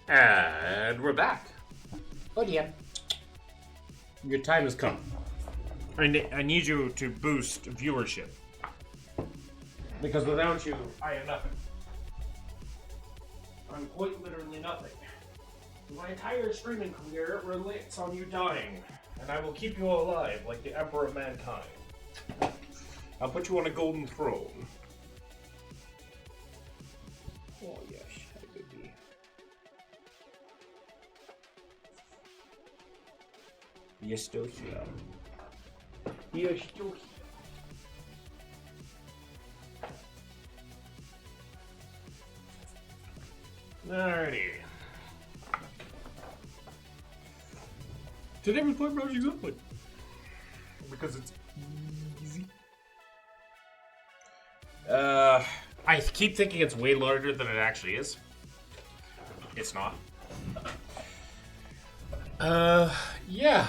And we're back. Oh dear. Your time has come. I need you to boost viewership. Because without you, I am nothing. I'm quite literally nothing. My entire streaming career relates on you dying, and I will keep you alive like the Emperor of Mankind. I'll put you on a golden throne. Oh yes, I would be. You're still here. You're still here. Alrighty. Today we play Project Zeppelin. Because it's easy. I keep thinking it's way larger than it actually is. It's not. Yeah.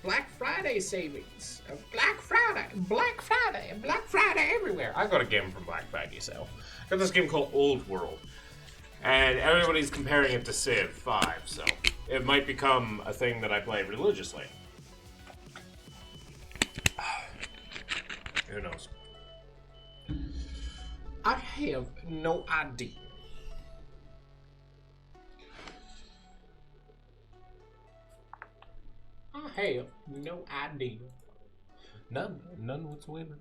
Black Friday savings. Black Friday everywhere. I got a game from Black Friday sale. I got this game called Old World. And everybody's comparing it to Civ 5, so it might become a thing that I play religiously. Who knows? I have no idea. I have no idea. None whatsoever.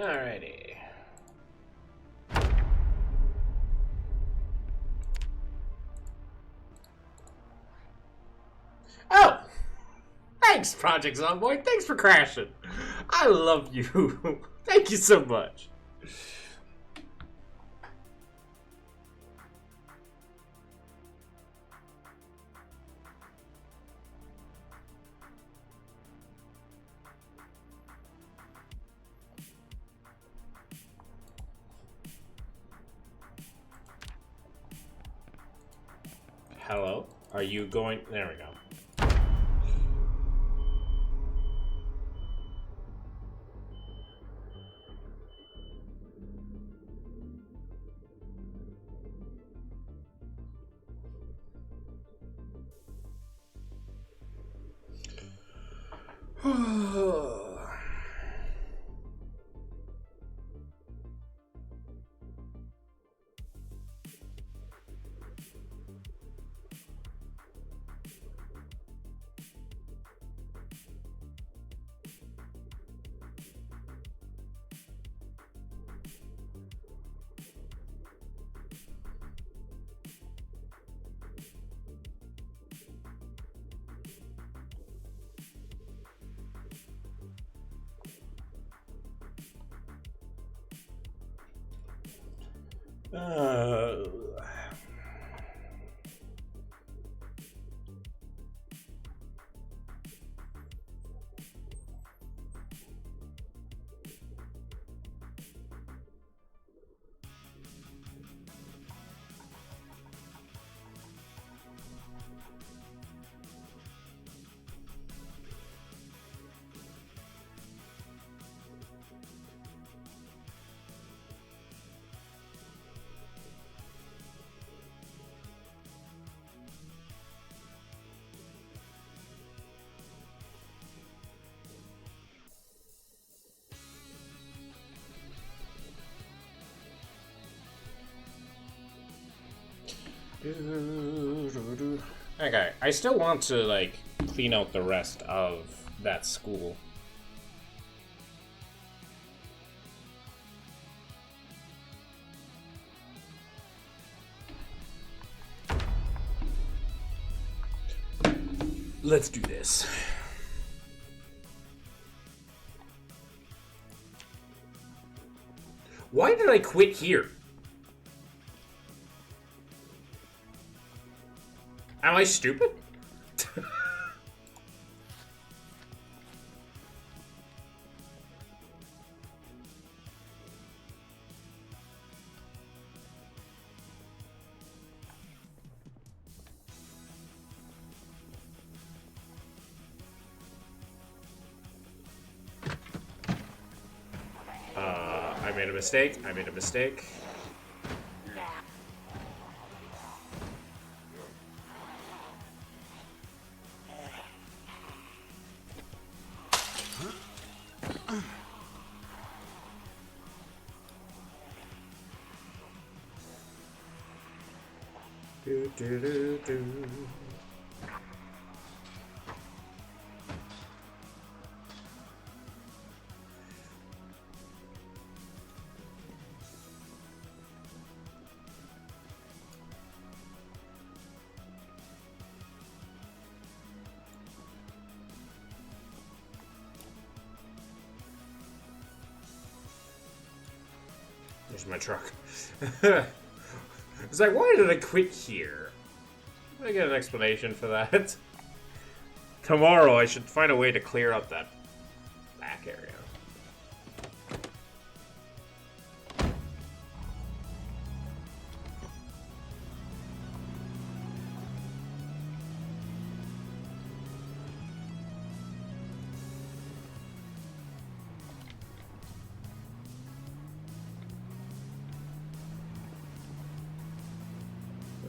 Alrighty. Oh! Thanks, Project Zomboid. Thanks for crashing. I love you. Thank you so much. Hello? Are you going... There we go. Uh, Okay, I still want to, like, clean out the rest of that school. Let's do this. Why did I quit here? Am I stupid? I made a mistake. I made a mistake. Do, do, do, do. There's my truck. It's like, why did I quit here? I get an explanation for that. Tomorrow, I should find a way to clear up that back area.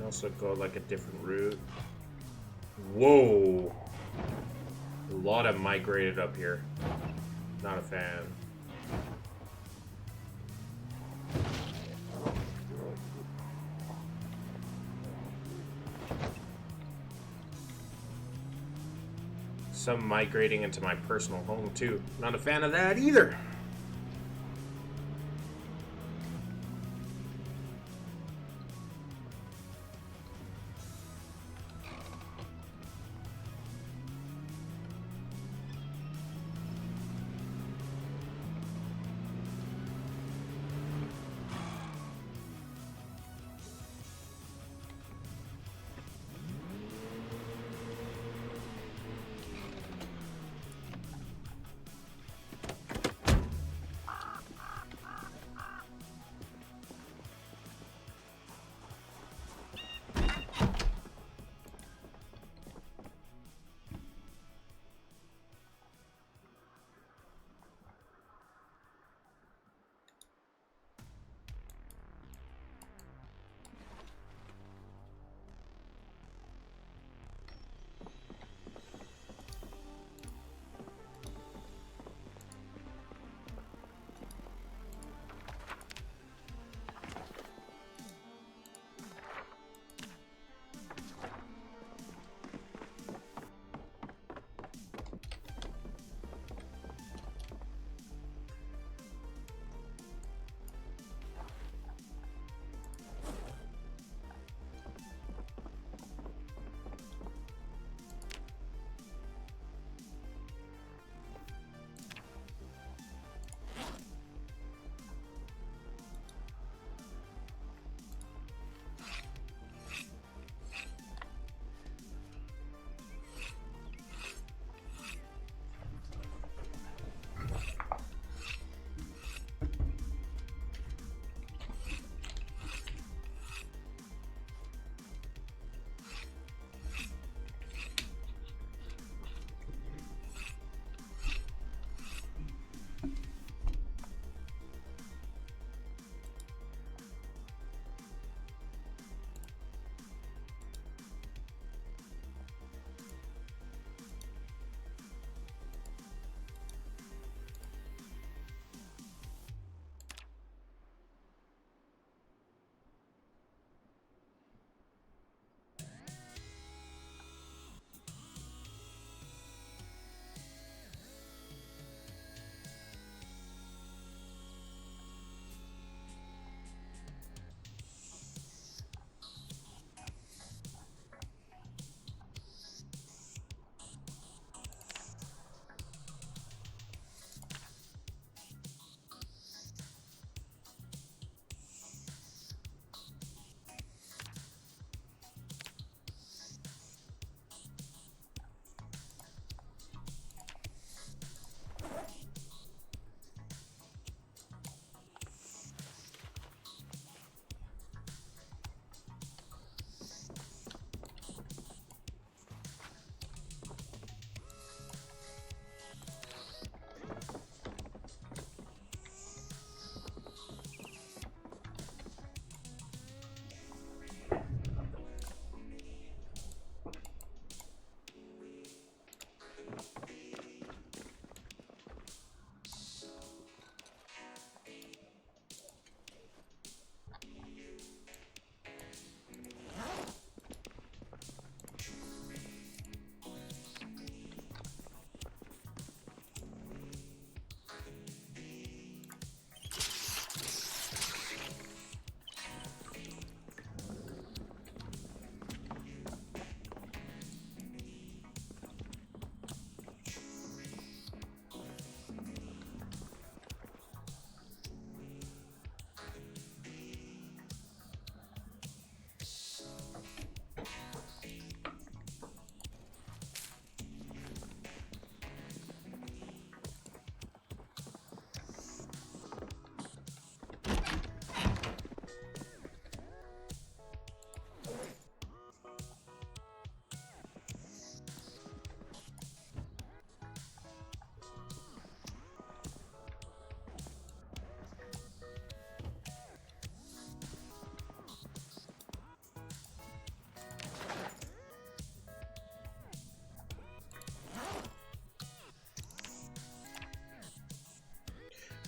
Also go like a different route. Whoa! A lot have migrated up here. Not a fan. Some migrating into my personal home too. Not a fan of that either.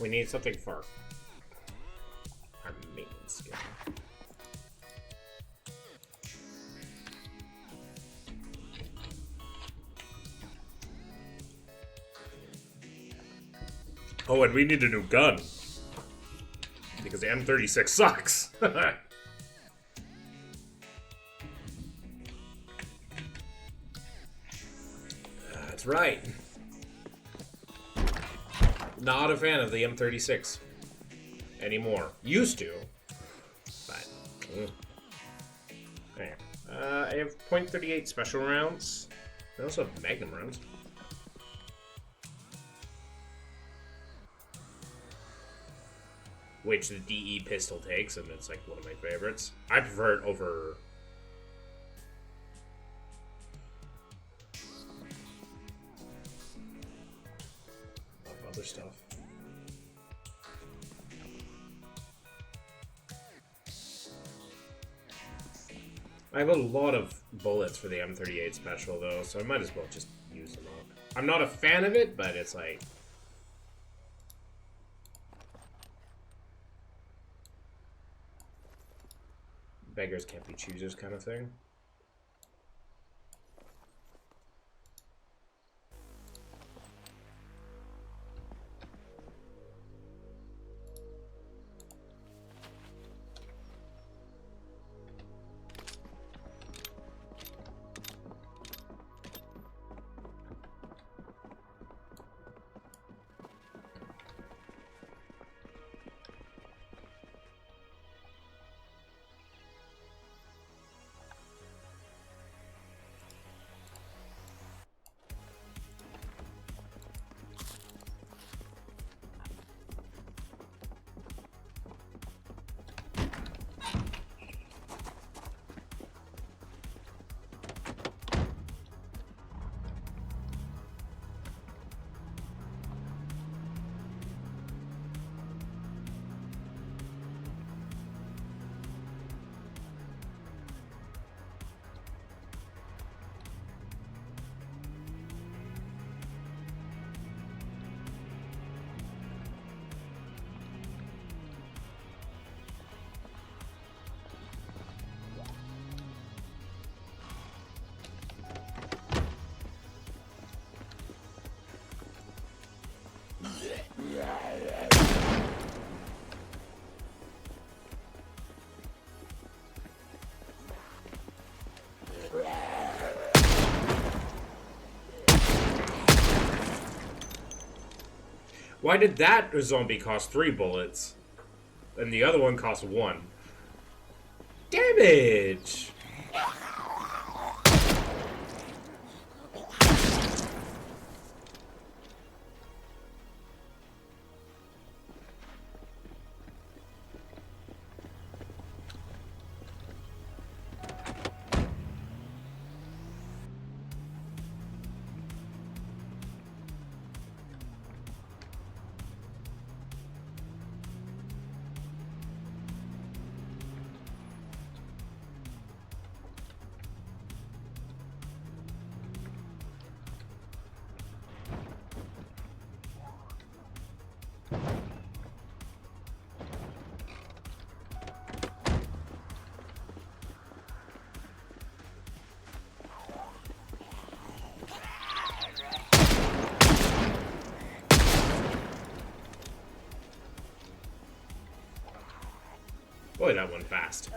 We need something for our maintenance skill. Oh, and we need a new gun. Because the M36 sucks. That's right. Not a fan of the M36 anymore. Used to, but anyway. I have .38 special rounds. I also have Magnum rounds. Which the DE pistol takes, and it's like one of my favorites. I prefer it over other stuff. I have a lot of bullets for the M38 special though, so I might as well just use them up. I'm not a fan of it, but it's like beggars can't be choosers kind of thing. Why did that zombie cost 3 bullets? And the other one cost 1? Damage! Boy, that went fast.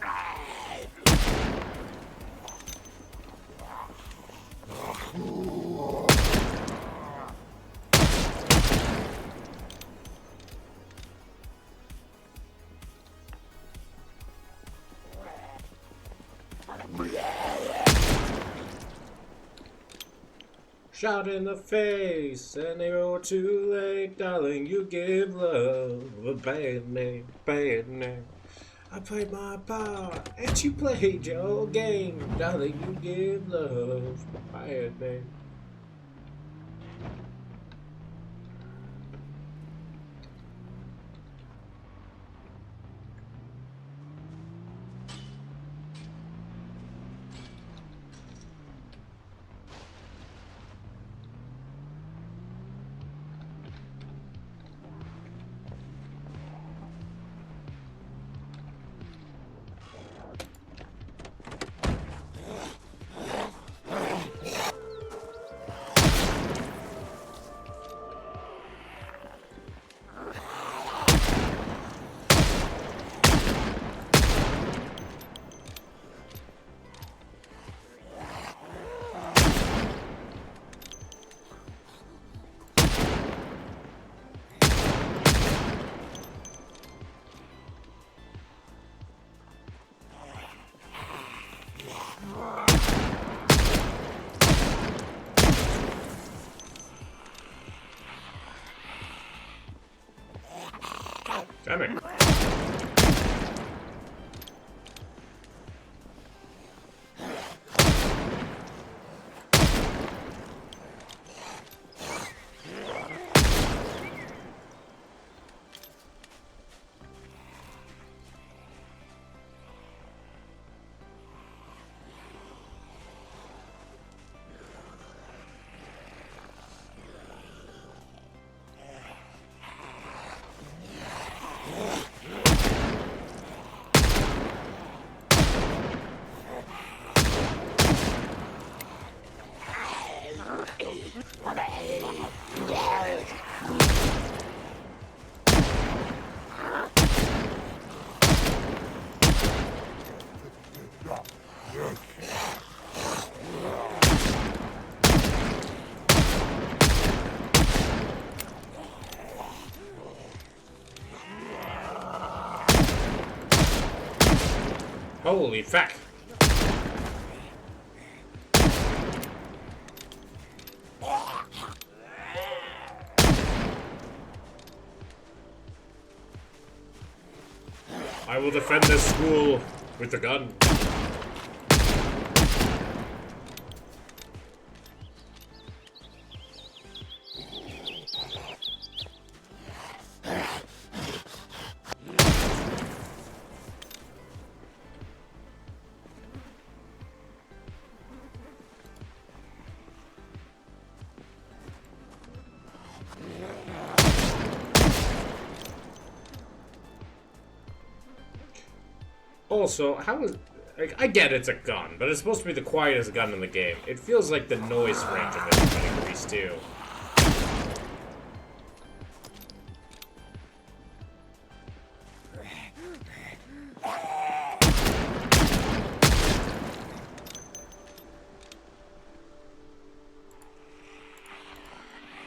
Shot in the face, and you're too late, darling. You give love a bad name, bad name. I played my part, and you played your game, darling. You give love a bad name. Holy fuck. I will defend this school with a gun. Also, how is... Like, I get it's a gun, but it's supposed to be the quietest gun in the game. It feels like the noise range of it has been increased too.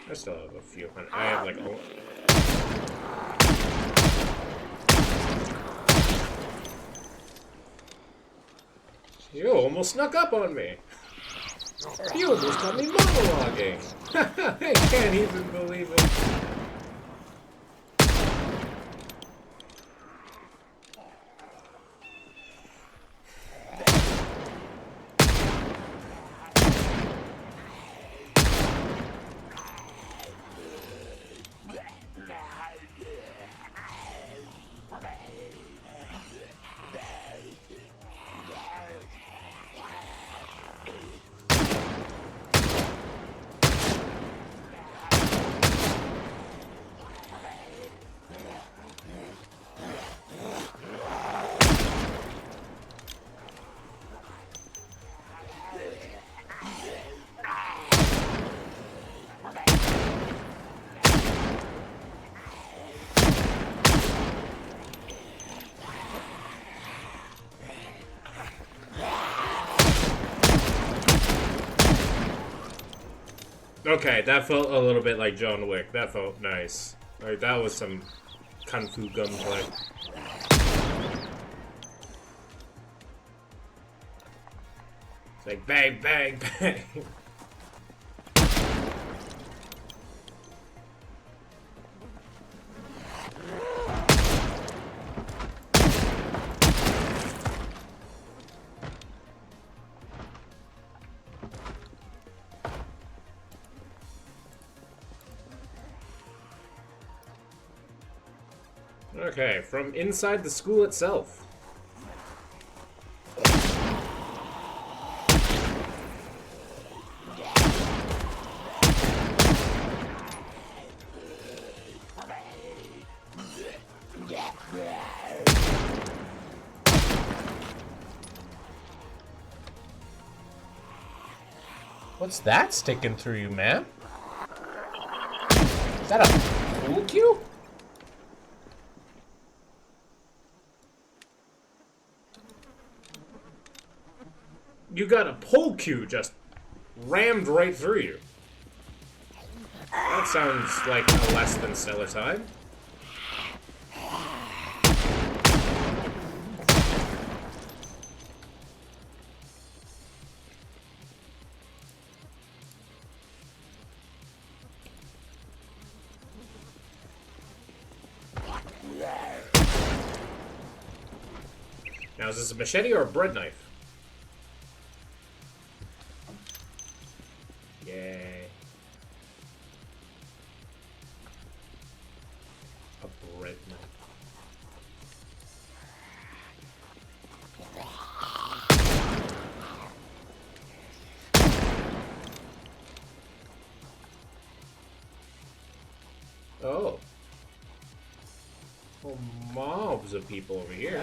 I still have a few hundred. I have like... You almost snuck up on me. You almost got me monologuing. I can't even believe it. Okay, that felt a little bit like John Wick. That felt nice. Like, that was some kung fu gunplay. It's like bang, bang, bang. Okay, from inside the school itself. What's that sticking through you, man? Is that a pool cue? You got a pole cue just rammed right through you. That sounds like a less than stellar time. Now, is this a machete or a bread knife? Yay. A bread knife. Oh. Whole mobs of people over here.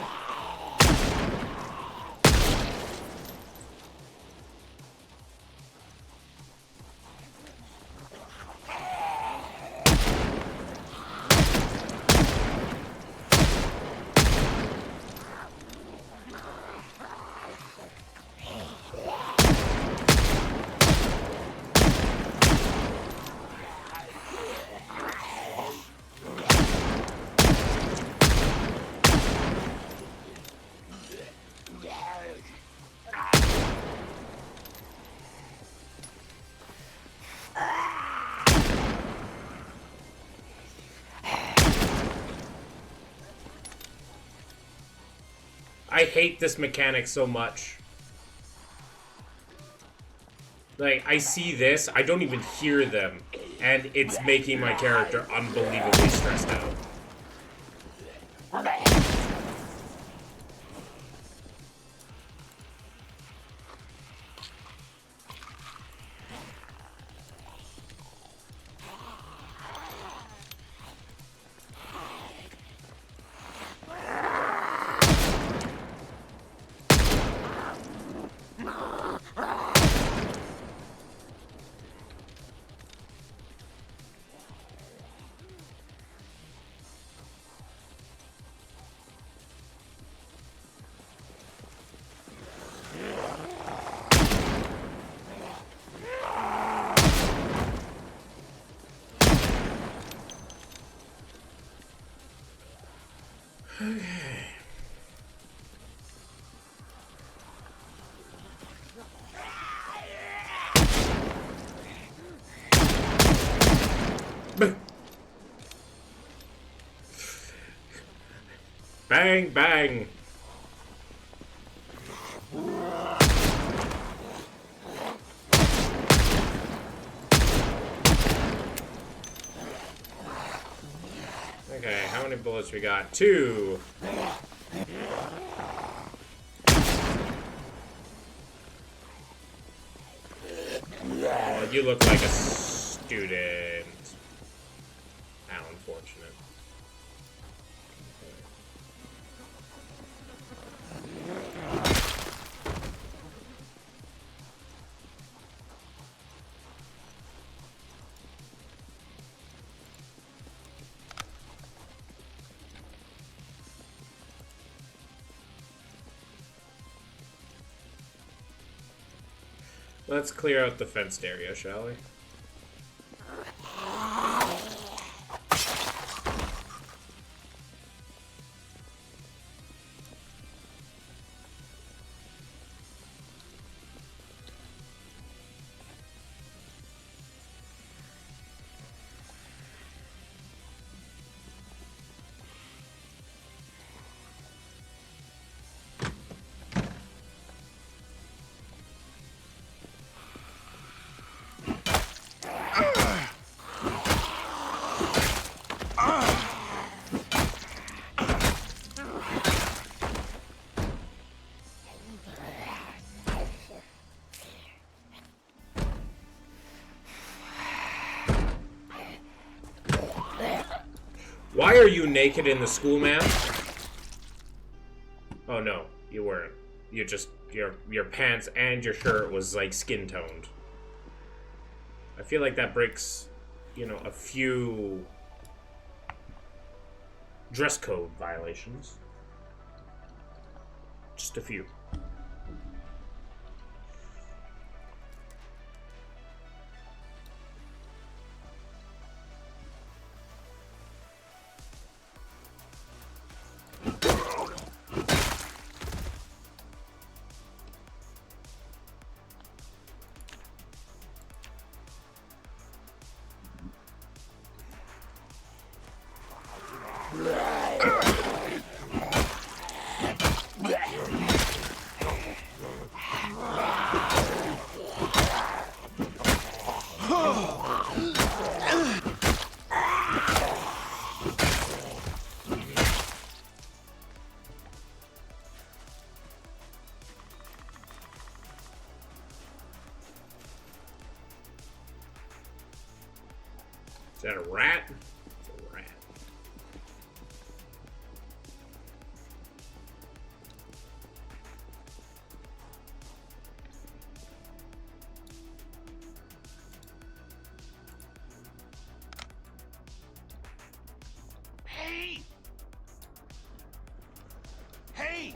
I hate this mechanic so much. Like, I see this, I don't even hear them, and it's making my character unbelievably stressed out. Bang, bang. Okay, how many bullets we got? 2. Oh, you look like a student. How unfortunate. Let's clear out the fenced area, shall we? Why are you naked in the school, man? Oh no, you weren't. You just your pants and your shirt was like skin toned. I feel like that breaks, you know, a few dress code violations. Just a few. Is that a rat? It's a rat. Hey! Hey!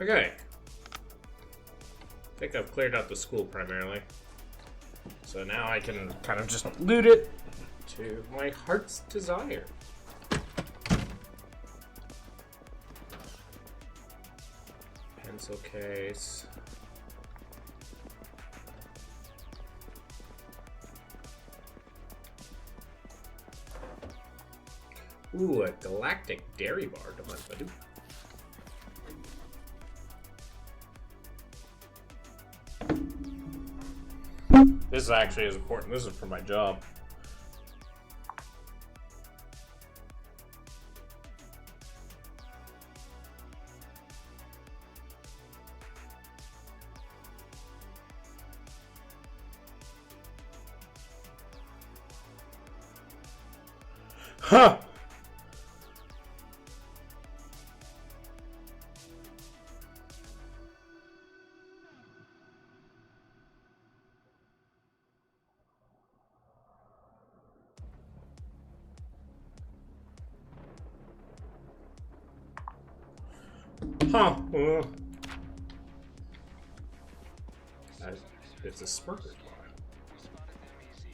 Okay. I think I've cleared out the school primarily. So now I can kind of just loot it to my heart's desire. Pencil case. Ooh, a galactic dairy bar. Come on, buddy. This is actually as important. This is for my job. Huh! Huh. It's a Smirker bar.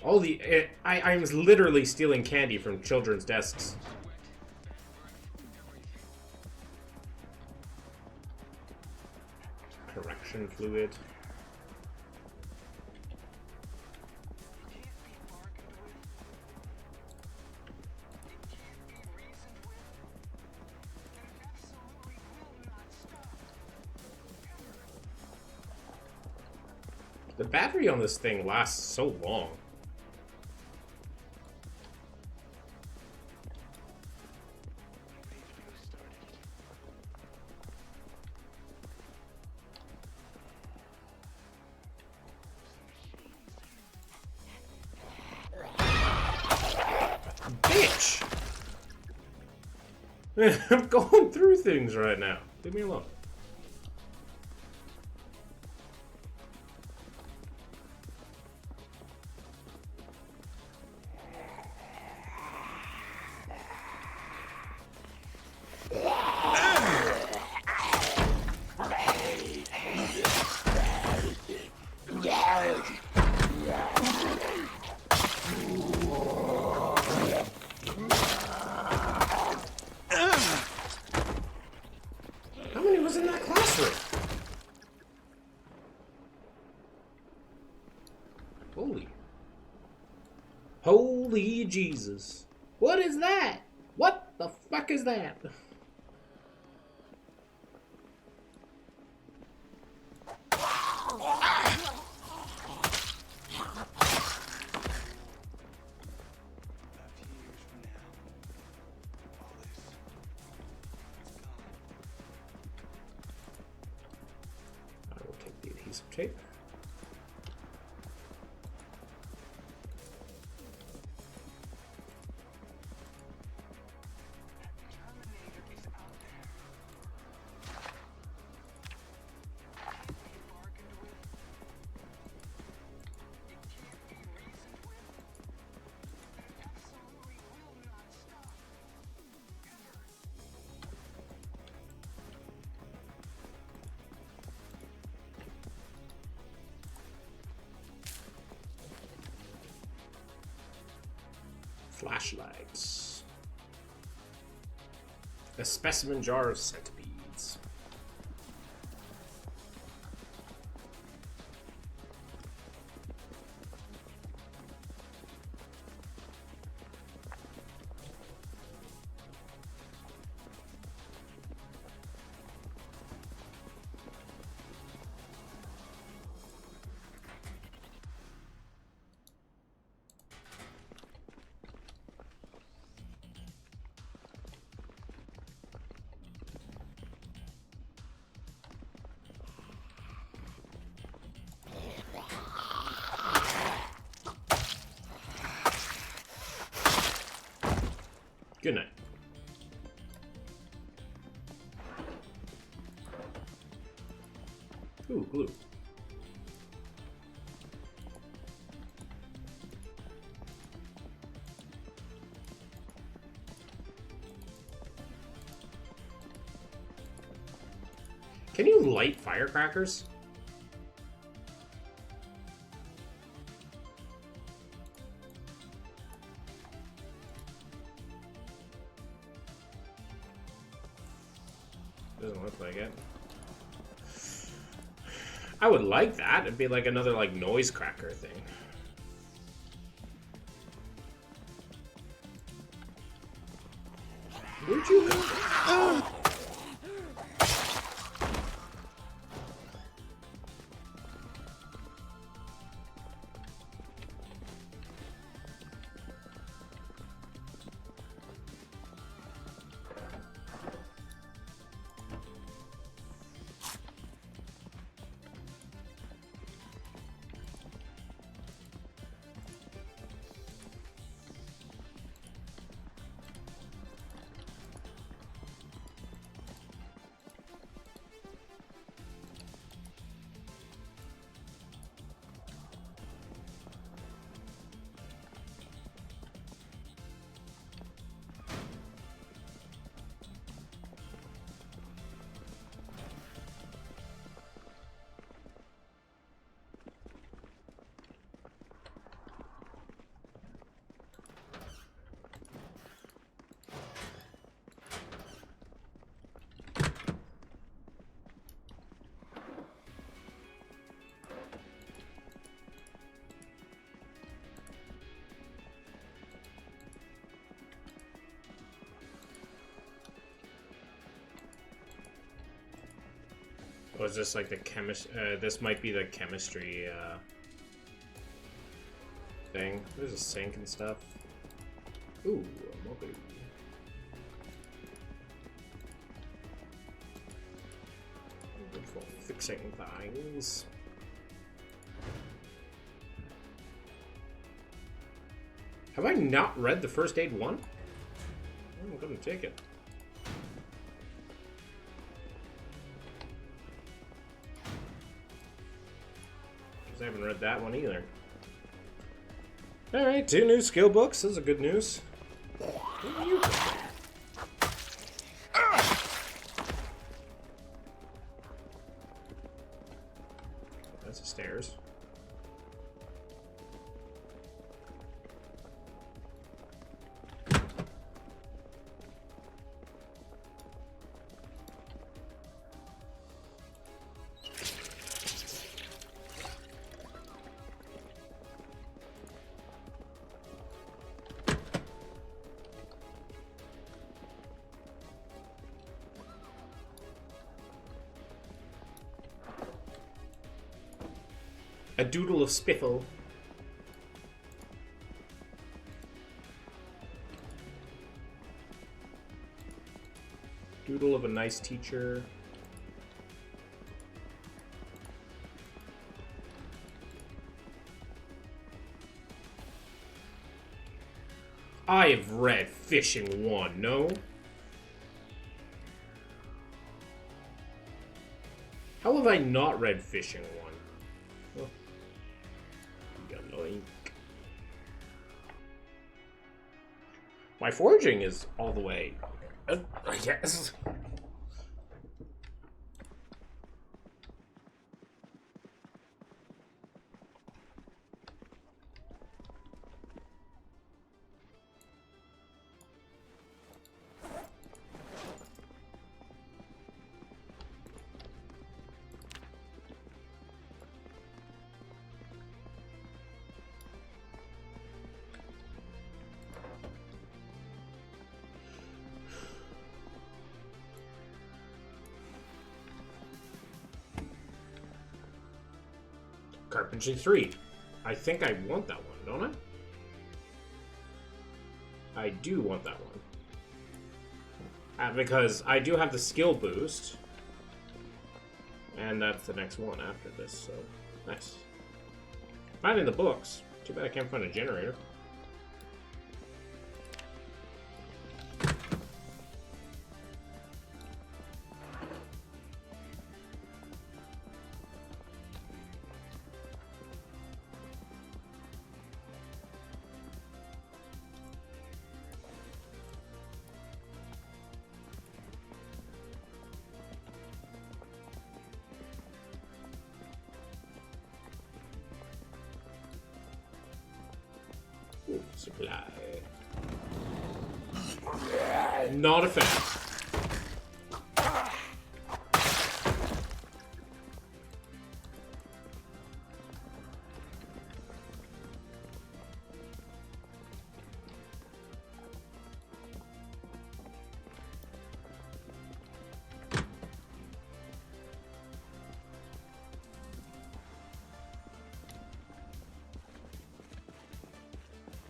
All the... I was literally stealing candy from children's desks. Correction fluid. The battery on this thing lasts so long. Bitch! I'm going through things right now. Leave me alone. How many was in that classroom? Holy Jesus. What is that? What the fuck is that? Tape. Flashlights. A specimen jar of centipedes. Good night. Ooh, glue. Can you light firecrackers? Doesn't look like it. I would like that. It'd be like another like noise cracker thing. Where'd you go? Oh. Or is this like the this might be the chemistry thing. There's a sink and stuff. Ooh, a mobile. Good for fixing things. Have I not read the first aid one? I'm gonna take it. I haven't read that one either. Alright, 2 new skill books. Those are good news. That's the stairs. A doodle of spiffle. Doodle of a nice teacher. I have read Fishing 1, no? How have I not read Fishing 1? Oh. Yoink. My foraging is all the way. I guess. Carpentry 3. I think I want that one, don't I? I do want that one. Because I do have the skill boost. And that's the next one after this, so nice. Finding the books. Too bad I can't find a generator. Supply. Not a fan.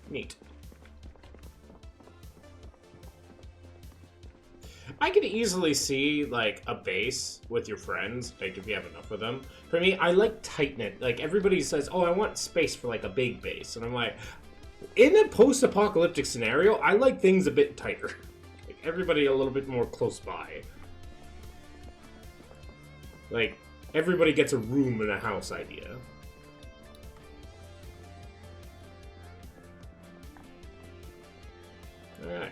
Neat. I could easily see, like, a base with your friends, like, if you have enough of them. For me, I like tight-knit. Like, everybody says, oh, I want space for, like, a big base. And I'm like, in a post-apocalyptic scenario, I like things a bit tighter. Like, everybody a little bit more close by. Like, everybody gets a room in a house idea. Alright.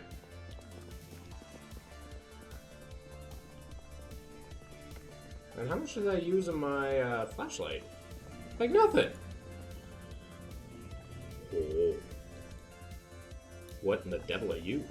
And how much did I use on my flashlight? Like nothing. Oh. What in the devil are you?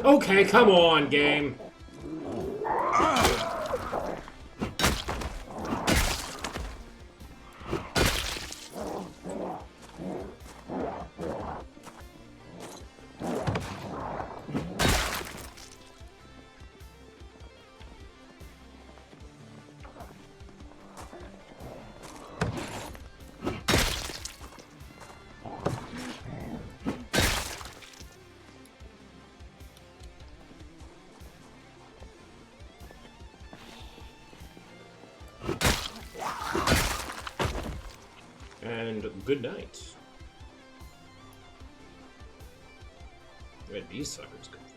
Okay, come on, game. And good night. Where'd these suckers come from?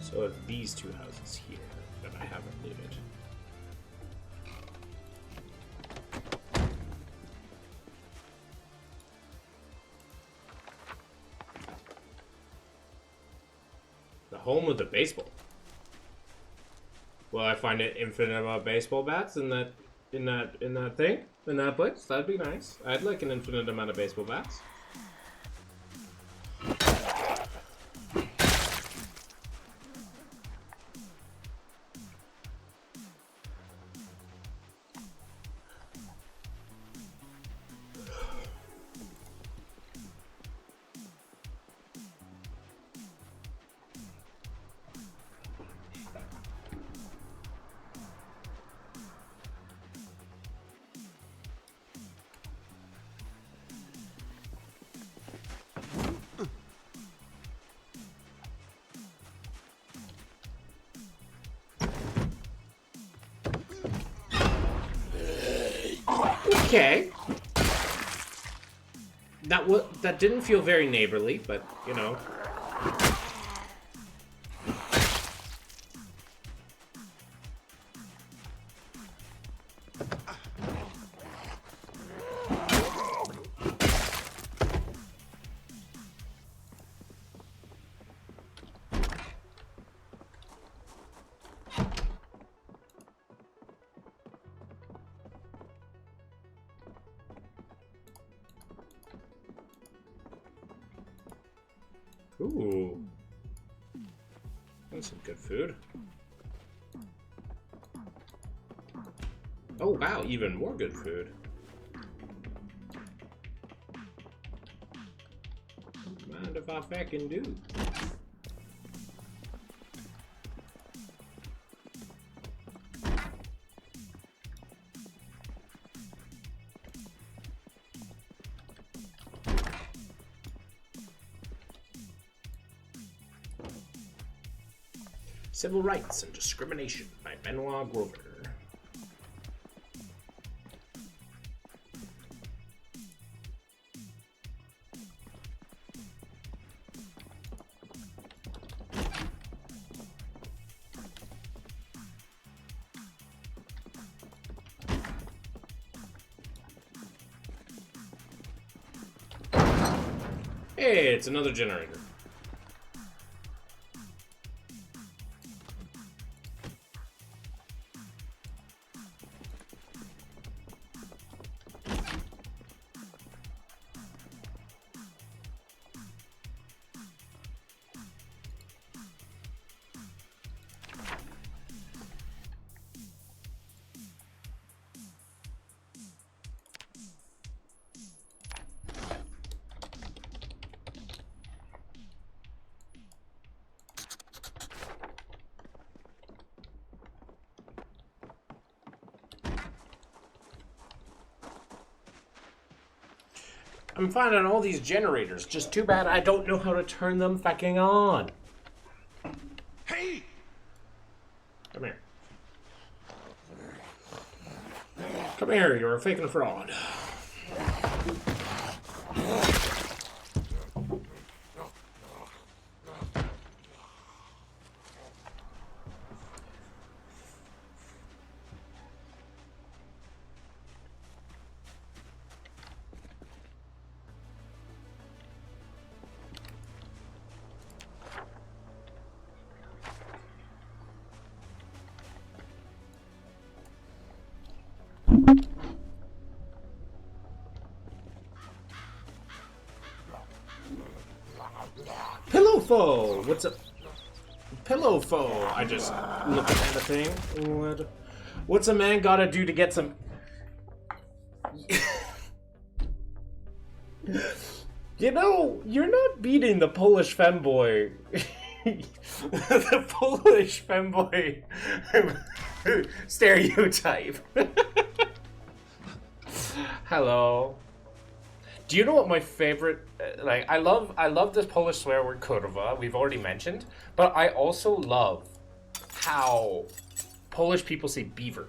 So it's these two houses here that I haven't looted. The home of the baseball. Will I find an infinite amount of baseball bats in that place? That'd be nice. I'd like an infinite amount of baseball bats. Okay. That didn't feel very neighborly, but you know. Ooh. That's some good food. Oh wow, even more good food. Mind if I fucking do? Civil Rights and Discrimination by Benoit Grover. Hey, it's another generator. I'm finding all these generators. Just too bad I don't know how to turn them fucking on. Hey! Come here. Come here, you're a fake and fraud. Pillowfo! What's up? Pillowfo! I just looked at the thing. What's a man gotta do to get some... You know, you're not beating the Polish femboy. The Polish femboy stereotype. Hello. Do you know what my favorite, like, I love this Polish swear word kurwa, we've already mentioned, but I also love how Polish people say beaver.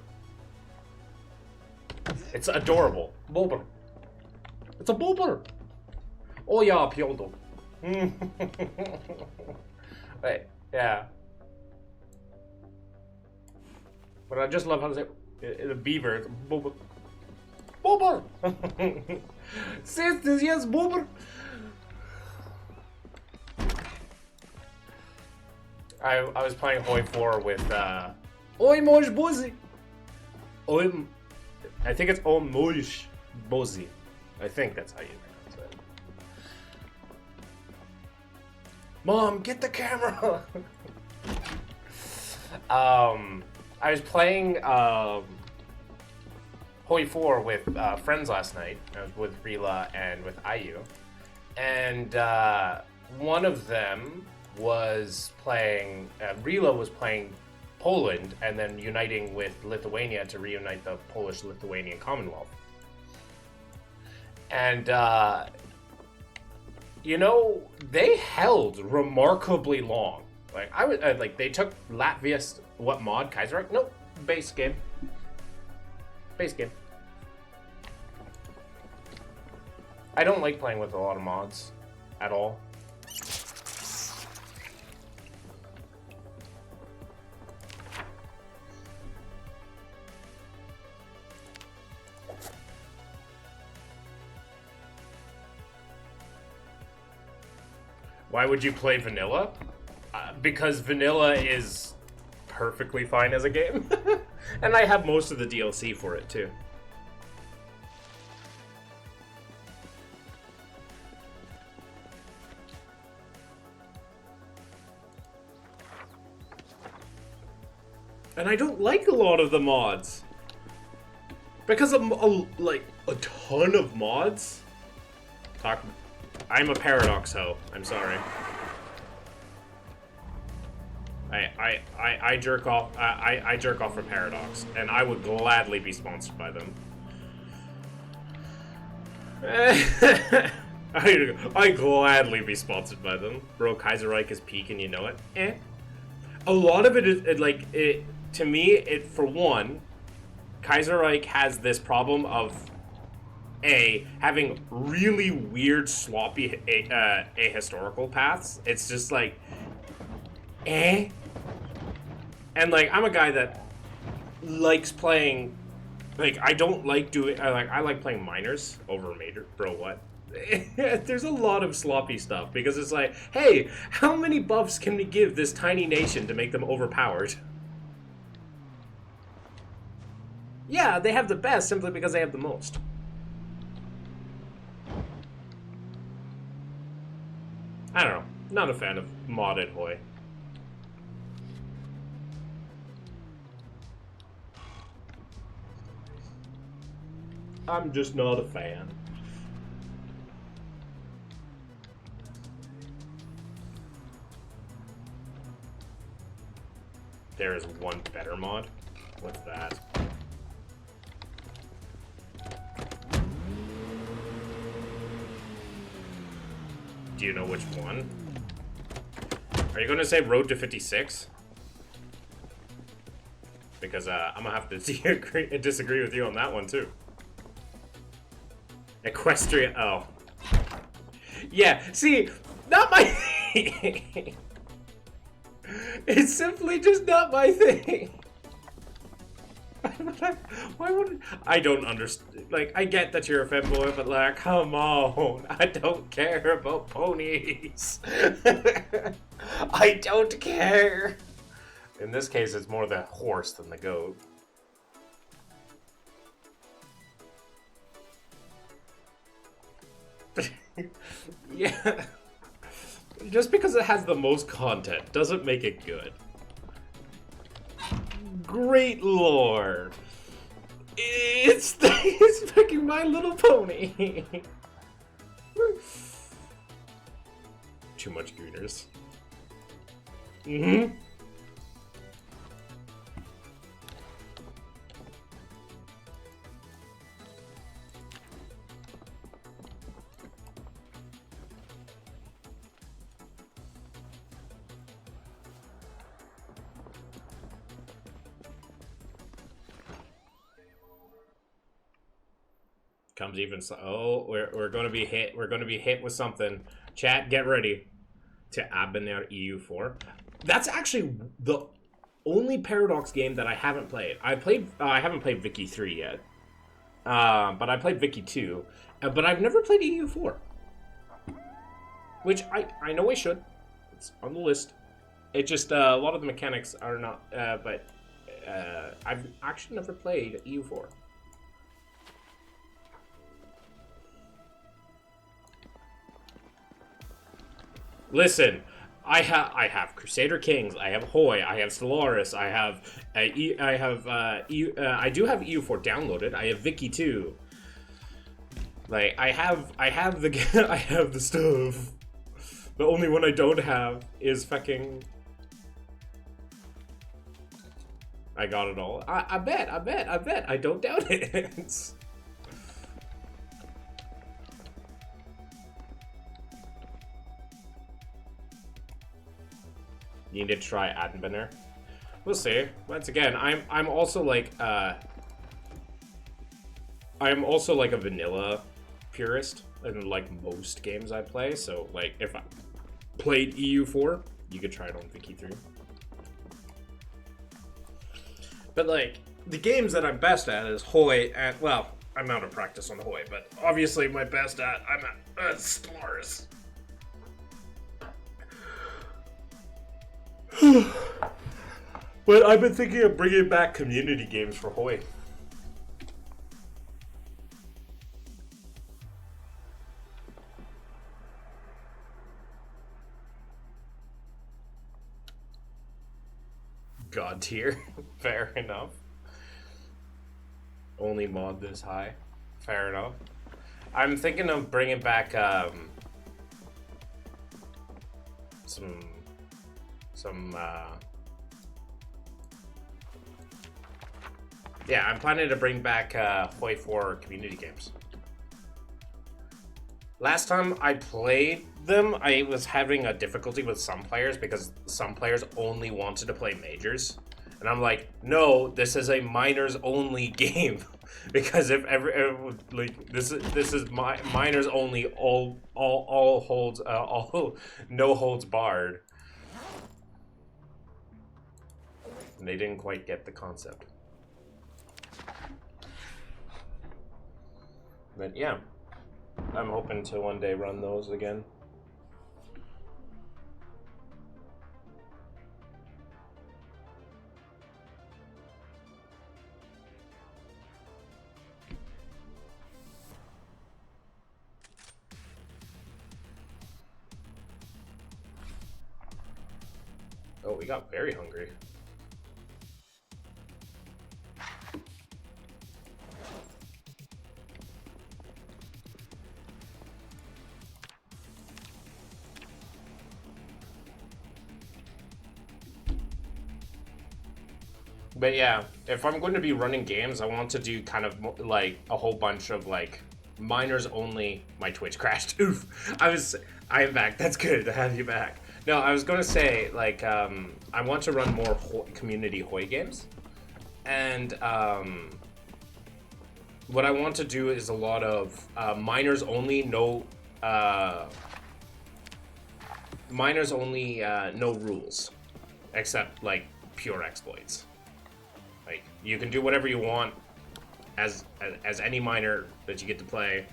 It's adorable. Bober. It's a bober. Oh yeah, piondo. Wait, yeah. But I just love how they say, the beaver, it's bober. Bober! Sisters, yes, Bober! I was playing Hoi 4 with, Oi Moj Bozy! I think it's Oi Moj Bozy. I think that's how you pronounce it. Mom, get the camera! I was playing, Hoi 4 with friends last night. I was with Rila and with Ayu. And one of them was playing, Rila was playing Poland and then uniting with Lithuania to reunite the Polish-Lithuanian Commonwealth. And, you know, they held remarkably long. Like, I was, like, they took Latvia, what mod? Kaiserreich? Nope, base game. Base game. I don't like playing with a lot of mods at all. Why would you play vanilla? Because vanilla is perfectly fine as a game. And I have most of the DLC for it too. And I don't like a lot of the mods. Because of, like, a ton of mods. I'm a Paradox hoe. I'm sorry. I jerk off. I jerk off for Paradox, and I would gladly be sponsored by them. I gladly be sponsored by them, bro. Kaiserreich is peak, and you know it. A lot of it is like it. To me, it for one, Kaiserreich has this problem of having really weird, sloppy ahistorical paths. It's just like, and like I'm a guy that likes playing. Like I don't like doing. I like playing minors over major. Bro, what? There's a lot of sloppy stuff because it's like, hey, how many buffs can we give this tiny nation to make them overpowered? Yeah, they have the best simply because they have the most. I don't know. Not a fan of modded Hoi. I'm just not a fan. There is one better mod. What's that? Do you know which one? Are you going to say Road to 56? Because I'm going to have to disagree with you on that one, too. Equestrian... Oh. Yeah, see, not my thing. It's simply just not my thing. Why would I don't understand. Like, I get that you're a fanboy, but like, come on. I don't care about ponies. I don't care. In this case, it's more the horse than the goat. Yeah. Just because it has the most content doesn't make it good. Great lore. It's fucking My Little Pony. Too much gooners. Mm-hmm. Comes even so. Oh, we're gonna be hit. We're gonna be hit with something. Chat, get ready to Abonner EU4. That's actually the only Paradox game that I haven't played. I haven't played Vicky 3 yet, but I played Vicky 2. But I've never played EU4, which I know I should. It's on the list. It just a lot of the mechanics are not. But I've actually never played EU4. Listen, I have Crusader Kings, I have Hoi, I have Stellaris, I do have EU4 downloaded. I have Vicky 2. Like I have the I have the stuff. The only one I don't have is fucking. I got it all. I bet. I don't doubt it. You need to try Adbenner. We'll see. Once again, I'm also like a vanilla purist in like most games I play. So like if I played EU4, you could try it on Vicky 3. But like the games that I'm best at is Hoi and well, I'm out of practice on Hoi, but obviously my best at I'm at Stellaris. But I've been thinking of bringing back community games for Hoi. God tier. Fair enough. Only mod this high. Fair enough. I'm thinking of bringing back some yeah, I'm planning to bring back Hoi 4 community games. Last time I played them, I was having a difficulty with some players because some players only wanted to play majors. And I'm like, no, this is a minors only game. Because if ever like this is my minors only, all holds all no holds barred. And they didn't quite get the concept. But yeah, I'm hoping to one day run those again. Oh, we got very hungry. But yeah, if I'm going to be running games, I want to do kind of like a whole bunch of like minors only. My Twitch crashed. Oof. I am back. That's good to have you back. No, I was going to say like I want to run more community Hoi games, and what I want to do is a lot of minors only, no rules, except like pure exploits. Like you can do whatever you want as any minor that you get to play,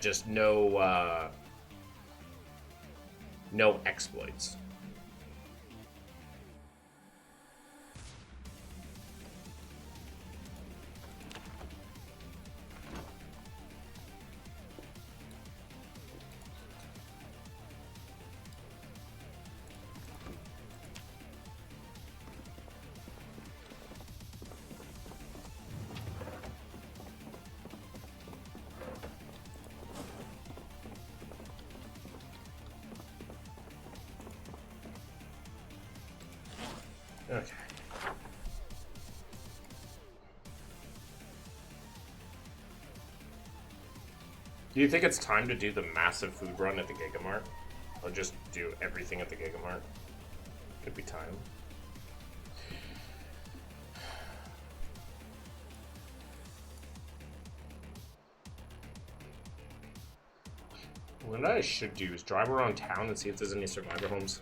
just no exploits. Okay. Do you think it's time to do the massive food run at the Gigamart? Or just do everything at the Gigamart? Could be time. What I should do is drive around town and see if there's any survivor homes.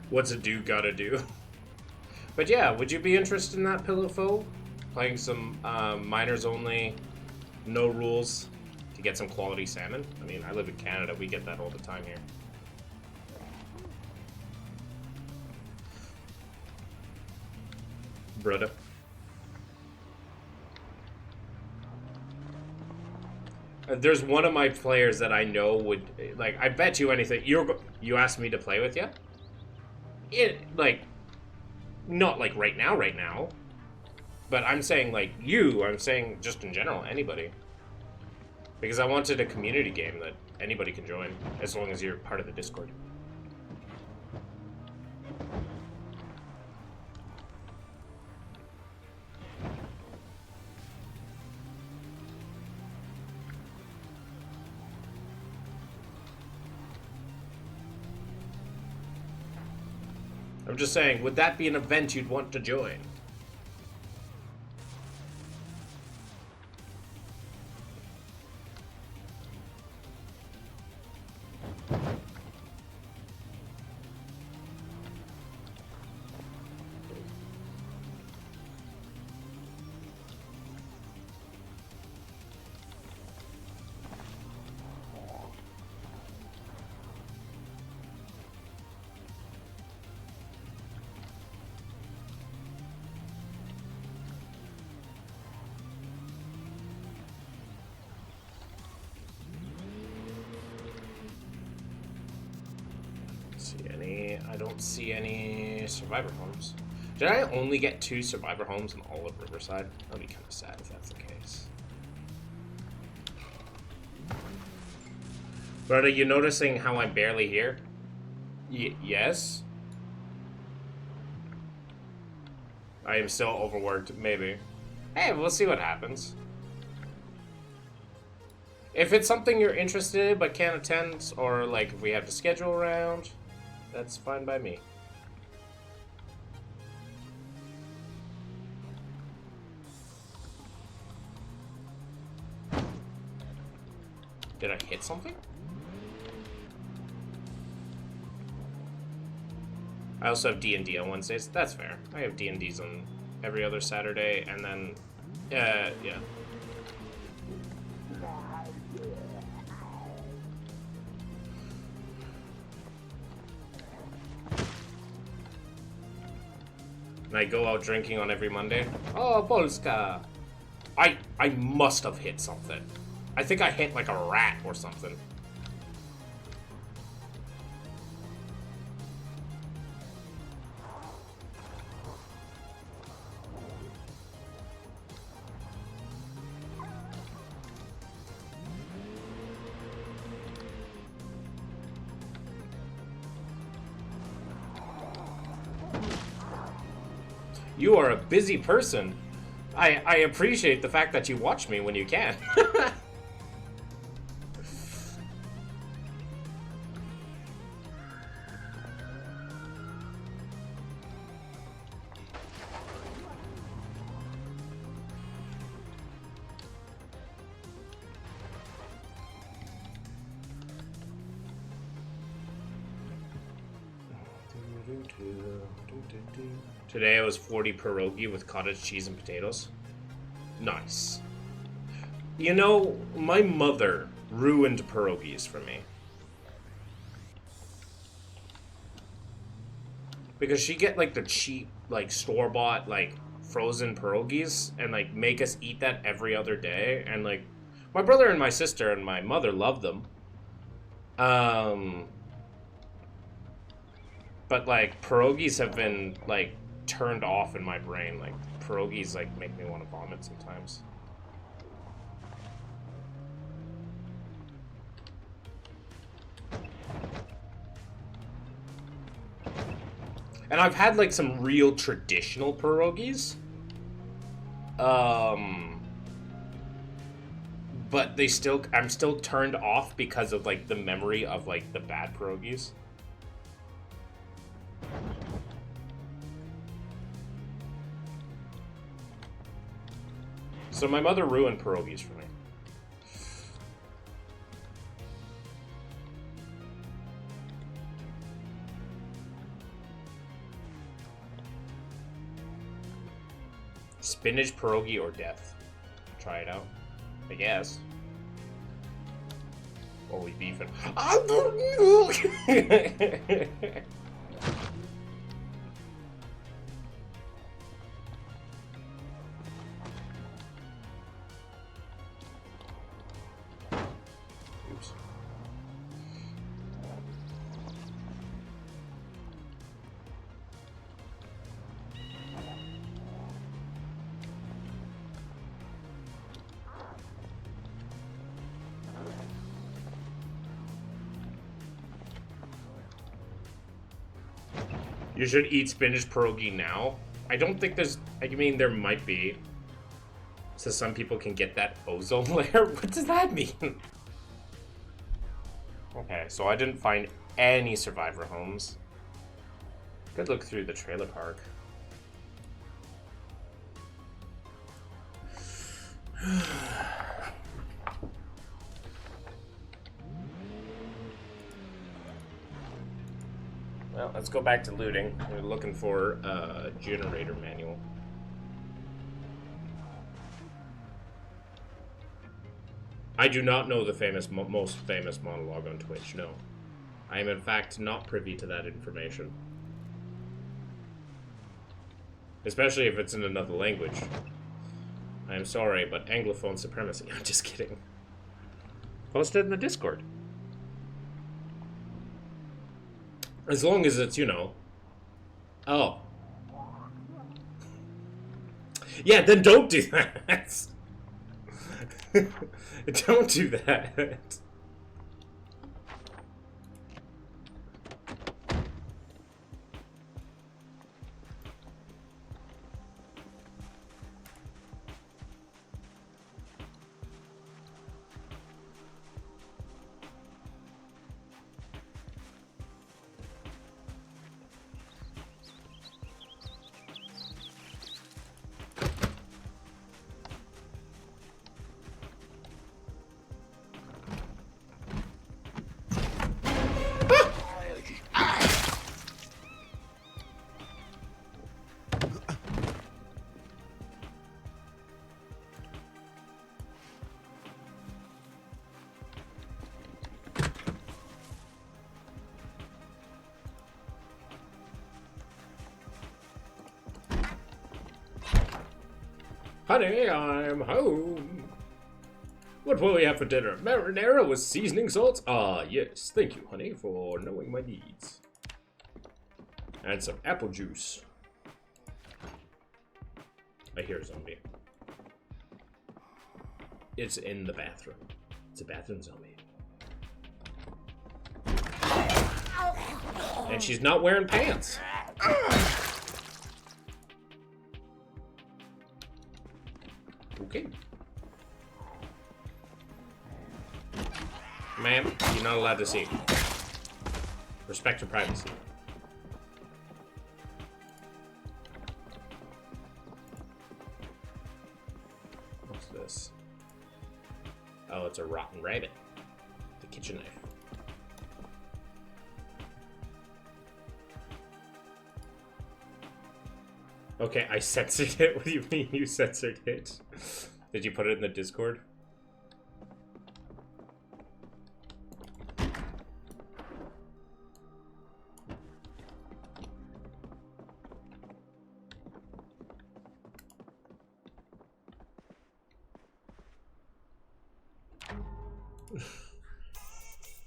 What's a dude gotta do? But yeah, would you be interested in that, Pillow Foe? Playing some minors only, no rules, to get some quality salmon? I mean, I live in Canada, we get that all the time here. Brother. There's one of my players that I know would, like, I bet you anything. You asked me to play with you? Like, not like right now. But I'm saying, like, I'm saying just in general, anybody. Because I wanted a community game that anybody can join, as long as you're part of the Discord. I'm just saying, would that be an event you'd want to join? don't see any survivor homes. Did I only get 2 survivor homes in all of Riverside? That'd be kind of sad if that's the case. But are you noticing how I'm barely here? Yes? I am still overworked, maybe. Hey, we'll see what happens. If it's something you're interested in but can't attend, or like if we have to schedule around, that's fine by me. Did I hit something? I also have D&D on Wednesdays. That's fair. I have D&Ds on every other Saturday, and then, yeah. And I go out drinking on every Monday. Oh, Polska! I must have hit something. I think I hit like a rat or something. You are a busy person. I appreciate the fact that you watch me when you can. Today I was 40 pierogi with cottage cheese and potatoes. Nice. You know, my mother ruined pierogies for me. Because she get like the cheap, like store-bought, like frozen pierogies and like make us eat that every other day. And like my brother and my sister and my mother love them. But like pierogies have been like turned off in my brain. Like pierogies like make me want to vomit sometimes. And I've had like some real traditional pierogies. But I'm still turned off because of like the memory of like the bad pierogies. So my mother ruined pierogies for me. Spinach pierogi or death. Try it out, I guess. Or we beefing. Oops. You should eat spinach pierogi now. I don't think there's... I mean, there might be. So some people can get that ozone layer. What does that mean? Okay, so I didn't find any survivor homes. Good look through the trailer park. Well, let's go back to looting. We're looking for a generator manual. I do not know the most famous monologue on Twitch, no. I am in fact not privy to that information. Especially if it's in another language. I am sorry, but Anglophone supremacy. I'm just kidding. Post it in the Discord. As long as it's, you know, Oh. Yeah, then don't do that. Don't do that. Honey, I'm home. What will we have for dinner? Marinara with seasoning salts? Ah, yes. Thank you, honey, for knowing my needs. And some apple juice. I hear a zombie. It's in the bathroom. It's a bathroom zombie. And she's not wearing pants. Okay. Ma'am, you're not allowed to see. Respect your privacy. What's this? Oh, it's a rotten rabbit. The kitchen knife. Okay, I censored it. What do you mean you censored it? Did you put it in the Discord?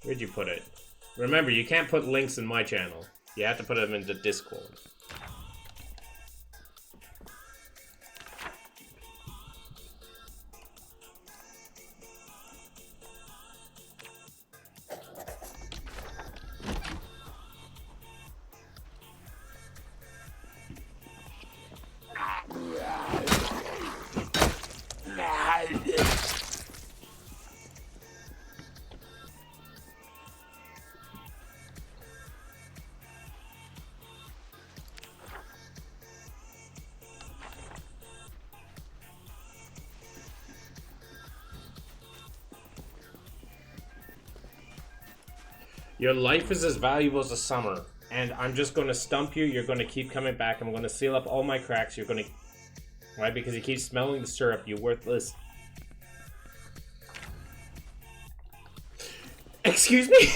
Where'd you put it? Remember, you can't put links in my channel. You have to put them into Discord. Your life is as valuable as a summer, and I'm just going to stump you. You're going to keep coming back. I'm going to seal up all my cracks. You're going to... Why? Because you keep smelling the syrup. You worthless... Excuse me?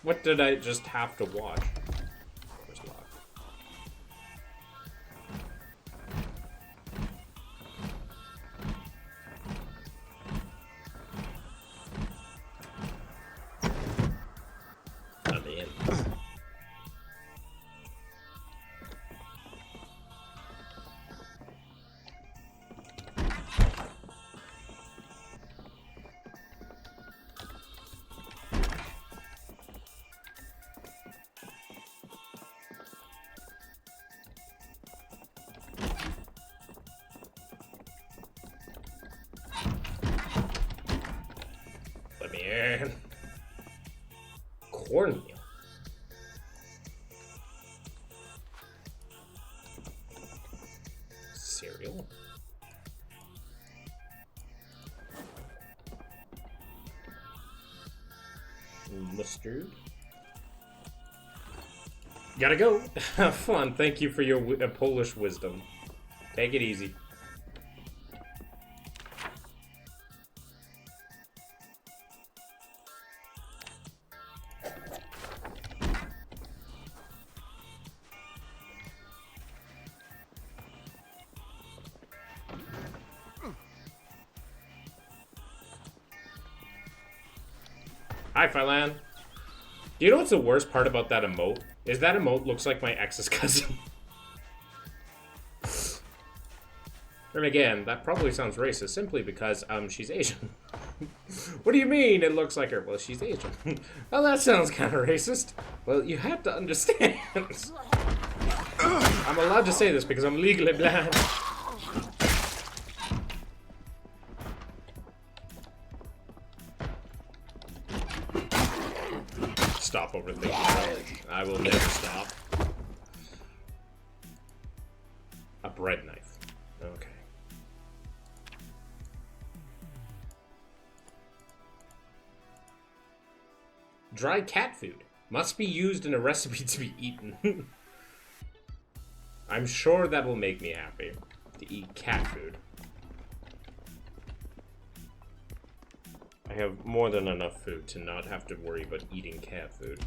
What did I just have to watch? Where's lock? I'm in. Let me in. Cornmeal. Cereal. Mustard. Gotta go. Have fun. Thank you for your Polish wisdom. Take it easy. Hi, Phylan. Do you know what's the worst part about that emote? Is that emote looks like my ex's cousin. And again, that probably sounds racist simply because, she's Asian. What do you mean it looks like her? Well, she's Asian. Well, that sounds kind of racist. Well, you have to understand. I'm allowed to say this because I'm legally blind. Stop overthinking it. I will never stop. A bread knife. Okay. Dry cat food. Must be used in a recipe to be eaten. I'm sure that will make me happy. To eat cat food. I have more than enough food to not have to worry about eating cat food.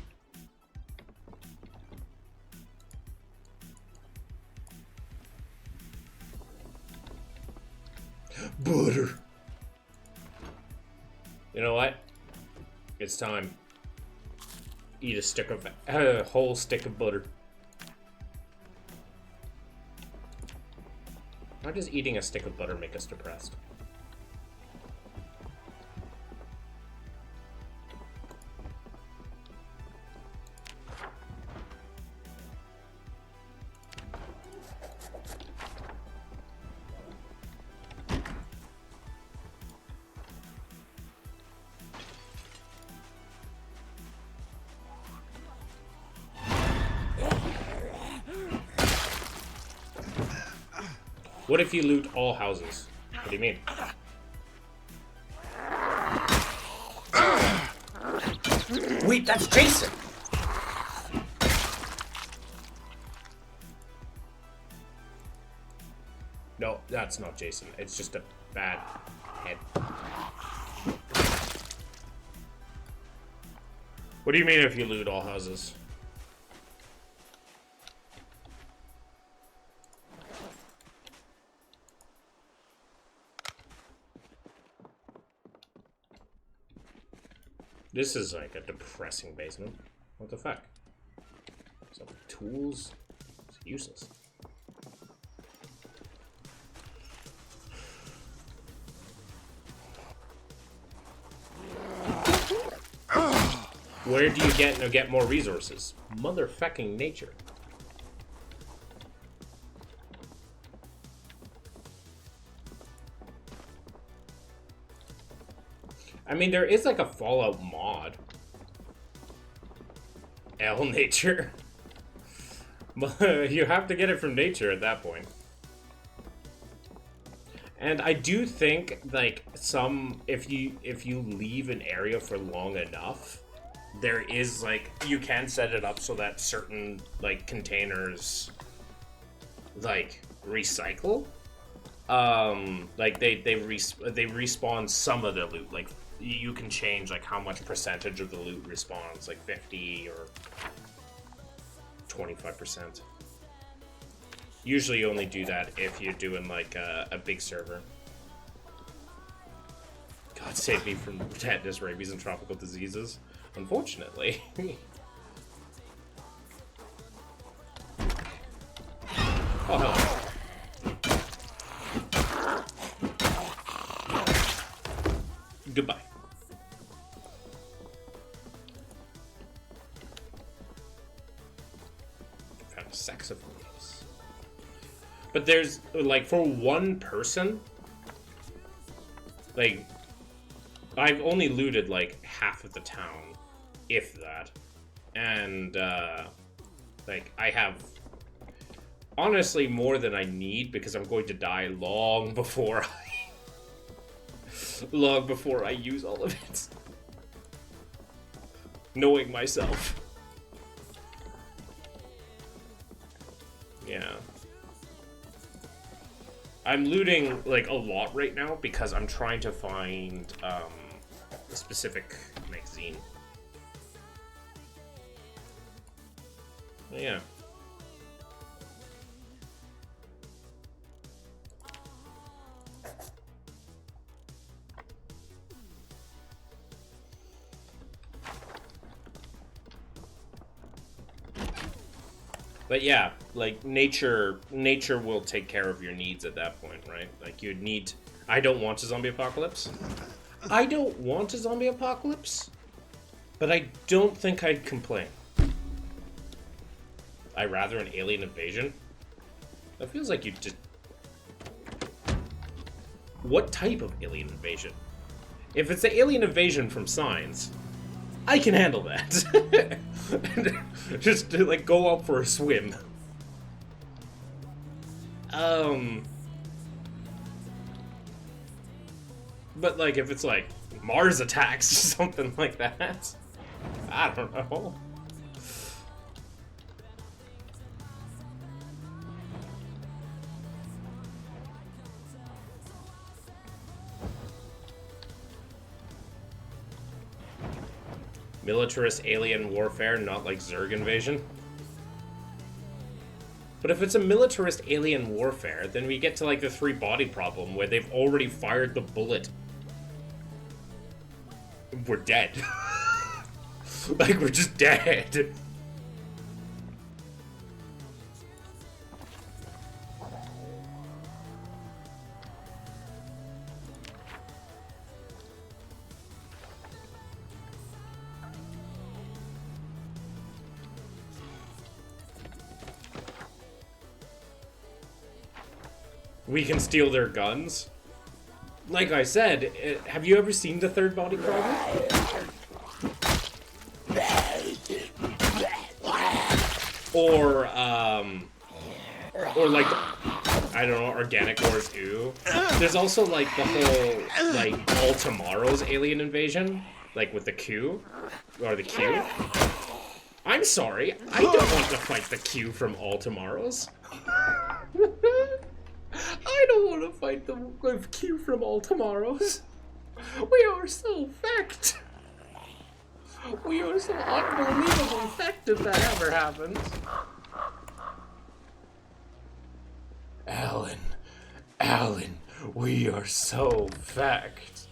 Butter. You know what? It's time. Eat a stick of a whole stick of butter. Why does eating a stick of butter make us depressed? What if you loot all houses? What do you mean? Wait, that's Jason! No, that's not Jason. It's just a bad head. What do you mean if you loot all houses? This is like a depressing basement. What the fuck? Some tools? It's useless. Where do you get more resources? Motherfucking nature. I mean, there is like a Fallout mod. L nature. But you have to get it from nature at that point. And I do think like if you leave an area for long enough, there is like you can set it up so that certain like containers like recycle. Like they respawn some of the loot. Like you can change like how much percentage of the loot respawns, like 50 or 25%. Usually you only do that if you're doing like a big server. God save me from tetanus, rabies, and tropical diseases. Unfortunately. Oh, hello. Goodbye. Found a saxophone case. But there's, like, for one person, like, I've only looted, like, half of the town, if that. And, like, I have, honestly, more than I need, because I'm going to die long before I use all of it. Knowing myself. Yeah. I'm looting, like, a lot right now because I'm trying to find, a specific magazine. Yeah. But yeah, like nature will take care of your needs at that point, right? Like you'd need. I don't want a zombie apocalypse. I don't want a zombie apocalypse, but I don't think I'd complain. I'd rather an alien invasion. That feels like you just. What type of alien invasion? If it's the alien invasion from Signs, I can handle that. Just to, like, go out for a swim. But, like, if it's, like, Mars attacks or something like that, I don't know. Militarist alien warfare, not like Zerg invasion. But if it's a militarist alien warfare, then we get to like the 3-body problem where they've already fired the bullet. We're dead. Like, we're just dead. We can steal their guns. Like I said, have you ever seen the 3rd-body problem? Or like, I don't know, Organic Wars 2. There's also, like, the whole, like, All Tomorrow's alien invasion. Like, with the Q. Or the Q. I'm sorry, I don't want to fight the Q from All Tomorrow's. I don't want to fight the Q from All Tomorrows. We are so fecked. We are so unbelievably fecked if that ever happens. Alan, we are so fecked.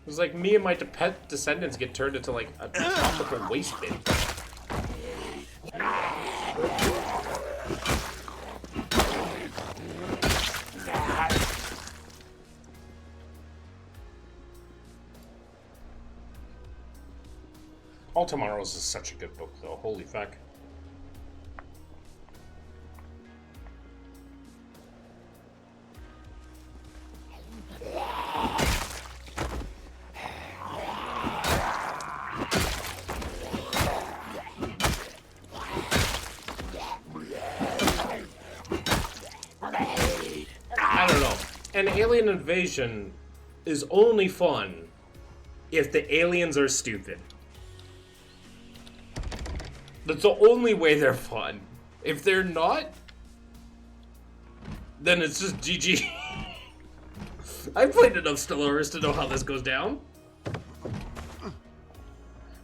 It was like me and my pet descendants get turned into like a tropical waste bin. All Tomorrows is such a good book though, holy fuck. An alien invasion is only fun if the aliens are stupid. That's the only way they're fun. If they're not, then it's just GG. I've played enough Stellaris to know how this goes down.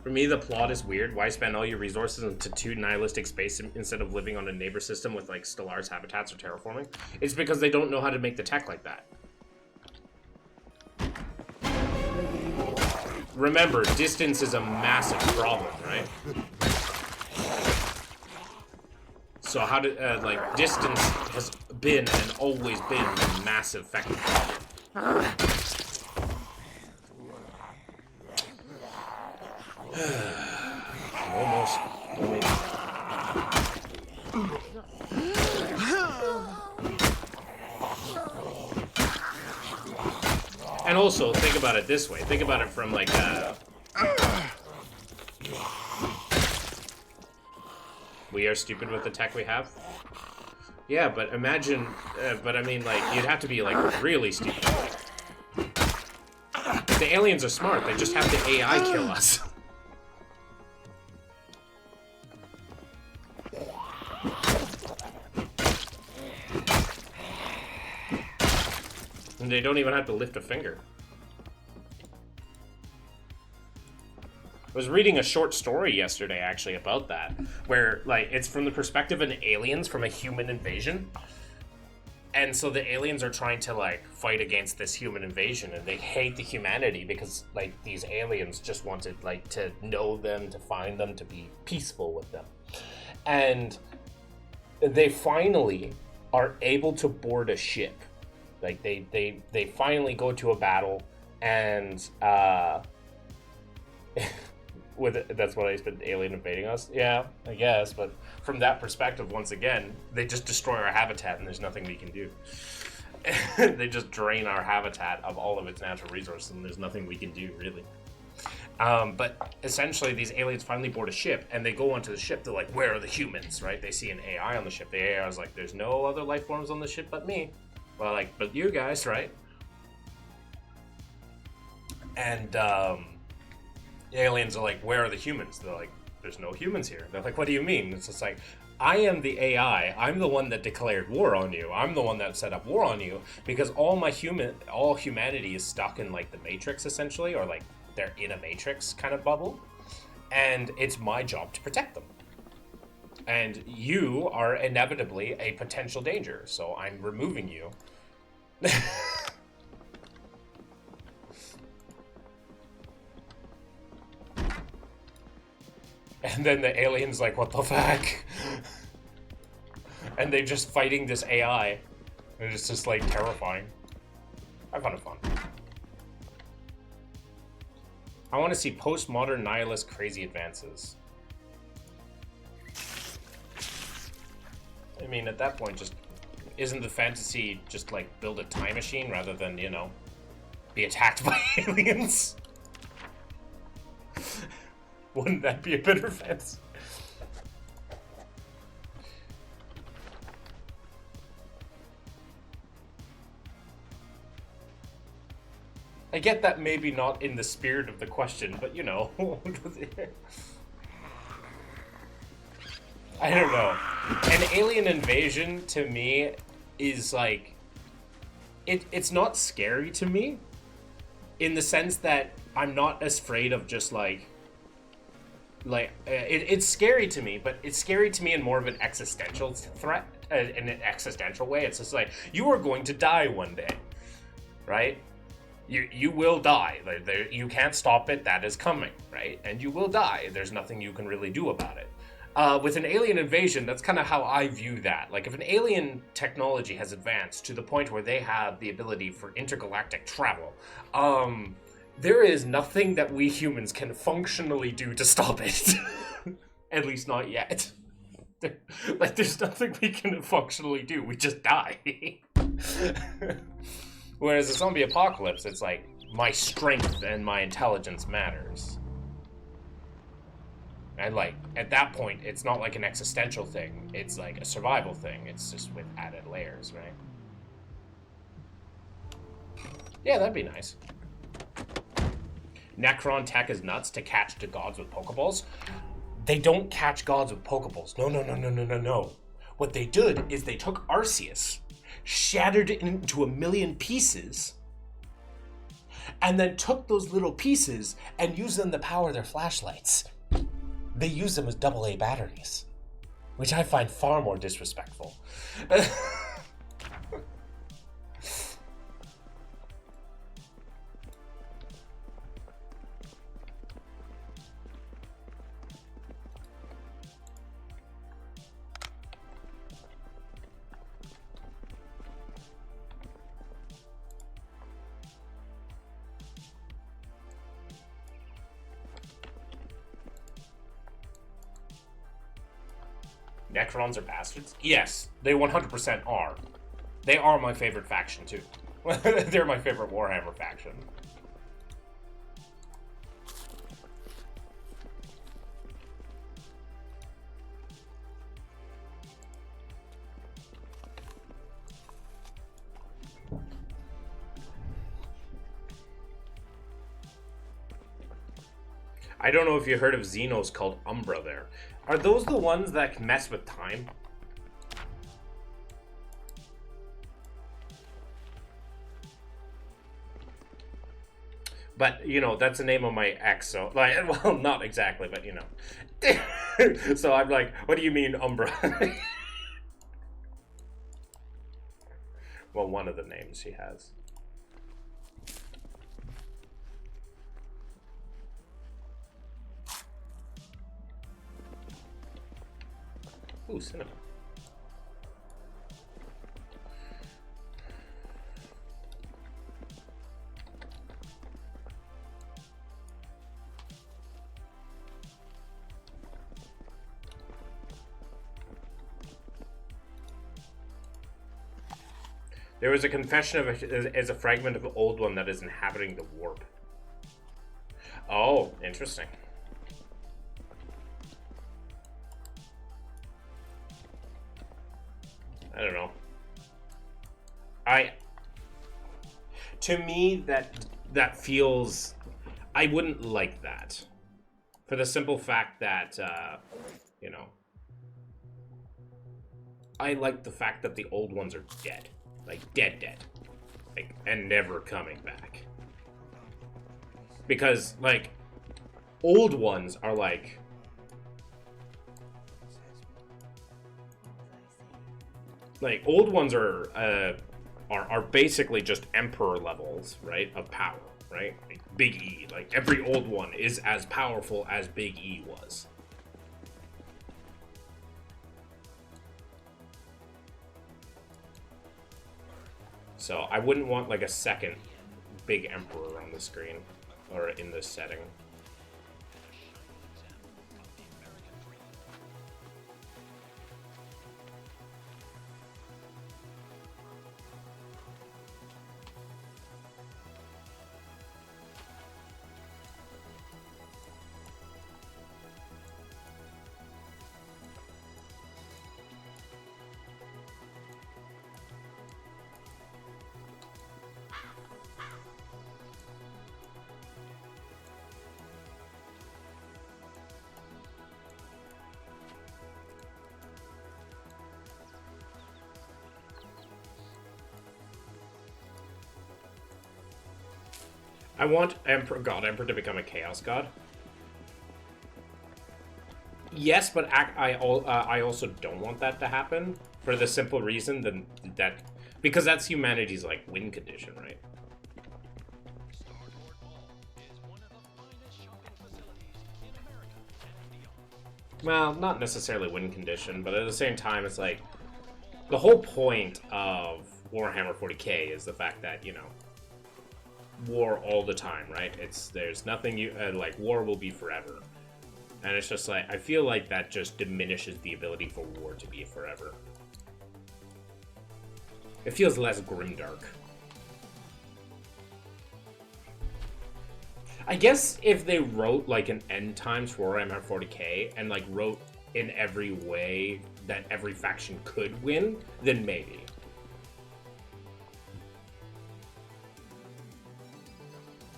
For me, the plot is weird. Why spend all your resources into 2 nihilistic space instead of living on a neighbor system with like Stellaris habitats or terraforming? It's because they don't know how to make the tech like that. Remember, distance is a massive problem, right? So how did, like, distance has been and always been a massive fucking problem. Almost. And also, think about it this way. Think about it from, like, we are stupid with the tech we have? Yeah, but imagine, but I mean, like, you'd have to be, like, really stupid. The aliens are smart, they just have the AI kill us. And they don't even have to lift a finger. I was reading a short story yesterday, actually, about that, where, like, it's from the perspective of aliens from a human invasion. And so the aliens are trying to like fight against this human invasion, and they hate the humanity because like these aliens just wanted like to know them, to find them, to be peaceful with them. And they finally are able to board a ship. Like they finally go to a battle, and that's what I said, alien invading us. Yeah, I guess, but from that perspective, once again, they just destroy our habitat, and there's nothing we can do. They just drain our habitat of all of its natural resources, and there's nothing we can do, really. But essentially, these aliens finally board a ship, and they go onto the ship. They're like, where are the humans, right? They see an AI on the ship. The AI is like, there's no other life forms on the ship but me. Well, like, but you guys, right? And the aliens are like, where are the humans? They're like, there's no humans here. They're like, what do you mean? It's just like, I am the AI. I'm the one that declared war on you. I'm the one that set up war on you because all humanity is stuck in like the Matrix, essentially, or like they're in a Matrix kind of bubble, and it's my job to protect them. And you are inevitably a potential danger, so I'm removing you. And then the alien's like, what the fuck? And they're just fighting this AI. And it's just like terrifying. I found it fun. I want to see postmodern nihilist crazy advances. I mean, at that point, just isn't the fantasy just like build a time machine rather than, you know, be attacked by aliens? Wouldn't that be a better fantasy? I get that maybe not in the spirit of the question, but you know. I don't know. An alien invasion to me is like, it's not scary to me in the sense that I'm not as afraid of just like it's scary to me, but it's scary to me in more of an existential threat, in an existential way. It's just like, you are going to die one day, right? You will die. You can't stop it. That is coming, right? And you will die. There's nothing you can really do about it. With an alien invasion, that's kind of how I view that. Like, if an alien technology has advanced to the point where they have the ability for intergalactic travel, there is nothing that we humans can functionally do to stop it. At least not yet. There's nothing we can functionally do. We just die. Whereas a zombie apocalypse, it's like, my strength and my intelligence matters. And like, at that point, it's not like an existential thing. It's like a survival thing. It's just with added layers, right? Yeah, that'd be nice. Necron tech is nuts to catch the gods with Pokeballs. They don't catch gods with Pokeballs. No. What they did is they took Arceus, shattered it into 1,000,000 pieces, and then took those little pieces and used them to power their flashlights. They use them as AA batteries, which I find far more disrespectful. Necrons are bastards? Yes, they 100% are. They are my favorite faction, too. They're my favorite Warhammer faction. I don't know if you heard of Xenos called Umbra there. Are those the ones that can mess with time? But, you know, that's the name of my ex, so, like, well, not exactly, but, you know. So I'm like, what do you mean, Umbra? Well, one of the names he has. Ooh, cinema. There was a confession of as a fragment of an old one that is inhabiting the warp. Oh, interesting. I don't know. To me, that feels... I wouldn't like that. For the simple fact that, you know... I like the fact that the old ones are dead. Like, dead. Like, and never coming back. Because, like, old ones are like... Like, old ones are basically just emperor levels, right, of power, right? Like Big E, like every old one is as powerful as Big E was. So I wouldn't want like a second big emperor on the screen or in this setting. I want God Emperor to become a Chaos God. Yes, but I also don't want that to happen for the simple reason that because that's humanity's like win condition, right? Well, not necessarily win condition, but at the same time, it's like the whole point of Warhammer 40k is the fact that, you know, war all the time, right? There's nothing like war will be forever, and it's just like I feel like that just diminishes the ability for war to be forever. It feels less grimdark. I guess if they wrote like an end times for Warhammer 40k and like wrote in every way that every faction could win, then maybe.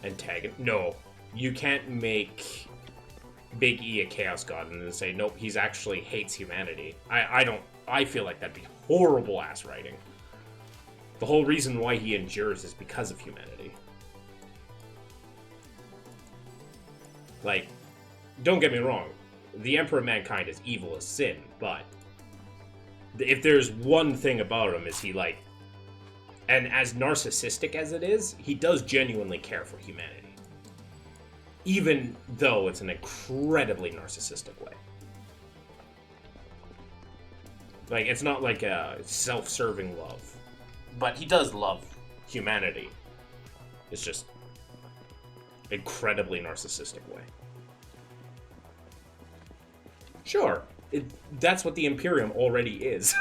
Antagonist? No, you can't make Big E a Chaos God and then say nope, he's actually hates humanity. I feel like that'd be horrible ass writing. The whole reason why he endures is because of humanity. Like, don't get me wrong, the Emperor of Mankind is evil as sin, but if there's one thing about him is he like, and as narcissistic as it is, he does genuinely care for humanity. Even though it's an incredibly narcissistic way. Like, it's not like a self-serving love. But he does love humanity. It's just incredibly narcissistic way. Sure, that's what the Imperium already is.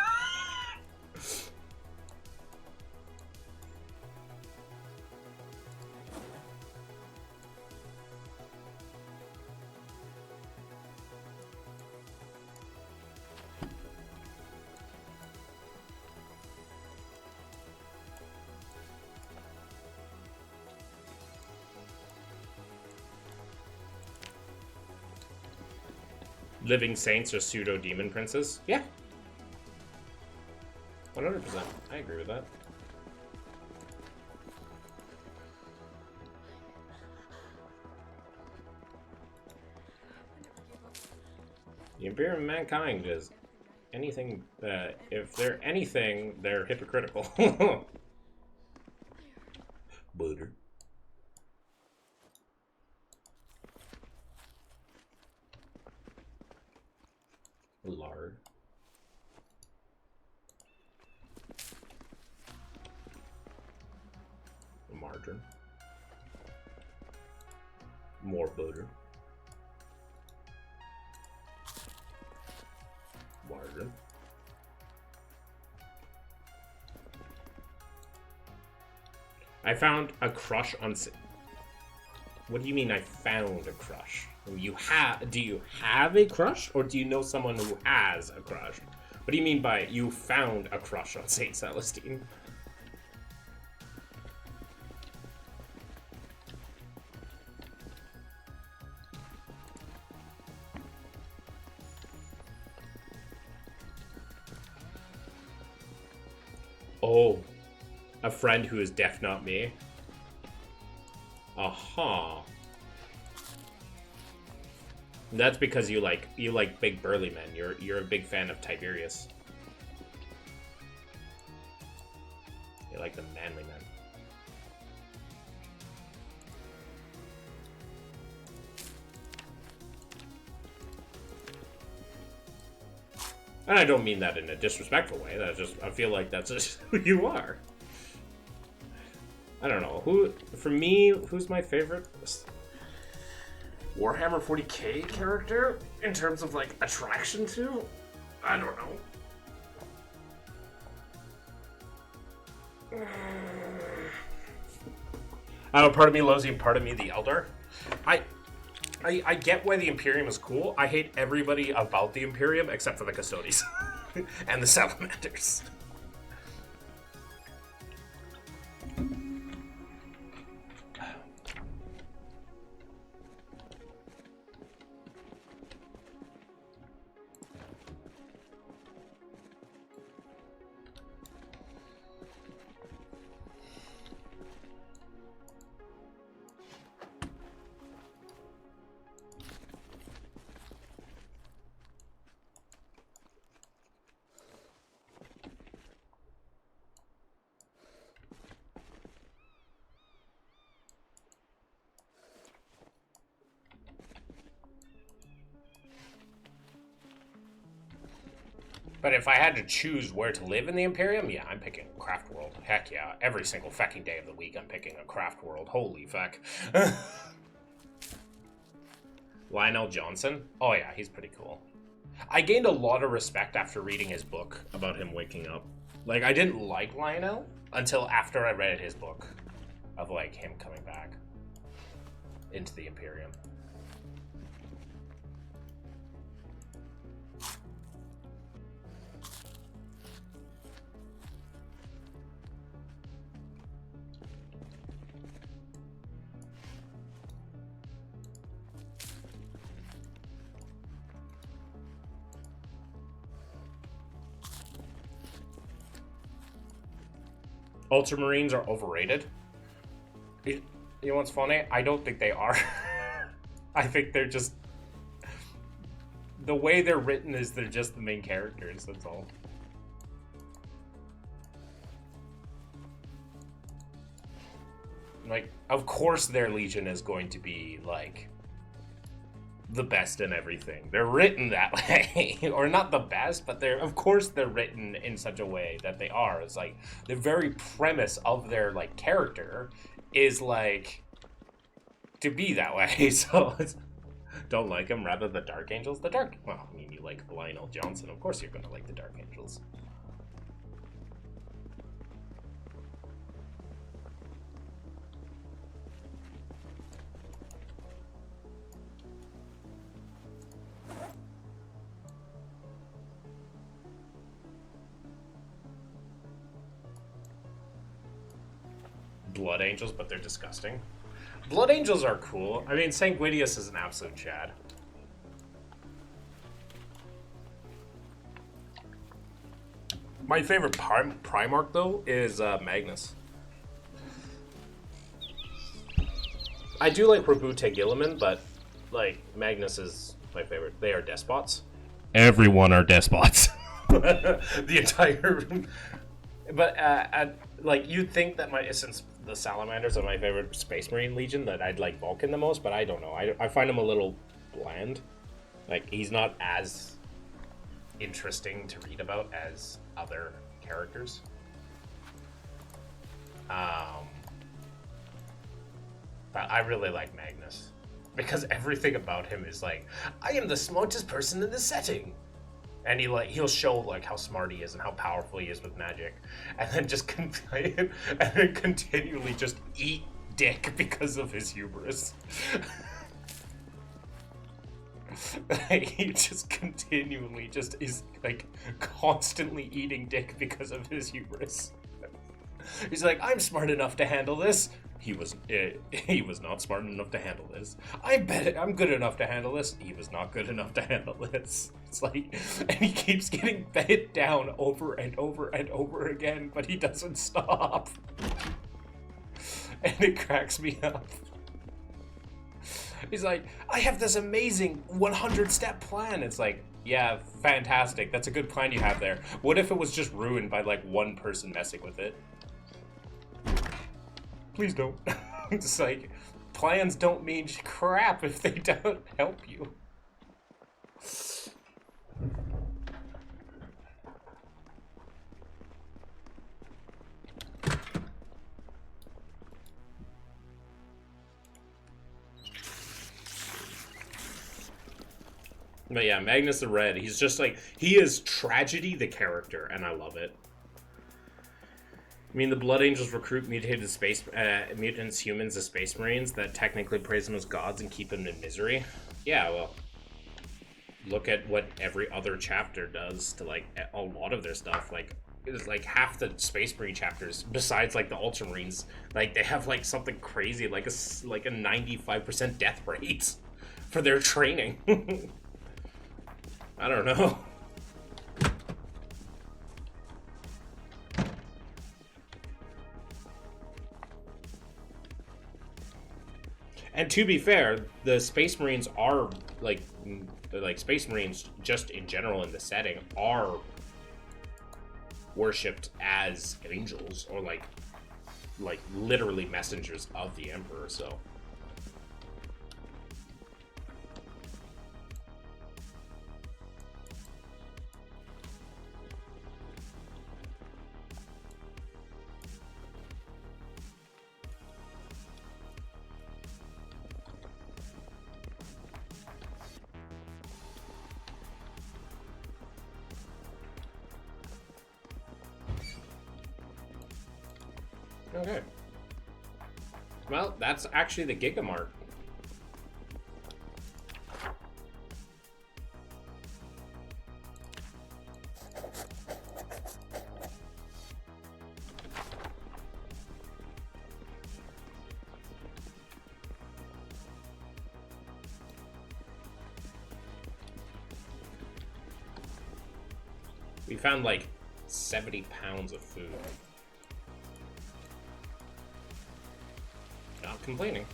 Living Saints or pseudo demon princes? Yeah. 100%. I agree with that. The Imperium of Mankind is anything if they're anything, they're hypocritical. Butter. Lard. Margarine. More butter. Margarine. I found a crush on... What do you mean I found a crush? Do you have a crush? Or do you know someone who has a crush? What do you mean by you found a crush on Saint Celestine? Oh, a friend who is deaf, not me. Aha. That's because you like big burly men. You're a big fan of Tiberius. You like the manly men. And I don't mean that in a disrespectful way. That's just, I feel like that's just who you are. I don't know. For me, who's my favorite Warhammer 40k character in terms of like attraction to? I don't know. I don't know, part of me loves you, part of me the Elder. I get why the Imperium is cool. I hate everybody about the Imperium except for the Custodes and the Salamanders. But if I had to choose where to live in the Imperium, yeah, I'm picking Craft World. Heck yeah. Every single fucking day of the week, I'm picking a Craft World. Holy fuck. Lionel Johnson? Oh yeah, he's pretty cool. I gained a lot of respect after reading his book about him waking up. Like, I didn't like Lionel until after I read his book of, like, him coming back into the Imperium. Ultramarines are overrated. You know what's funny? I don't think they are. I think they're just... The way they're written is they're just the main characters, that's all. Like, of course their Legion is going to be, like, the best in everything. They're written that way. Or not the best, but of course they're written in such a way that they are. It's like, the very premise of their, like, character is, like, to be that way. So, don't like them. Rather the Dark Angels. Well, I mean, you like Lionel Johnson. Of course you're going to like the Dark Angels. Blood Angels, but they're disgusting. Blood Angels are cool. I mean, Sanguinius is an absolute chad. My favorite Primarch, though, is Magnus. I do like Rabute Gilliman, but, like, Magnus is my favorite. They are despots. Everyone are despots. The entire... But like you'd think that since the salamanders are my favorite Space Marine Legion, that I'd like Vulcan the most, but I don't know. I find him a little bland. Like he's not as interesting to read about as other characters. But I really like Magnus because everything about him is like, I am the smartest person in the setting. And he'll show like how smart he is and how powerful he is with magic, and then just and then continually just eat dick because of his hubris. He just continually just is like constantly eating dick because of his hubris. He's like, I'm smart enough to handle this. He was not smart enough to handle this. I bet I'm good enough to handle this. He was not good enough to handle this. It's like, and he keeps getting bedded down over and over and over again, but he doesn't stop. And it cracks me up. He's like, I have this amazing 100-step plan. It's like, yeah, fantastic. That's a good plan you have there. What if it was just ruined by like one person messing with it? Please don't. It's like, plans don't mean crap if they don't help you. But yeah, Magnus the Red, he's just like, he is Tragedy the character, and I love it. I mean, the Blood Angels recruit mutated mutants, humans as Space Marines that technically praise them as gods and keep them in misery. Yeah, well, look at what every other chapter does to, like, a lot of their stuff. Like, it's like half the Space Marine chapters, besides, like, the Ultramarines, like, they have, like, something crazy, like a 95% death rate for their training. I don't know. And to be fair, the Space Marines are like Space Marines just in general in the setting are worshipped as angels or like literally messengers of the Emperor, so. Okay. Well, that's actually the Gigamart. We found like 70 pounds of food. Not complaining.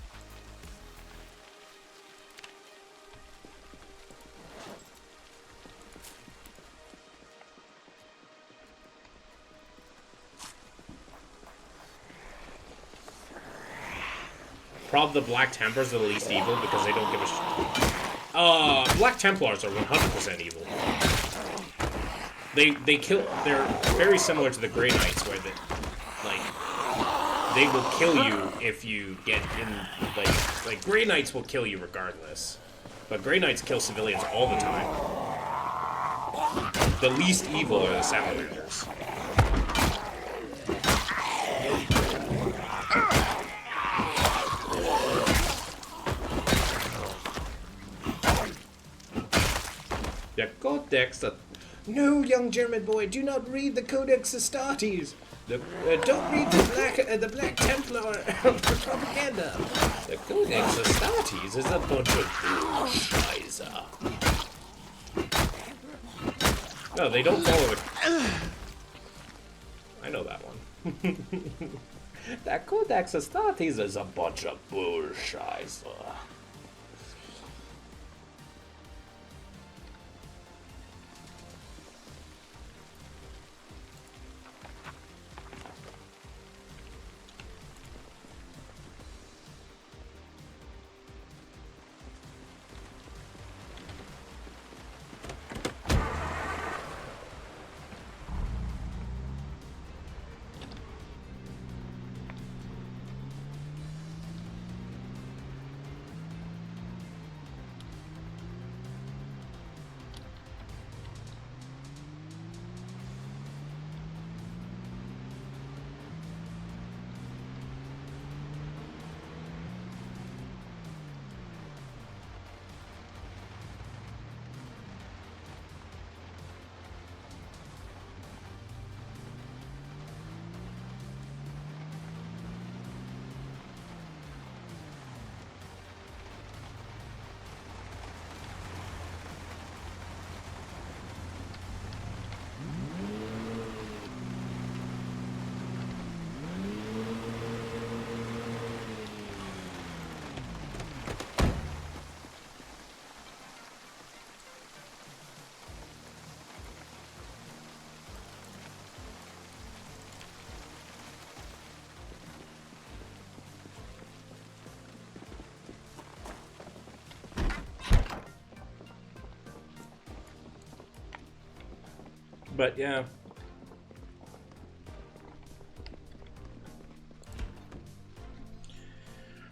Probably the Black Templars are the least evil because they don't give a shit. Black Templars are 100% evil. They kill. They're very similar to the Grey Knights, where they will kill you if you get in, like Grey Knights will kill you regardless. But Grey Knights kill civilians all the time. The least evil are the Salamanders. The Codex... No, young German boy, do not read the Codex Astartes. Don't read the Black Templar propaganda. The Codex Astartes is a bunch of bullshizer. No, they don't follow it. I know that one. That Codex Astartes is a bunch of bullshizer. But yeah.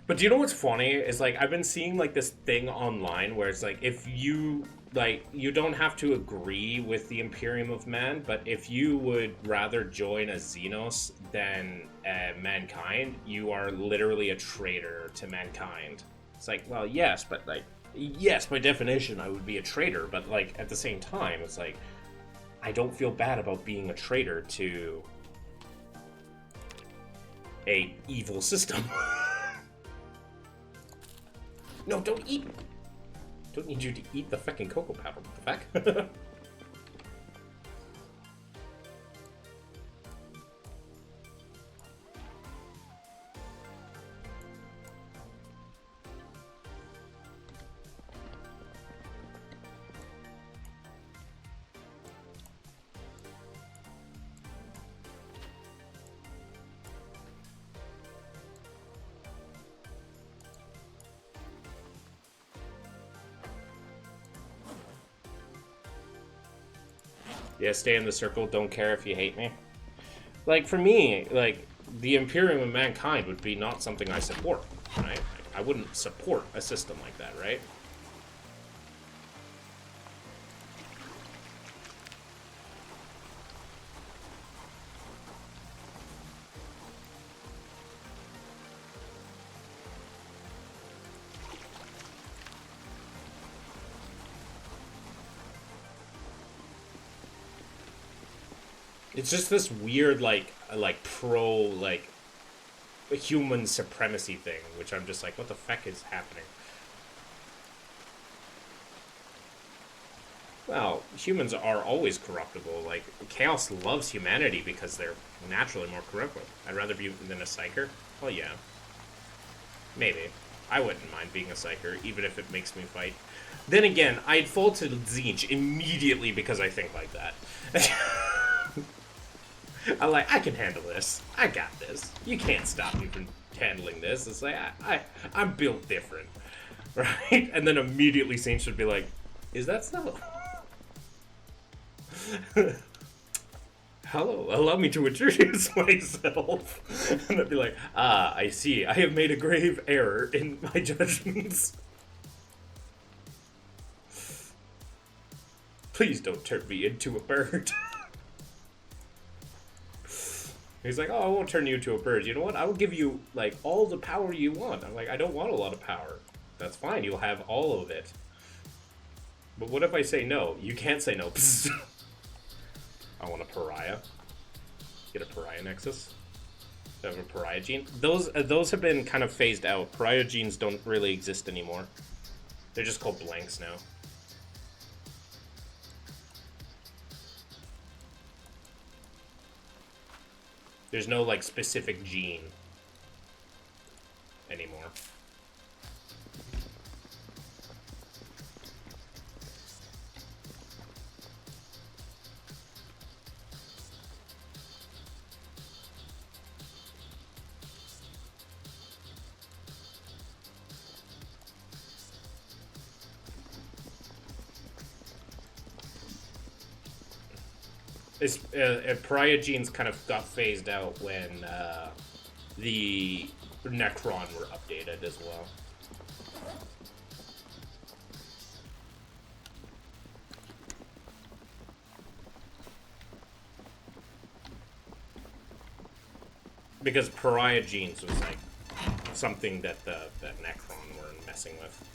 But do you know what's funny? Is like I've been seeing like this thing online where it's like if you like you don't have to agree with the Imperium of Man, but if you would rather join a Xenos than mankind, you are literally a traitor to mankind. It's like, well, yes, but like yes, by definition I would be a traitor, but like at the same time it's like I don't feel bad about being a traitor to a evil system. No, don't eat. Don't need you to eat the fucking cocoa powder. What the fuck? Yeah, stay in the circle, don't care if you hate me. Like, for me, like, the Imperium of Mankind would be not something I support, right? I wouldn't support a system like that, right? It's just this weird, like pro, like, human supremacy thing, which I'm just like, what the fuck is happening? Well, humans are always corruptible. Like, Chaos loves humanity because they're naturally more corruptible. I'd rather be than a Psyker? Well, yeah. Maybe. I wouldn't mind being a Psyker, even if it makes me fight. Then again, I'd fall to Tzeentch immediately because I think like that. I'm like, I can handle this. I got this. You can't stop me from handling this. It's like, I'm built different. Right? And then immediately Tzeentch would be like, is that so? Hello, allow me to introduce myself. And I'd be like, I see. I have made a grave error in my judgments. Please don't turn me into a bird. He's like, oh, I won't turn you into a bird. You know what? I will give you, like, all the power you want. I'm like, I don't want a lot of power. That's fine. You'll have all of it. But what if I say no? You can't say no. I want a pariah. Get a pariah nexus. I have a pariah gene. Those have been kind of phased out. Pariah genes don't really exist anymore. They're just called blanks now. There's no, like, specific gene anymore. It's, pariah genes kind of got phased out when the Necron were updated as well. Because pariah genes was like something that that Necron were messing with.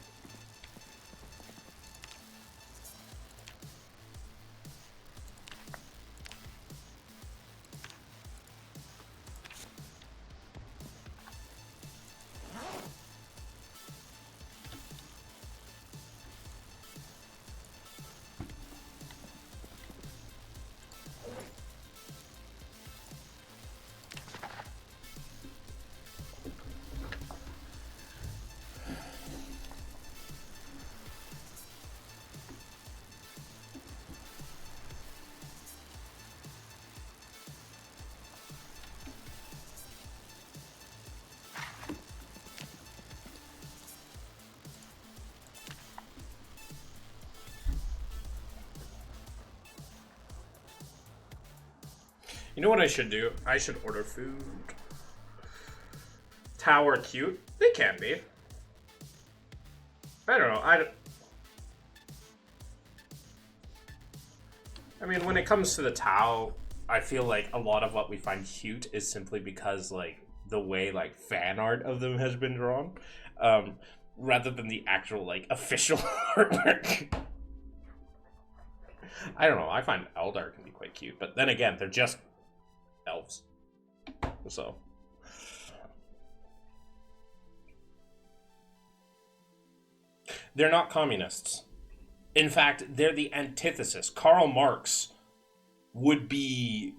You know what I should do? I should order food. Tau are cute? They can be. I don't know. I mean, when it comes to the Tau, I feel like a lot of what we find cute is simply because, like, the way, like, fan art of them has been drawn, rather than the actual, like, official artwork. I don't know. I find Eldar can be quite cute, but then again, they're just elves. So. They're not communists. In fact, they're the antithesis. Karl Marx would be,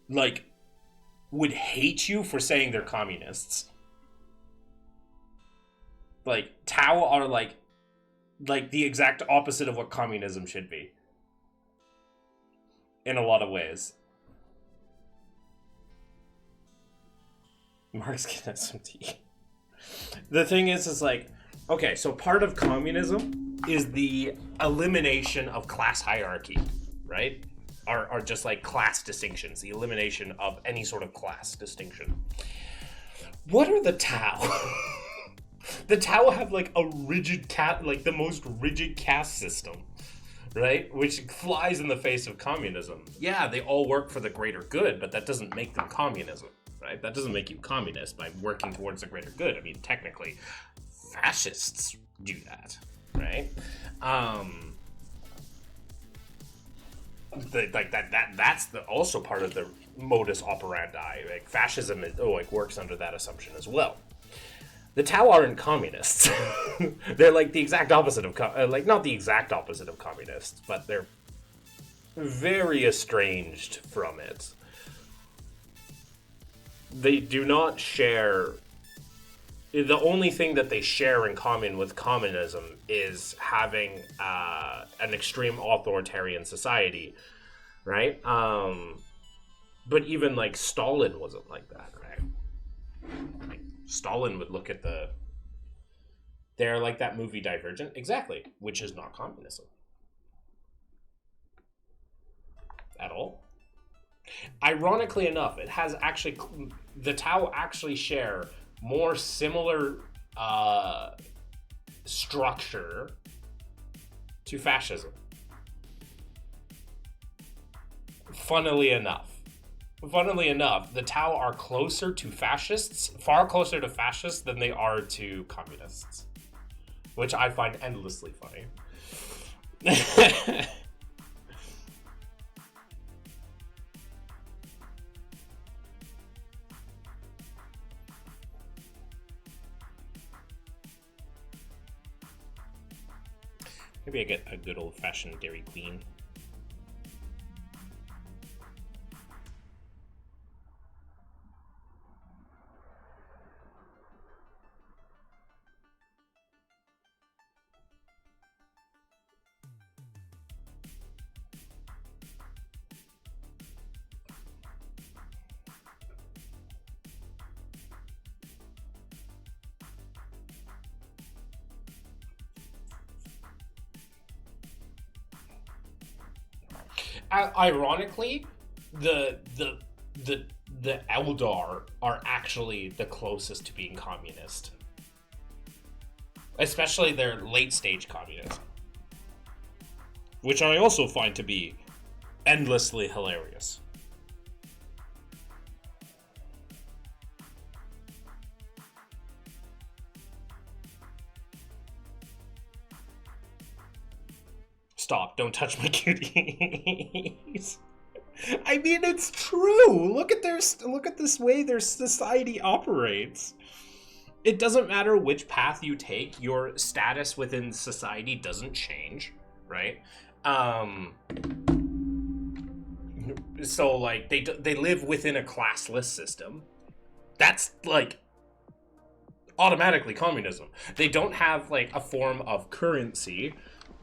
like, would hate you for saying they're communists. Like, Tau are, like the exact opposite of what communism should be. In a lot of ways. Marx can have some tea. The thing is like, okay, so part of communism is the elimination of class hierarchy, right? Are just like class distinctions, the elimination of any sort of class distinction. What are the Tau? The Tau have like a rigid like the most rigid caste system, right? Which flies in the face of communism. Yeah, they all work for the greater good, but that doesn't make them communism, right? That doesn't make you communist by working towards the greater good. I mean, technically, fascists do that, right? That's also part of the modus operandi. Like fascism works under that assumption as well. The Tau aren't communists. They're like the exact opposite of not the exact opposite of communists, but they're very estranged from it. They do not share. The only thing that they share in common with communism is having an extreme authoritarian society, right? But even like Stalin wasn't like that, right? Like, Stalin would look at they're like that movie Divergent, exactly, which is not communism at all. Ironically enough, it has actually, the Tau actually share more similar structure to fascism. Funnily enough, the Tau are closer to fascists, far closer to fascists than they are to communists, which I find endlessly funny. Maybe I get a good old-fashioned Dairy Queen. Ironically, the Eldar are actually the closest to being communist, especially their late stage communism, which I also find to be endlessly hilarious. Stop, don't touch my cuties. I mean, it's true. Look at this way their society operates. It doesn't matter which path you take, your status within society doesn't change, right? So like they live within a classless system. That's like automatically communism. They don't have like a form of currency.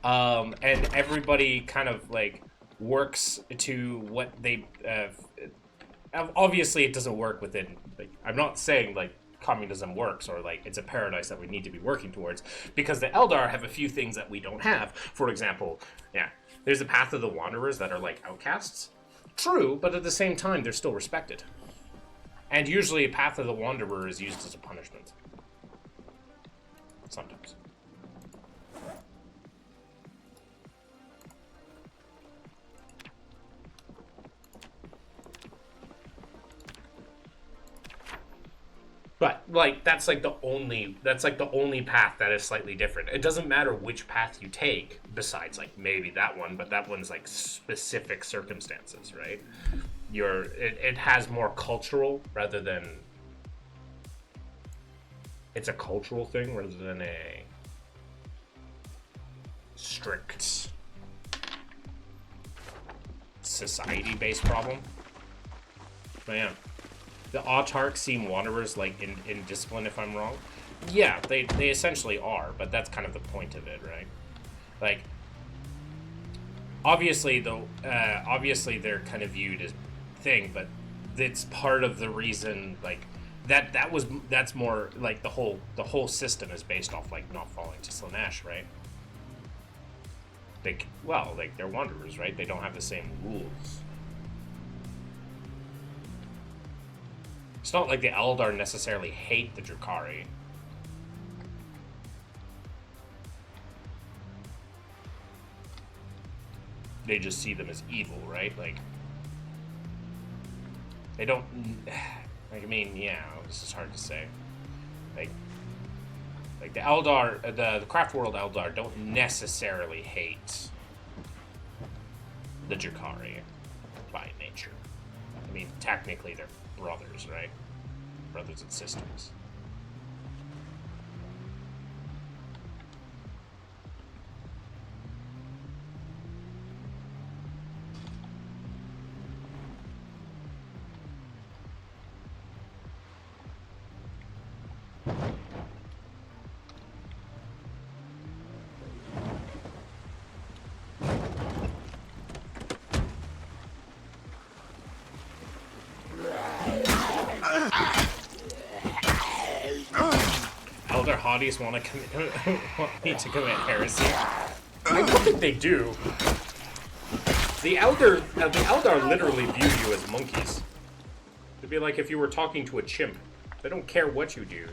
And everybody kind of like works to what they obviously it doesn't work within, like, I'm not saying like communism works or like it's a paradise that we need to be working towards, because the Eldar have a few things that we don't have. For example, there's a path of the wanderers that are like outcasts, True, but at the same time, they're still respected. And usually, Path of the Wanderer is used as a punishment. Sometimes. But like that's like the only path that is slightly different. It doesn't matter which path you take, besides like maybe that one, but that one's like specific circumstances, right? It has more cultural rather than it's a cultural thing rather than a strict society-based problem. But yeah. The autarchs seem wanderers, like, in discipline, if I'm wrong. Yeah, they essentially are, but that's kind of the point of it, right? Like, obviously, though, they're kind of viewed as thing, but it's part of the reason, like, that's more, like, the whole system is based off, like, not falling to Slaanesh, right? They're wanderers, right? They don't have the same rules. It's not like the Eldar necessarily hate the Drukhari. They just see them as evil, right? Like, they don't... Like, I mean, yeah, this is hard to say. Like the Eldar, the Craftworld Eldar don't necessarily hate the Drukhari by nature. I mean, technically they're brothers, right? Brothers and sisters. Elder hotties want me to commit heresy. I don't think they do. The Eldar literally view you as monkeys. It'd be like if you were talking to a chimp. They don't care what you do,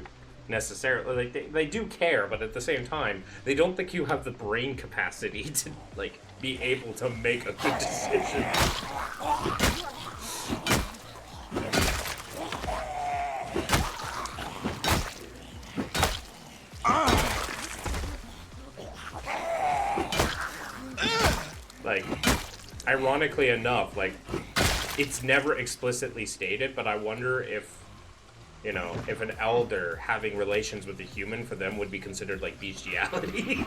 necessarily. Like, they do care, but at the same time, they don't think you have the brain capacity to, like, be able to make a good decision. Like, ironically enough, like, it's never explicitly stated, but I wonder if, you know, if an elder having relations with a human for them would be considered, like, bestiality.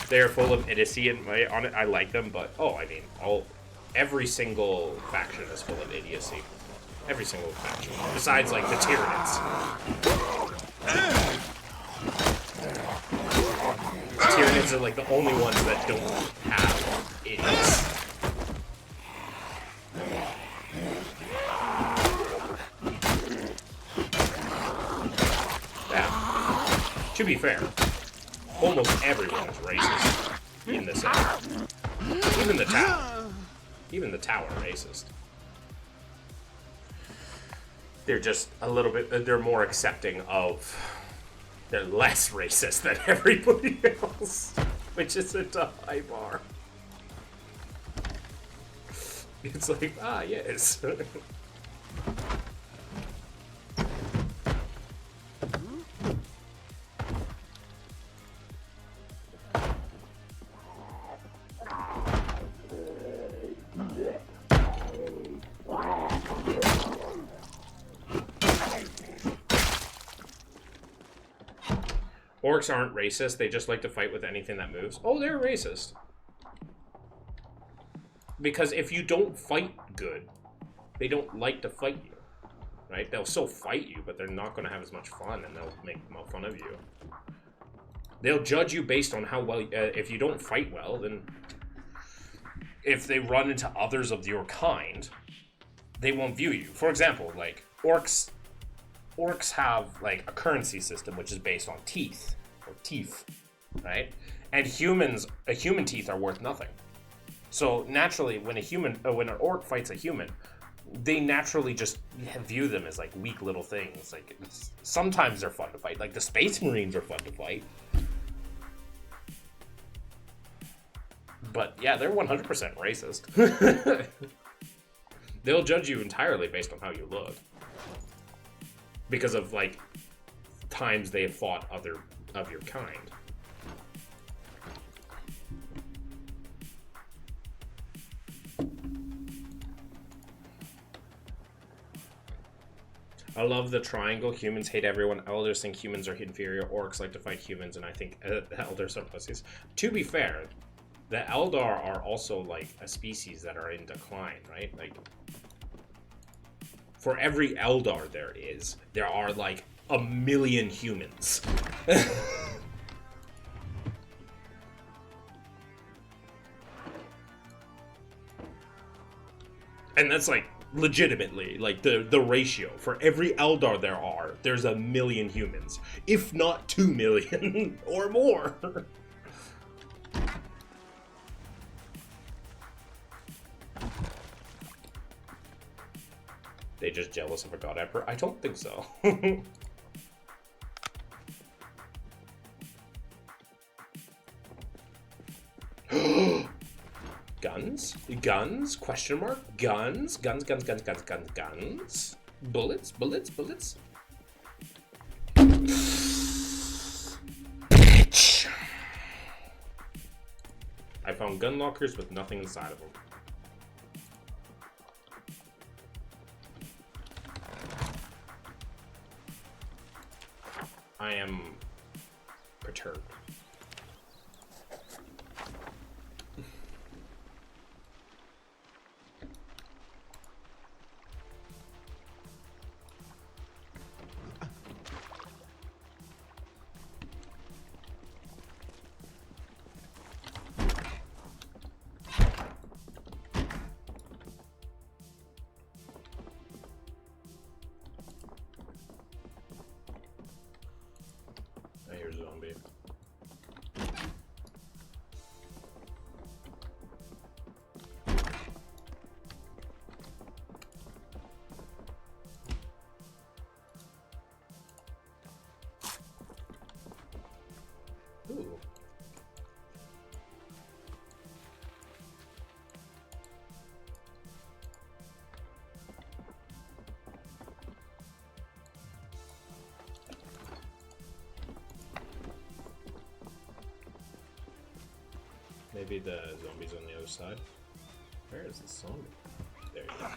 They're full of idiocy, and I like them, but, I mean, every single faction is full of idiocy. Every single faction. Besides, like, the Tyranids. Tyranids are like the only ones that don't have idiots. Yeah. To be fair, almost everyone is racist in this area. Even the tower. Even the tower racist. They're just a little bit, they're more accepting of... They're less racist than everybody else, which isn't a high bar. It's like, yes. Orcs aren't racist, they just like to fight with anything that moves. Oh, they're racist. Because if you don't fight good, they don't like to fight you. Right? They'll still fight you, but they're not going to have as much fun, and they'll make fun of you. They'll judge you based on how well... if you don't fight well, then... If they run into others of your kind, they won't view you. For example, like, orcs have, like, a currency system which is based on teeth, right? And humans, human teeth are worth nothing. So naturally, when an orc fights a human, they naturally just view them as like weak little things. Like sometimes they're fun to fight. Like the Space Marines are fun to fight. But yeah, they're 100% racist. They'll judge you entirely based on how you look. Because of like times they have fought other of your kind. I love the triangle. Humans hate everyone. Elders think humans are inferior. Orcs like to fight humans, and I think elders are pussies. To be fair, the Eldar are also like a species that are in decline, right? Like, for every Eldar there are like a million humans. And that's like legitimately like the ratio. For every Eldar there's a million humans, if not 2 million or more. They just jealous of a god emperor? I don't think so. Guns? Guns? Question mark? Guns? Guns, guns, guns, guns, guns, guns? Bullets? Bullets? Bullets? Bitch! I found gun lockers with nothing inside of them. I am perturbed. I hear zombie. Ooh. Maybe the zombie's on the other side. Where is the zombie? There you go.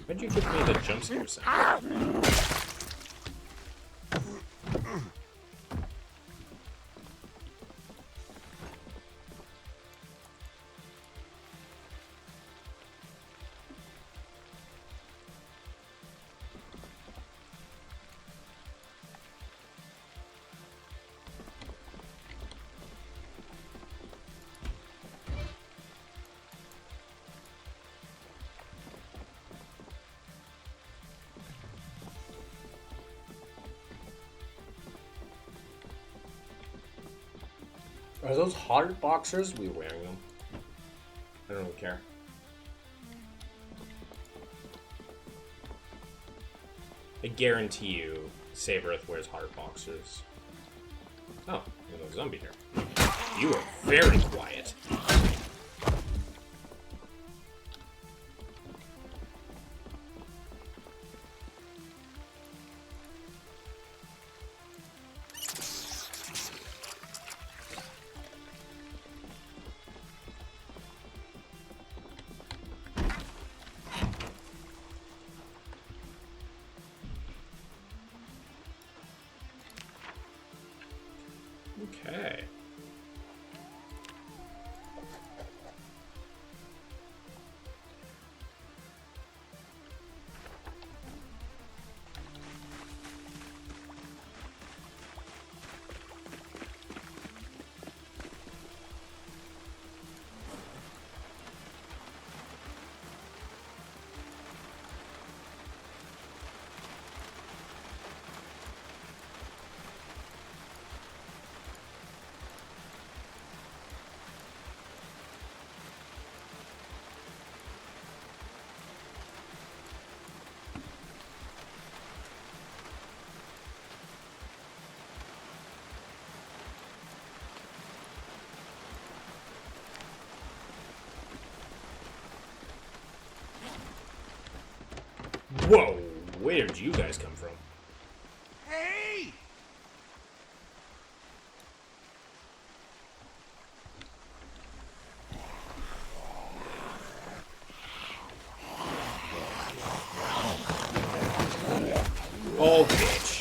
Why'd you give me the jump scare sound? Are those hard boxers? We wearing them. I don't care. I guarantee you, Saberith wears hard boxers. Oh, there's a zombie here. You are very quiet. Okay. Whoa, where did you guys come from? Hey! Oh, bitch.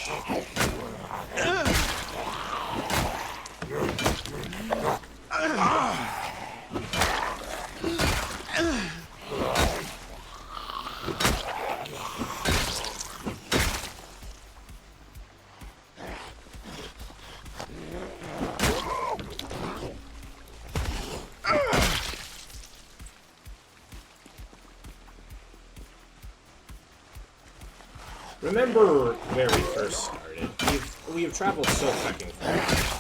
Remember where we first started? We have traveled so fucking far.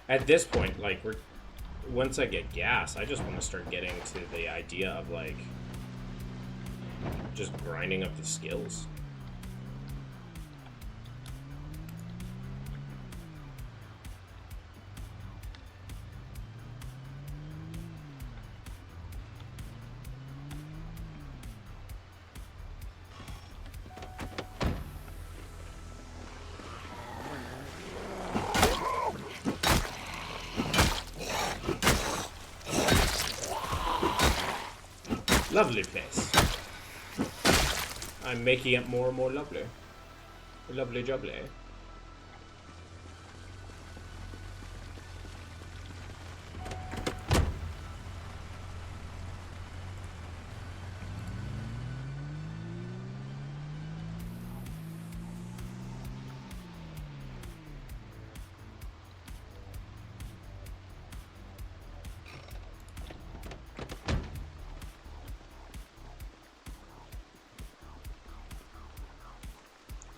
At this point, like, once I get gas, I just want to start getting to the idea of, like, just grinding up the skills. Lovely place. I'm making it more and more lovely. Lovely jubbly.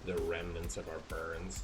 The remnants of our burns.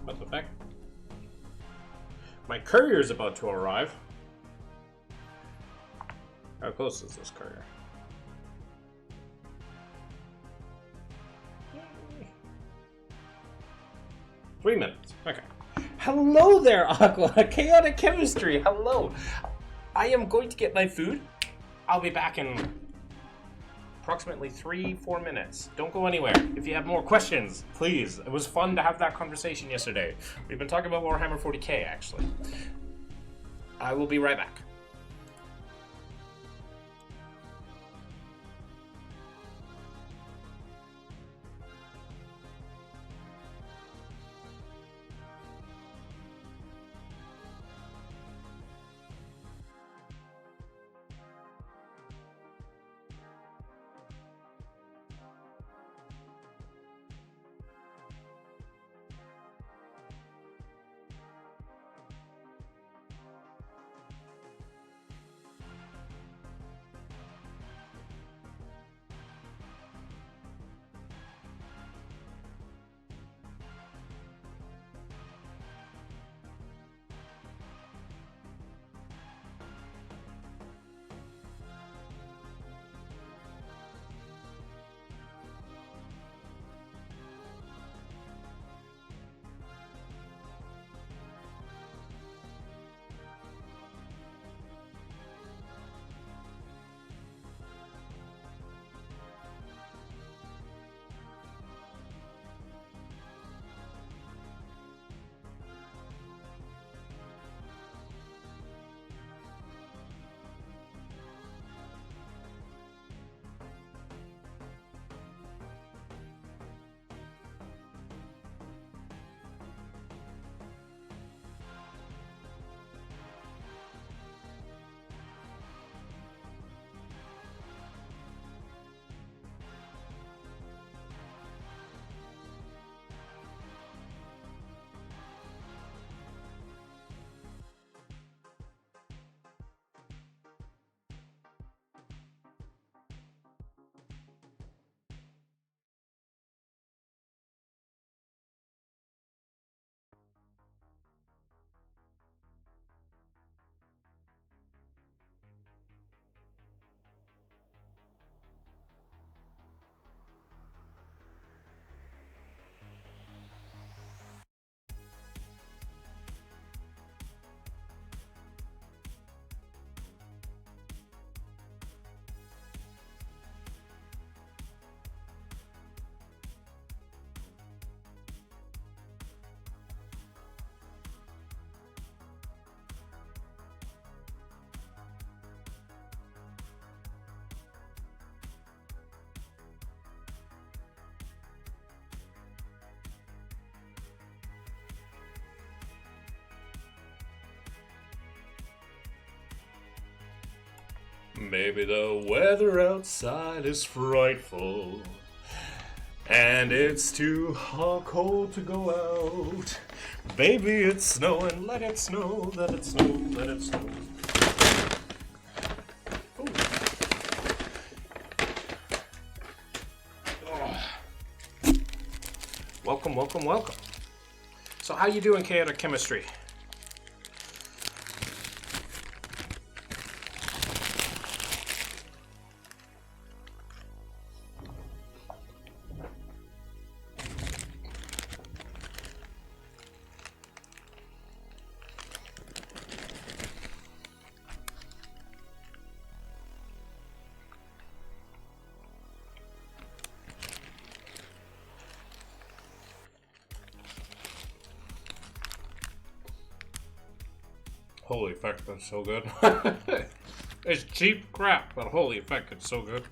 What the heck? My courier's about to arrive. How close is this courier? 3 minutes. Okay. Hello there, Aqua. Chaotic chemistry. Hello. I am going to get my food. I'll be back in approximately 3-4 minutes. Don't go anywhere. If you have more questions, please. It was fun to have that conversation yesterday. We've been talking about Warhammer 40k, actually. I will be right back. Maybe the weather outside is frightful, and it's too cold to go out. Baby, it's snowing, let it snow, let it snow, let it snow. Ooh. Oh. Welcome, welcome, welcome. So how you doing, chaotic chemistry? Holy fuck, that's so good. It's cheap crap, but holy fuck, it's so good.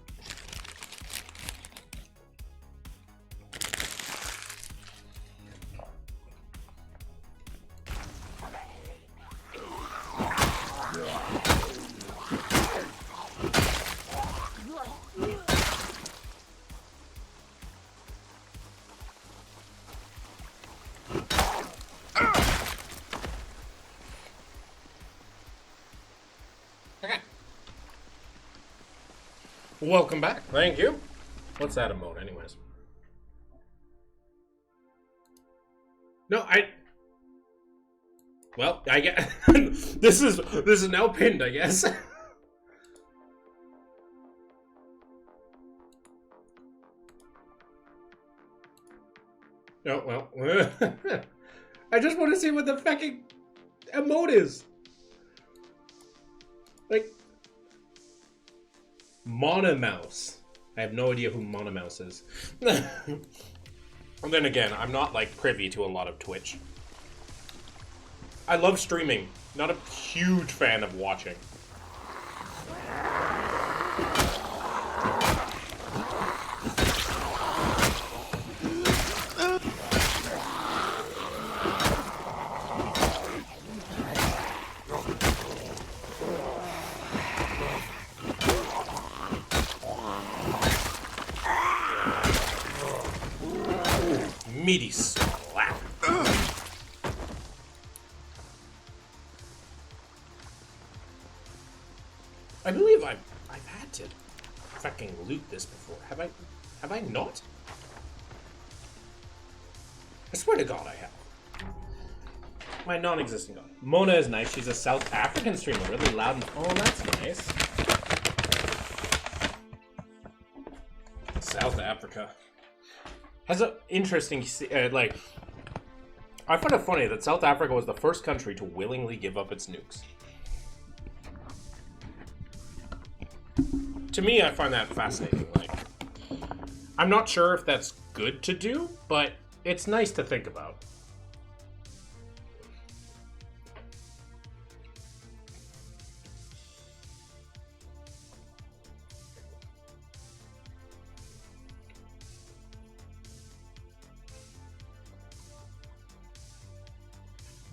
Welcome back. Thank you. What's that emote, anyways? No, well, I get this is now pinned, I guess. Oh well. I just want to see what the fucking emote is. Like Monomouse. I have no idea who Monomouse is. And then again, I'm not like privy to a lot of Twitch. I love streaming. Not a huge fan of watching. Meaty slap. I believe I've had to fucking loot this before. Have I not? I swear to God I have. My non-existent god. Mona is nice. She's a South African streamer. Really loud and... Oh, that's nice. South Africa. Has an interesting, like, I find it funny that South Africa was the first country to willingly give up its nukes. To me, I find that fascinating. Like, I'm not sure if that's good to do, but it's nice to think about.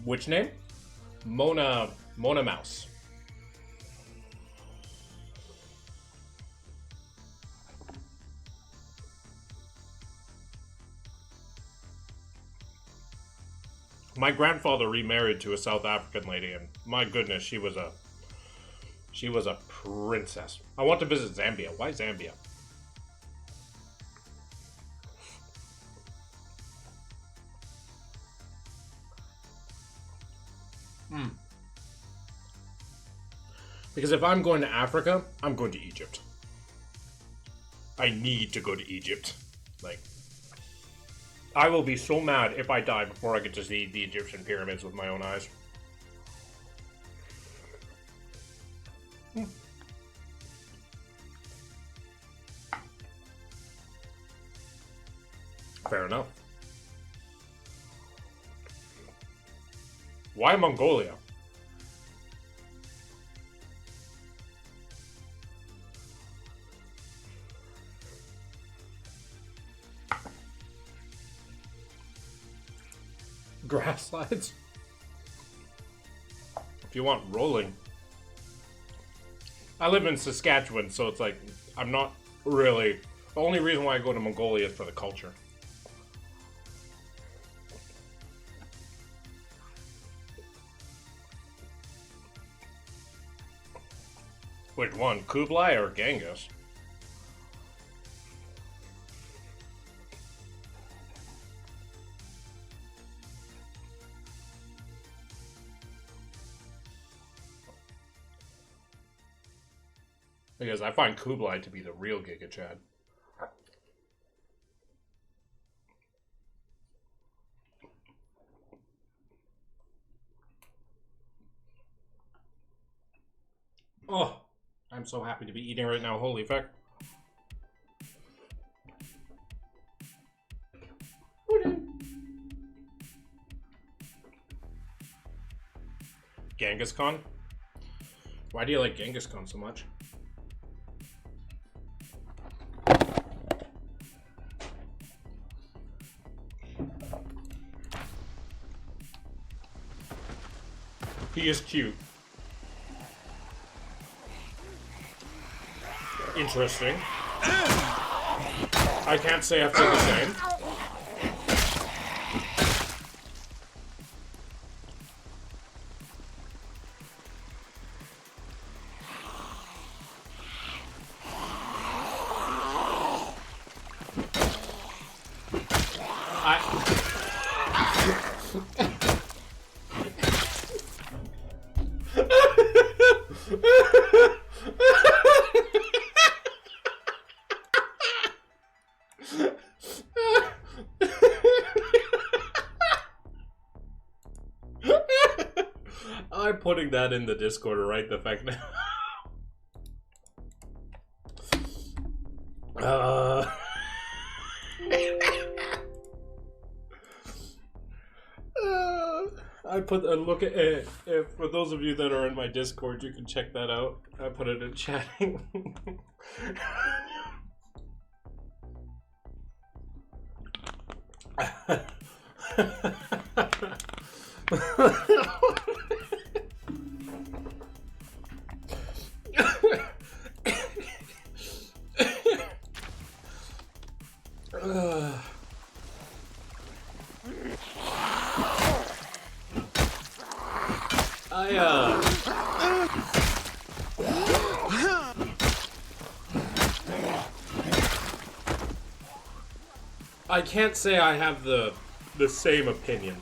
Which name? Mona Mouse. My grandfather remarried to a South African lady, and my goodness, she was a princess. I want to visit Zambia. Why Zambia? Because if I'm going to Africa, I'm going to Egypt. I need to go to Egypt. Like, I will be so mad if I die before I get to see the Egyptian pyramids with my own eyes. Fair enough. Why Mongolia? Grass slides? If you want rolling. I live in Saskatchewan, so it's like, I'm not really... The only reason why I go to Mongolia is for the culture. Which one, Kublai or Genghis? Because I find Kublai to be the real Giga Chad. Oh, I'm so happy to be eating right now. Holy fuck. Genghis Khan? Why do you like Genghis Khan so much? He is cute. Interesting. I can't say I feel the same. I'm putting that in the Discord right the fact now. I put a look at it. If for those of you that are in my Discord, you can check that out. I put it in chatting. I can't say I have the same opinion.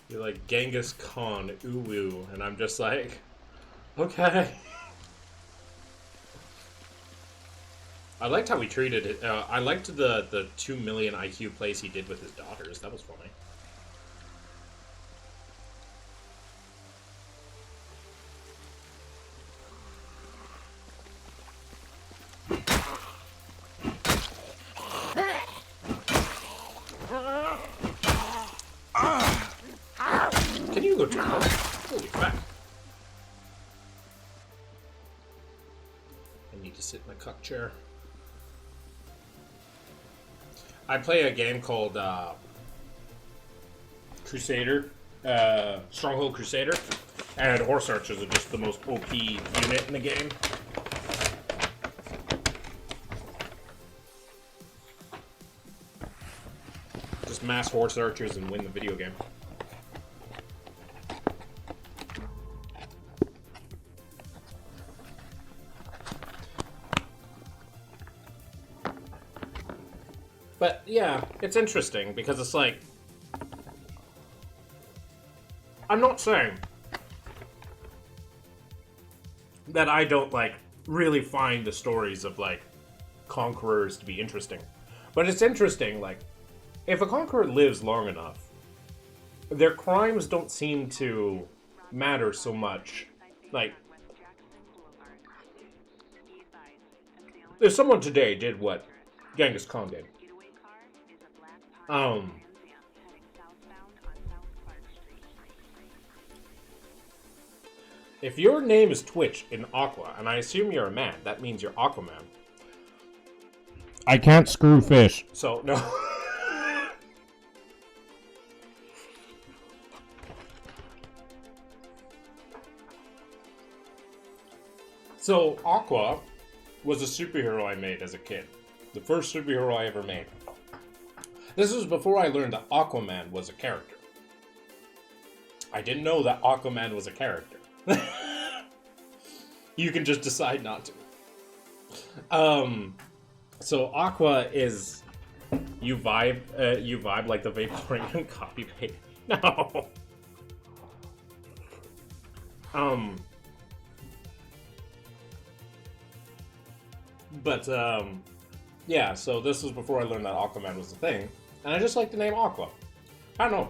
You're like Genghis Khan, ooh, and I'm just like, okay. I liked how he treated it. I liked the 2 million IQ plays he did with his daughters. That was funny. Can you go turn? Holy crap. I need to sit in my cuck chair. I play a game called Crusader, Stronghold Crusader, and Horse Archers are just the most OP unit in the game. Just mass Horse Archers and win the video game. But yeah, it's interesting because it's like, I'm not saying that I don't like really find the stories of like conquerors to be interesting, but it's interesting like if a conqueror lives long enough, their crimes don't seem to matter so much. Like if someone today did what Genghis Khan did, If your name is Twitch in Aqua, and I assume you're a man, that means you're Aquaman. I can't screw fish. So, no. So, Aqua was a superhero I made as a kid. The first superhero I ever made. This was before I learned that Aquaman was a character. I didn't know that Aquaman was a character. You can just decide not to. So Aqua is you vibe like the Vaporeon copy paste. No. Yeah, so this was before I learned that Aquaman was a thing, and I just like the name Aqua. I don't know.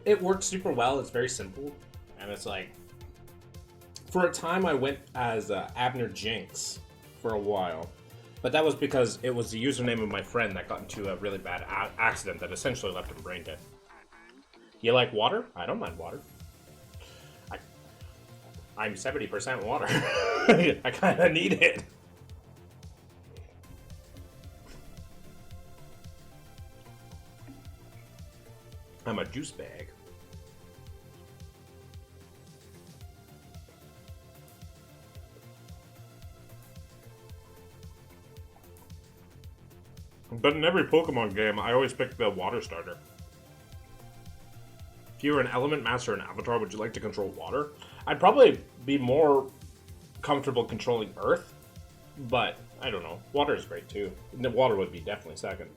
It works super well, it's very simple, and it's like, for a time I went as Abner Jinx for a while, but that was because it was the username of my friend that got into a really bad accident that essentially left him brain dead. You like water? I don't mind water. I'm 70% water. I kinda need it. I'm a juice bag. But in every Pokemon game, I always pick the water starter. If you were an Element Master and Avatar, would you like to control water? I'd probably be more comfortable controlling Earth, but I don't know. Water is great too. The water would be definitely second.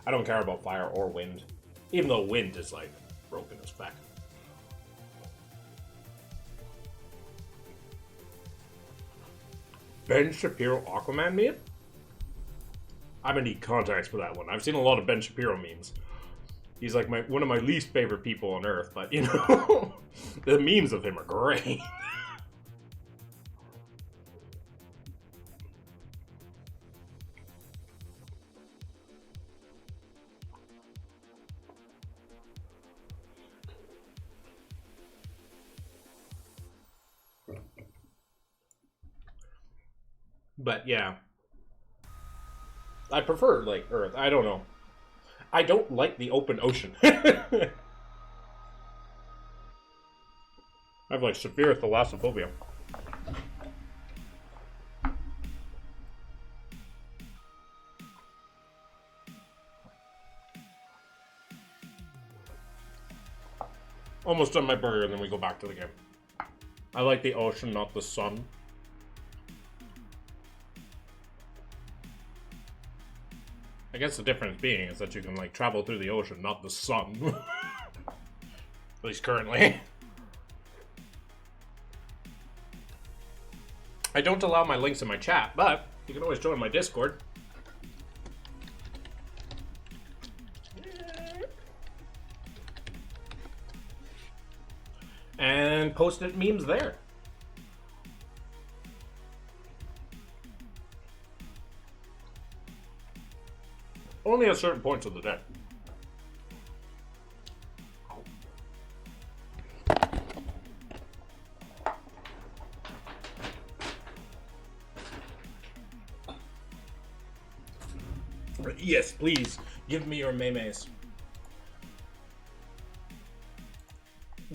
I don't care about fire or wind, even though wind is like broken as fuck. Ben Shapiro Aquaman meme? I'm gonna need context for that one. I've seen a lot of Ben Shapiro memes. He's like one of my least favorite people on Earth, but you know, the memes of him are great. But yeah. I prefer, like, Earth. I don't know. I don't like the open ocean. I have, like, severe thalassophobia. Almost done my burger, and then we go back to the game. I like the ocean, not the sun. I guess the difference being is that you can, like, travel through the ocean, not the sun. At least currently. I don't allow my links in my chat, but you can always join my Discord. And post it memes there. Only at certain points of the day. Yes, please, give me your memes.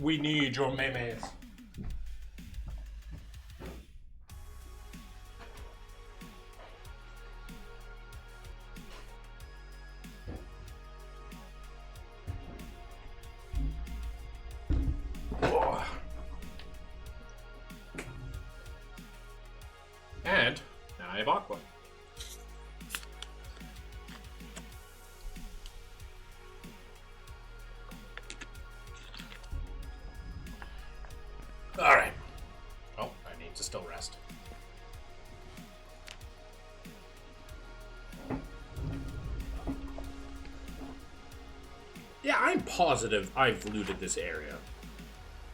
We need your memes. And now I have Aqua. Alright. Oh, I need to still rest. Yeah, I'm positive I've looted this area.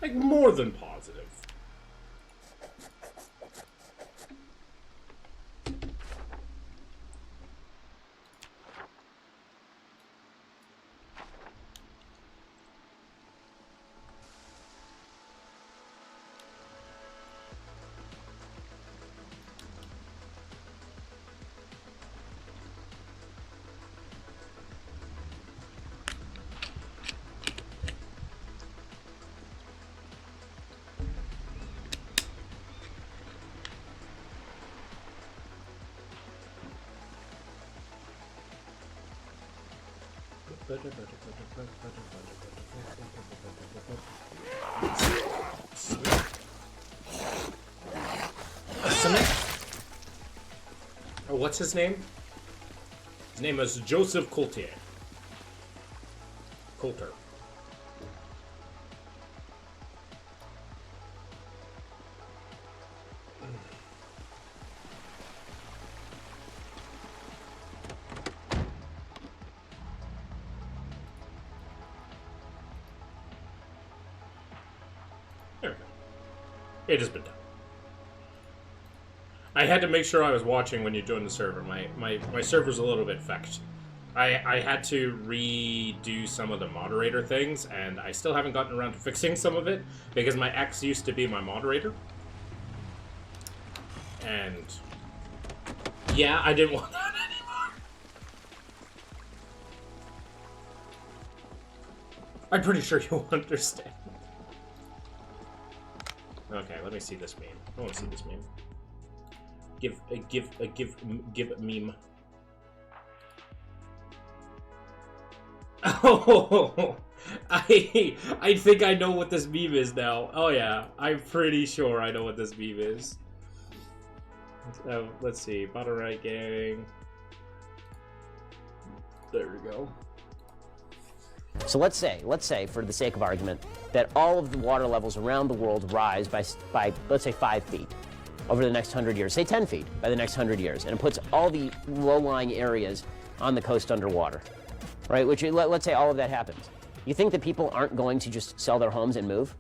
Like, more than positive. Oh, what's his name? His name is Joseph Coulter. Coulter. There we go. It has been done. I had to make sure I was watching when you joined the server. My server's a little bit fecked. I had to redo some of the moderator things, and I still haven't gotten around to fixing some of it, because my ex used to be my moderator. And yeah, I didn't want that anymore. I'm pretty sure you'll understand. Okay, let me see this meme. I want to see this meme. Give meme. Oh, I think I know what this meme is now. Oh yeah, I'm pretty sure I know what this meme is. Let's see, bottom right gang. There we go. So let's say, for the sake of argument, that all of the water levels around the world rise by let's say 5 feet over the next 100 years, say 10 feet by the next 100 years, and it puts all the low-lying areas on the coast underwater, right? Which, let's say all of that happens. You think that people aren't going to just sell their homes and move?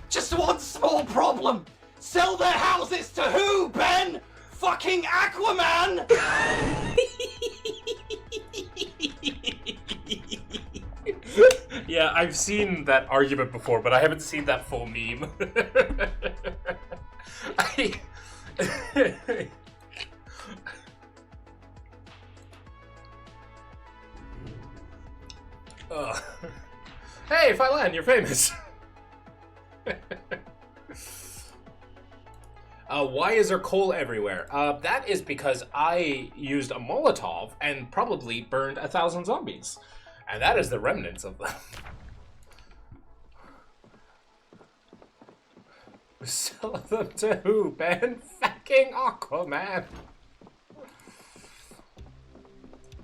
Just one small problem. Sell their houses to who, Ben? Fucking Aquaman! Yeah, I've seen that argument before, but I haven't seen that full meme. Hey, Phylan, you're famous. Why is there coal everywhere? That is because I used a Molotov and probably burned 1,000 zombies. And that is the remnants of them. Sell them to who, Ben? Fucking Aquaman.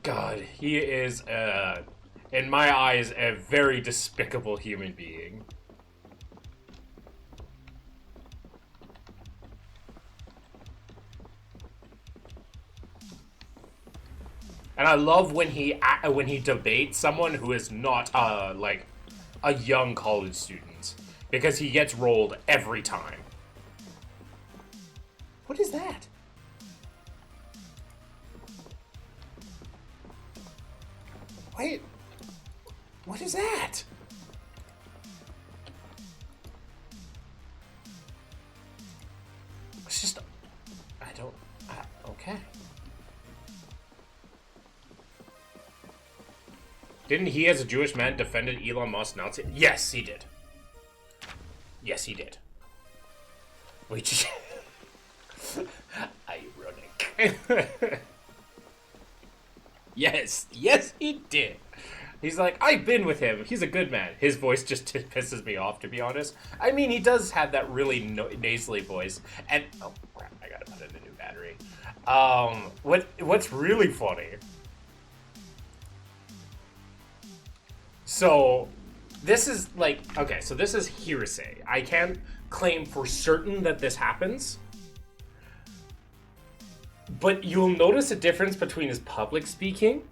God, he is, in my eyes, a very despicable human being. And I love when he debates someone who is not like a young college student, because he gets rolled every time. What is that? Wait, what is that? It's just, I don't, okay. Didn't he, as a Jewish man, defended Elon Musk's Nazi? Yes, he did. Yes, he did. Which... ironic. Yes, he did. He's like, I've been with him. He's a good man. His voice just pisses me off, to be honest. I mean, he does have that really nasally voice. And, oh, crap, I gotta put in a new battery. What's really funny... So, this is like, okay, so this is hearsay. I can't claim for certain that this happens. But you'll notice a difference between his public speaking,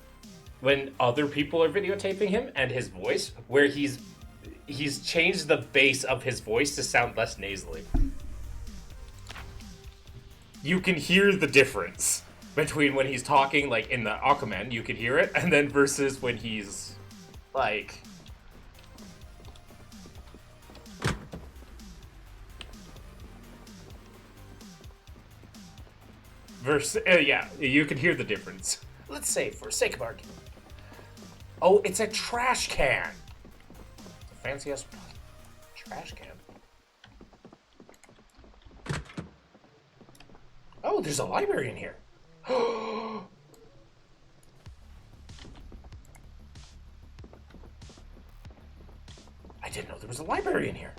when other people are videotaping him, and his voice, where he's changed the bass of his voice to sound less nasally. You can hear the difference between when he's talking, like, in the Aquaman, you can hear it, and then versus when he's... like, yeah, you can hear the difference. Let's say, for sake of argument. Oh, it's a trash can. fancy ass trash can. Oh, there's a library in here. I didn't know there was a library in here.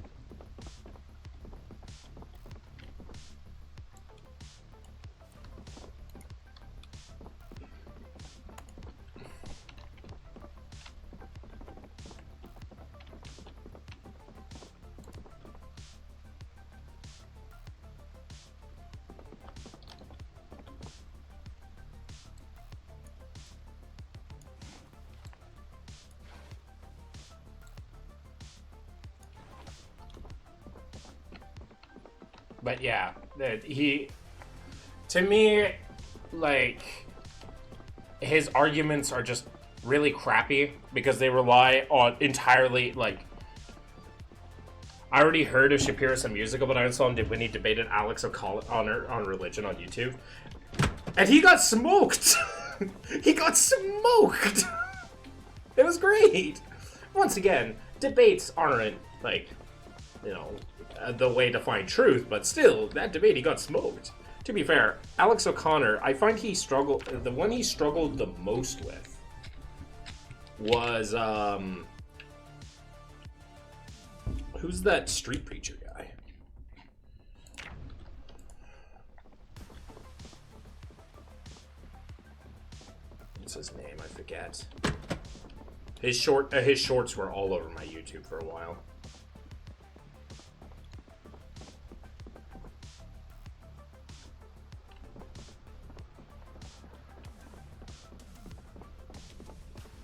But yeah, to me, like, his arguments are just really crappy because they rely on entirely, like, I already heard of Shapiro some years ago, but I saw him when he debated Alex O'Connor on religion on YouTube, and he got smoked. He got smoked. It was great. Once again, debates aren't, like, you know, the way to find truth, but still, that debate, he got smoked. To be fair, Alex O'Connor, I find the one he struggled the most with was, who's that street preacher guy? What's his name? I forget. His shorts were all over my YouTube for a while.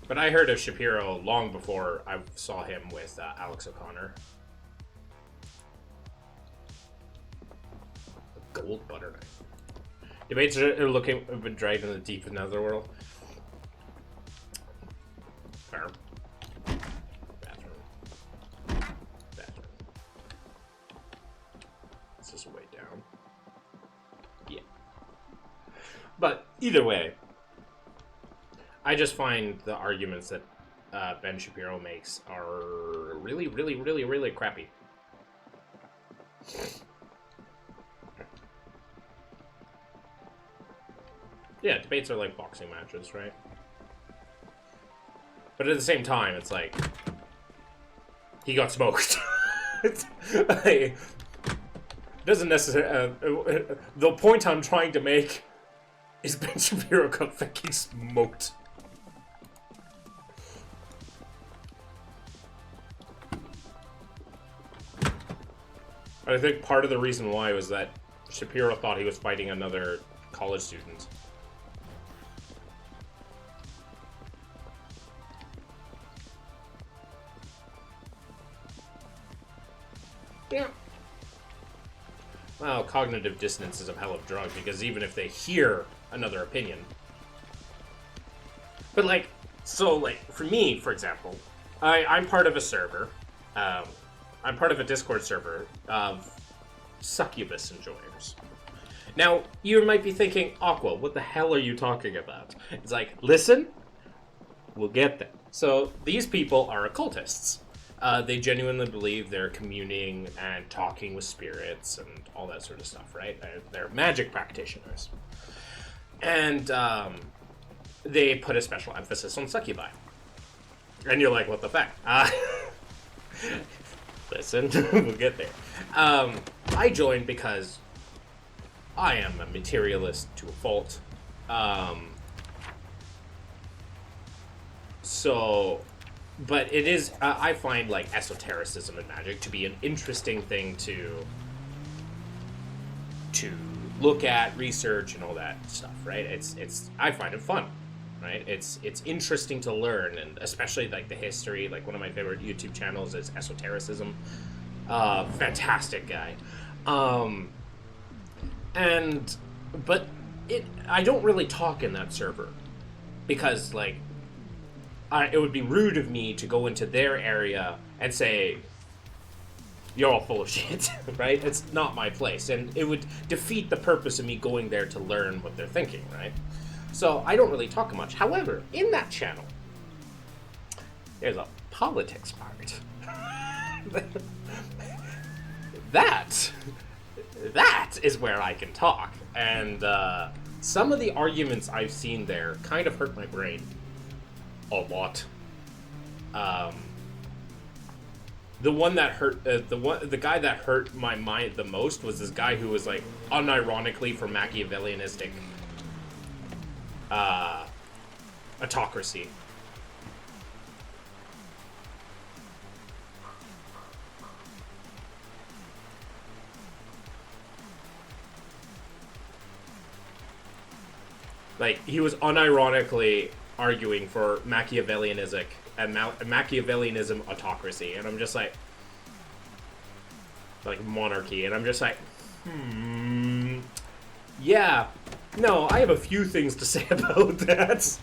But I heard of Shapiro long before I saw him with Alex O'Connor. A gold butter knife. Debates are looking have been dragged in the deep netherworld. Fair. Bathroom. This is way down. Yeah. But either way, I just find the arguments that Ben Shapiro makes are really, really, really, really crappy. Yeah, debates are like boxing matches, right? But at the same time, it's like, he got smoked. It's like, doesn't necessarily. The point I'm trying to make is Ben Shapiro got fucking smoked. I think part of the reason why was that Shapiro thought he was fighting another college student. Yeah. Well, cognitive dissonance is a hell of a drug, because even if they hear another opinion. But, like, so, like, for me, for example, I'm part of a server. I'm part of a Discord server of succubus enjoyers. Now, you might be thinking, Aqua, what the hell are you talking about? It's like, listen, we'll get there. So, these people are occultists. They genuinely believe they're communing and talking with spirits and all that sort of stuff, right? They're magic practitioners. And they put a special emphasis on succubi. And you're like, what the fuck? Listen, we'll get there. I joined because I am a materialist to a fault. But it is, I find, like, esotericism and magic to be an interesting thing to look at, research, and all that stuff, right? I find it fun, right? It's interesting to learn, and especially, like, the history. Like, one of my favorite YouTube channels is Esotericism. Fantastic guy. But I don't really talk in that server because, like, it would be rude of me to go into their area and say, you're all full of shit, right? It's not my place. And it would defeat the purpose of me going there to learn what they're thinking, right? So I don't really talk much. However, in that channel, There's a politics part. That is where I can talk. And some of the arguments I've seen there kind of hurt my brain a lot. The one that hurt, the guy that hurt my mind the most was this guy who was like unironically for Machiavellianistic autocracy. Like, he was unironically arguing for Machiavellianism and Machiavellianism autocracy, and I'm just like monarchy, and I'm just like, yeah, no, I have a few things to say about that.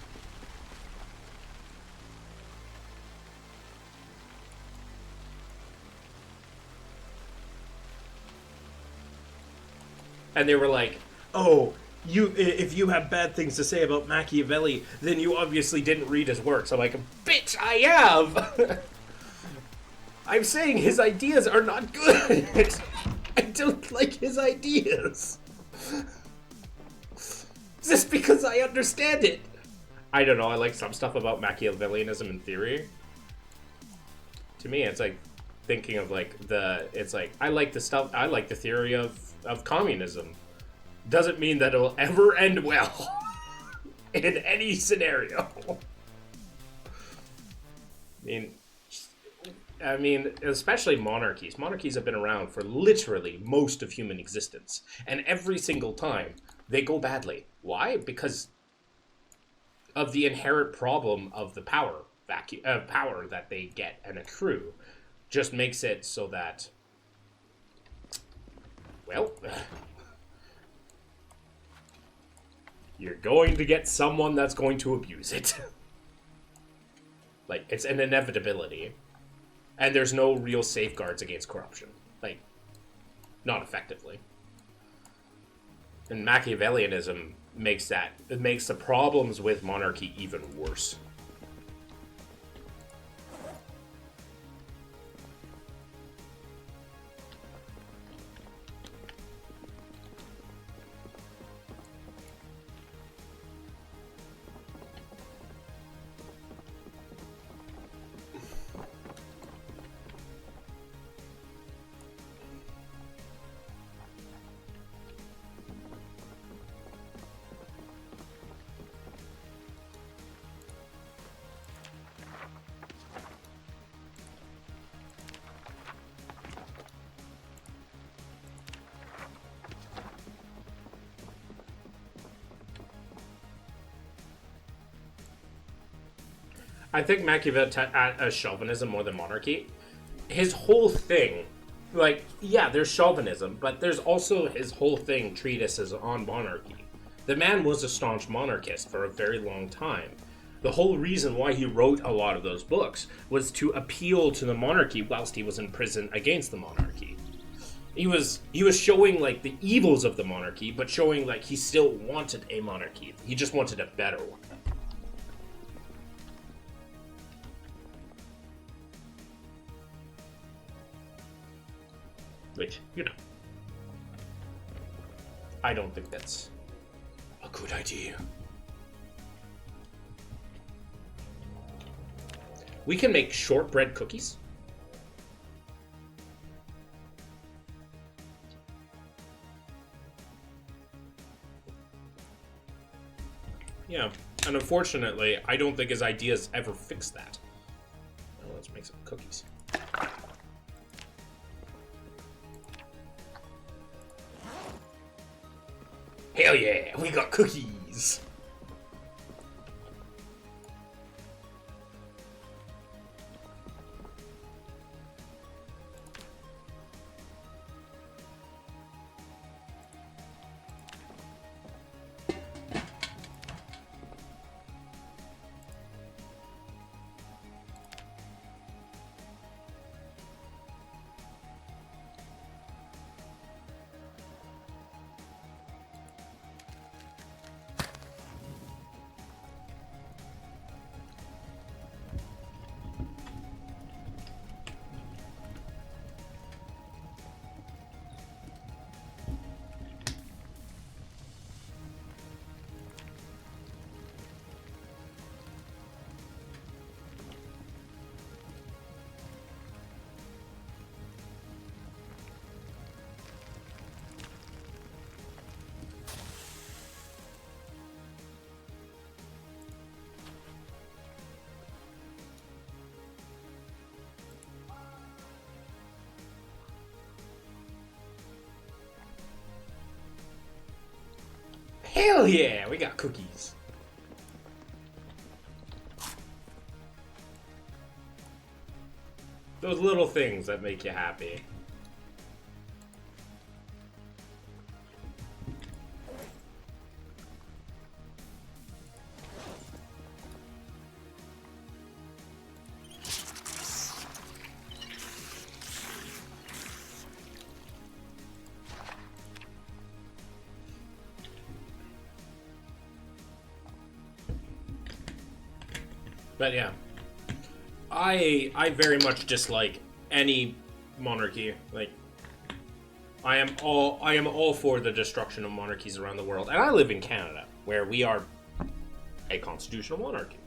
And they were like, oh, if you have bad things to say about Machiavelli, then you obviously didn't read his works. I'm like, bitch, I have! I'm saying his ideas are not good. I don't like his ideas. Just because I understand it. I don't know, I like some stuff about Machiavellianism in theory. To me, it's like thinking of like I like the theory of communism. Doesn't mean that it'll ever end well in any scenario. I mean, especially monarchies. Monarchies have been around for literally most of human existence, and every single time they go badly. Why? Because of the inherent problem of the power that they get and accrue. Just makes it so that, well, you're going to get someone that's going to abuse it. Like, it's an inevitability. And there's no real safeguards against corruption. Like, not effectively. And Machiavellianism makes the problems with monarchy even worse. I think Machiavelli as chauvinism more than monarchy. His whole thing, like, yeah, there's chauvinism, but there's also his whole thing treatises on monarchy. The man was a staunch monarchist for a very long time. The whole reason why he wrote a lot of those books was to appeal to the monarchy whilst he was in prison against the monarchy. He was showing, like, the evils of the monarchy, but showing, like, he still wanted a monarchy. He just wanted a better one. Which, you know, I don't think that's a good idea. We can make shortbread cookies. Yeah, and unfortunately, I don't think his ideas ever fix that. Well, let's make some cookies. Hell yeah, we got cookies! Hell yeah, we got cookies. Those little things that make you happy. But yeah, I very much dislike any monarchy. Like, I am all for the destruction of monarchies around the world, and I live in Canada, where we are a constitutional monarchy.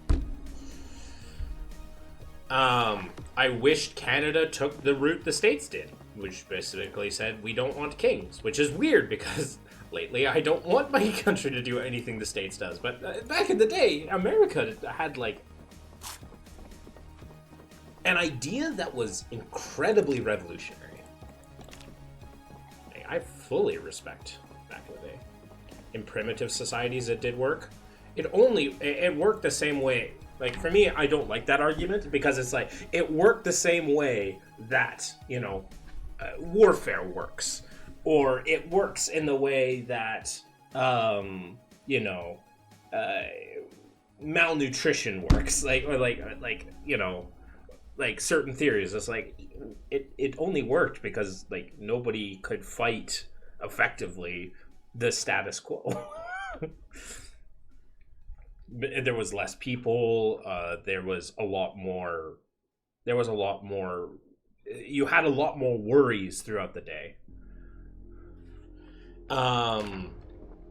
I wished Canada took the route the States did, which basically said we don't want kings, which is weird because lately I don't want my country to do anything the States does. But back in the day, America had like an idea that was incredibly revolutionary. I fully respect back in the day. In primitive societies, it did work. It worked the same way. Like, for me, I don't like that argument because it's like, it worked the same way that, warfare works. Or it works in the way that, malnutrition works. Like certain theories, it's like it only worked because like nobody could fight effectively the status quo. There was less people. There was a lot more. You had a lot more worries throughout the day.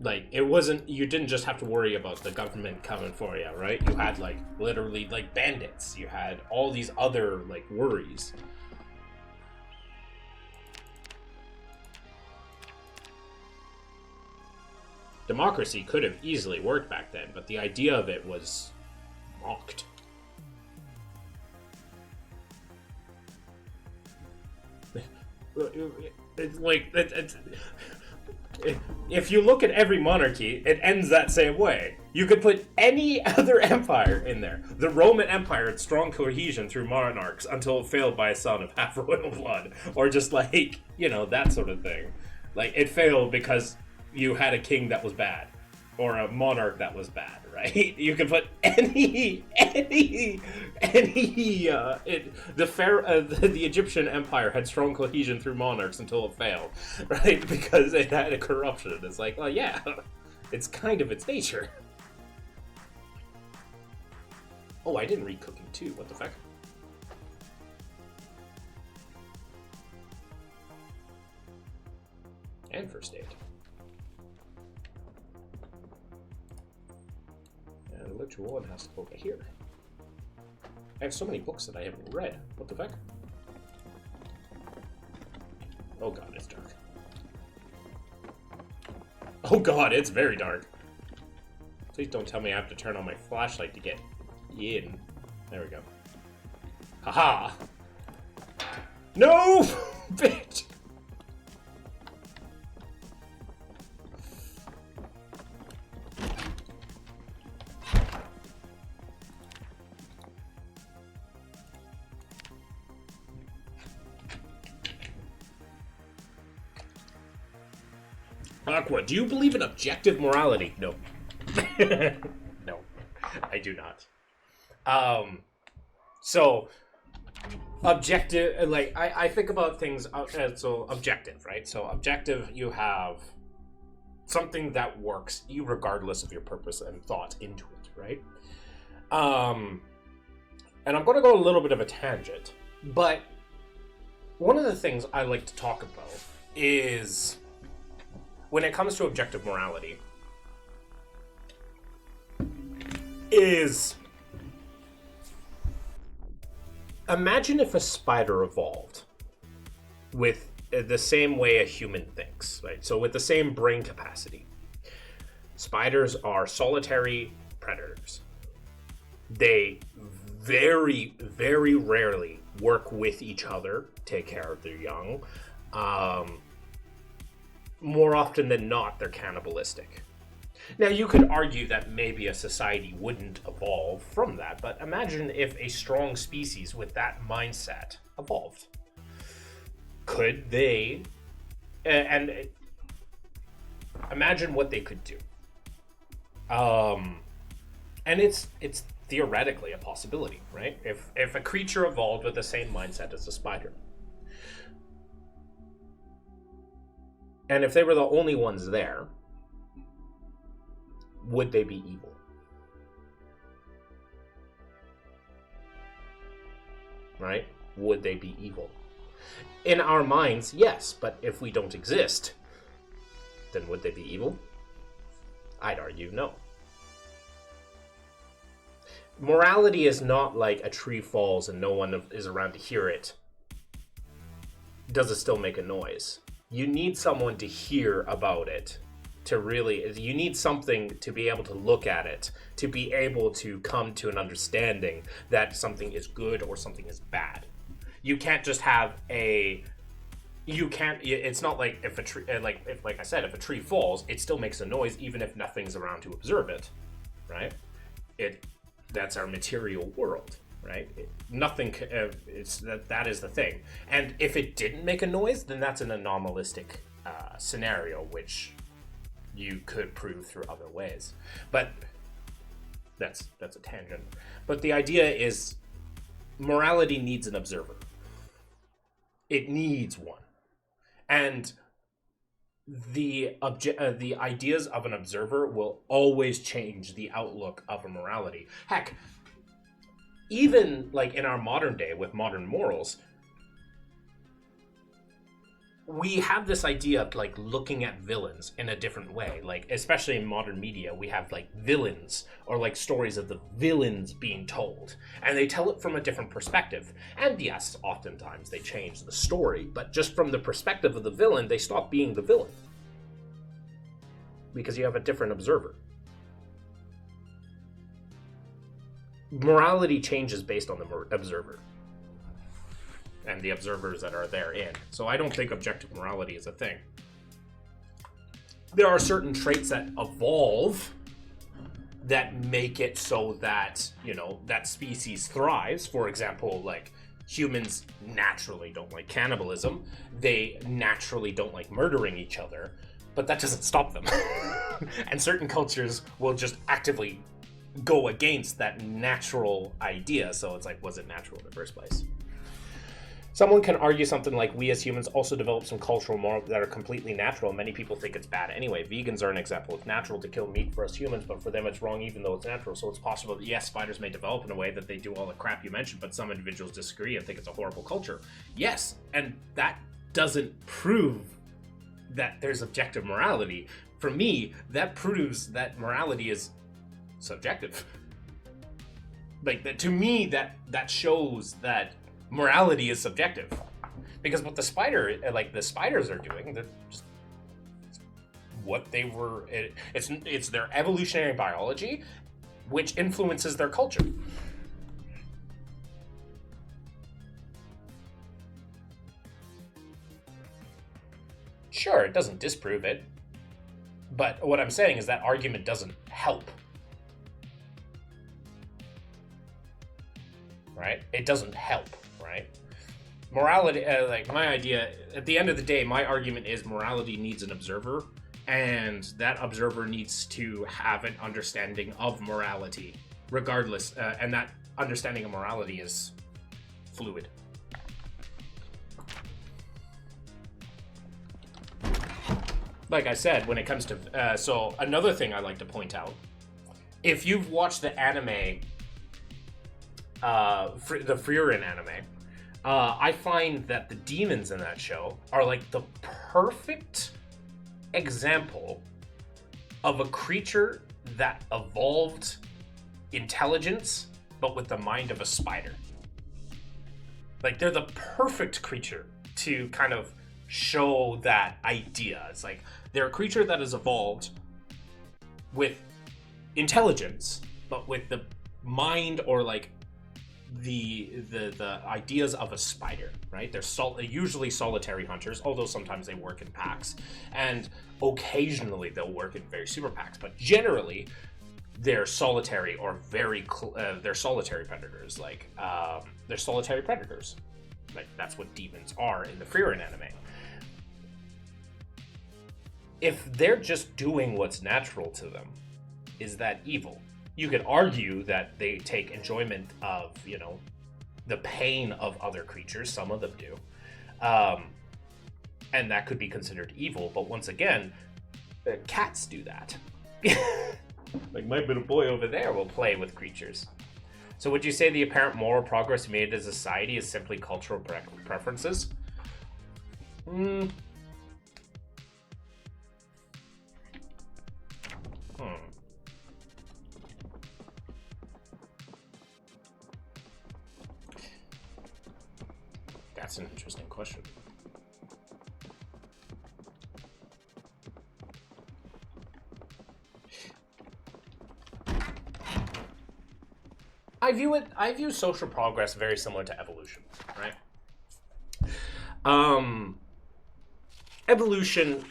Like, it wasn't, you didn't just have to worry about the government coming for you, right? You had, like, literally, like, bandits. You had all these other, like, worries. Democracy could have easily worked back then, but the idea of it was mocked. If you look at every monarchy, it ends that same way. You could put any other empire in there. The Roman Empire had strong cohesion through monarchs until it failed by a son of half royal blood. Or just like, that sort of thing. Like, it failed because you had a king that was bad. Or a monarch that was bad, right? You could put the Egyptian Empire had strong cohesion through monarchs until it failed, right? Because it had a corruption. It's like, well, yeah, it's kind of its nature. Oh, I didn't read Cooking 2. What the fuck? And First Aid. And which one has to go over here? I have so many books that I haven't read. What the fuck? Oh god, it's dark. Oh god, it's very dark. Please don't tell me I have to turn on my flashlight to get in. There we go. Haha! No! Bitch! Aqua, do you believe in objective morality? No. No, I do not. So, objective, like, I think about things, so objective, right? So objective, you have something that works regardless of your purpose and thought into it, right? And I'm going to go a little bit of a tangent, but one of the things I like to talk about is when it comes to objective morality, is imagine if a spider evolved with the same way a human thinks, right? So with the same brain capacity. Spiders are solitary predators. They very, very rarely work with each other, take care of their young. More often than not, they're cannibalistic. Now, you could argue that maybe a society wouldn't evolve from that, but imagine if a strong species with that mindset evolved. Could they... and imagine what they could do. And it's theoretically a possibility, right? If a creature evolved with the same mindset as a spider, and if they were the only ones there, would they be evil? Right? Would they be evil? In our minds, yes, but if we don't exist, then would they be evil? I'd argue no. Morality is not like a tree falls and no one is around to hear it. Does it still make a noise? You need someone to hear about it. You need something to be able to look at it, to be able to come to an understanding that something is good or something is bad. You can't just have it's not like if a tree, like I said, if a tree falls, it still makes a noise even if nothing's around to observe it, right? That's our material world, right? That is the thing. And if it didn't make a noise, then that's an anomalistic scenario, which you could prove through other ways. But that's a tangent. But the idea is morality needs an observer. It needs one. And the ideas of an observer will always change the outlook of a morality. Heck, even like in our modern day with modern morals, we have this idea of like looking at villains in a different way. Like, especially in modern media, we have like villains or like stories of the villains being told, and they tell it from a different perspective. And yes, oftentimes they change the story, but just from the perspective of the villain, they stop being the villain because you have a different observer. Morality changes based on the observer and the observers that are therein. So I don't think objective morality is a thing. There are certain traits that evolve that make it so that, that species thrives. For example, like humans naturally don't like cannibalism. They naturally don't like murdering each other, but that doesn't stop them. And certain cultures will just actively go against that natural idea. So it's like, was it natural in the first place? Someone can argue something like, we as humans also develop some cultural morals that are completely natural. Many people think it's bad anyway. Vegans are an example. It's natural to kill meat for us humans, but for them it's wrong even though it's natural. So it's possible that, yes, spiders may develop in a way that they do all the crap you mentioned, but some individuals disagree and think it's a horrible culture. Yes, and that doesn't prove that there's objective morality. For me, that proves that morality is subjective. Like, that, to me, that shows that morality is subjective, because what the spiders are doing, they're just what they were. It's their evolutionary biology, which influences their culture. Sure, it doesn't disprove it, but what I'm saying is that argument doesn't help. Right? It doesn't help. Right? Morality, my idea, at the end of the day, my argument is morality needs an observer, and that observer needs to have an understanding of morality, regardless, and that understanding of morality is fluid. Like I said, when it comes to, so another thing I like to point out, if you've watched the anime, the Frieren anime, I find that the demons in that show are like the perfect example of a creature that evolved intelligence, but with the mind of a spider. Like, they're the perfect creature to kind of show that idea. It's like, they're a creature that has evolved with intelligence, but with the mind or like the ideas of a spider, right? They're usually solitary hunters, although sometimes they work in packs, and occasionally they'll work in very super packs. But generally, they're solitary or they're solitary predators. They're solitary predators. Like that's what demons are in the Frieren anime. If they're just doing what's natural to them, is that evil? You could argue that they take enjoyment of, the pain of other creatures. Some of them do. And that could be considered evil. But once again, cats do that. Like my little boy over there will play with creatures. So would you say the apparent moral progress made as a society is simply cultural preferences? That's an interesting question. I view social progress very similar to evolution, right? Evolution,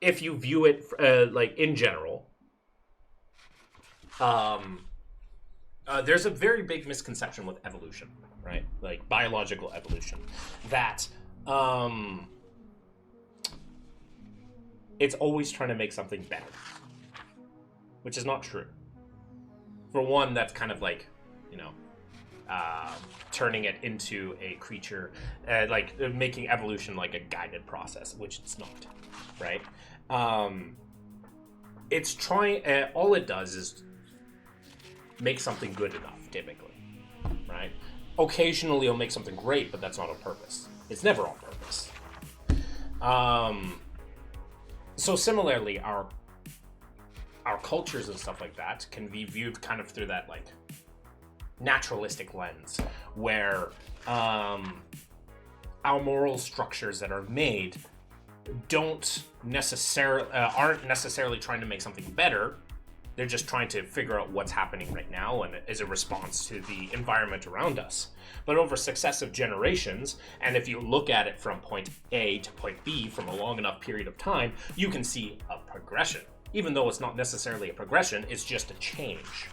if you view it like in general, there's a very big misconception with evolution, right? Like biological evolution, that it's always trying to make something better, which is not true. For one, that's kind of like, turning it into a creature, like making evolution like a guided process, which it's not, right? It's trying, all it does is make something good enough, typically, right? Occasionally it'll make something great, but that's not on purpose. It's never on purpose. So similarly, our cultures and stuff like that can be viewed kind of through that like naturalistic lens, where our moral structures that are made aren't necessarily trying to make something better. They're just trying to figure out what's happening right now and as a response to the environment around us. But over successive generations, and if you look at it from point A to point B from a long enough period of time, you can see a progression. Even though it's not necessarily a progression, it's just a change.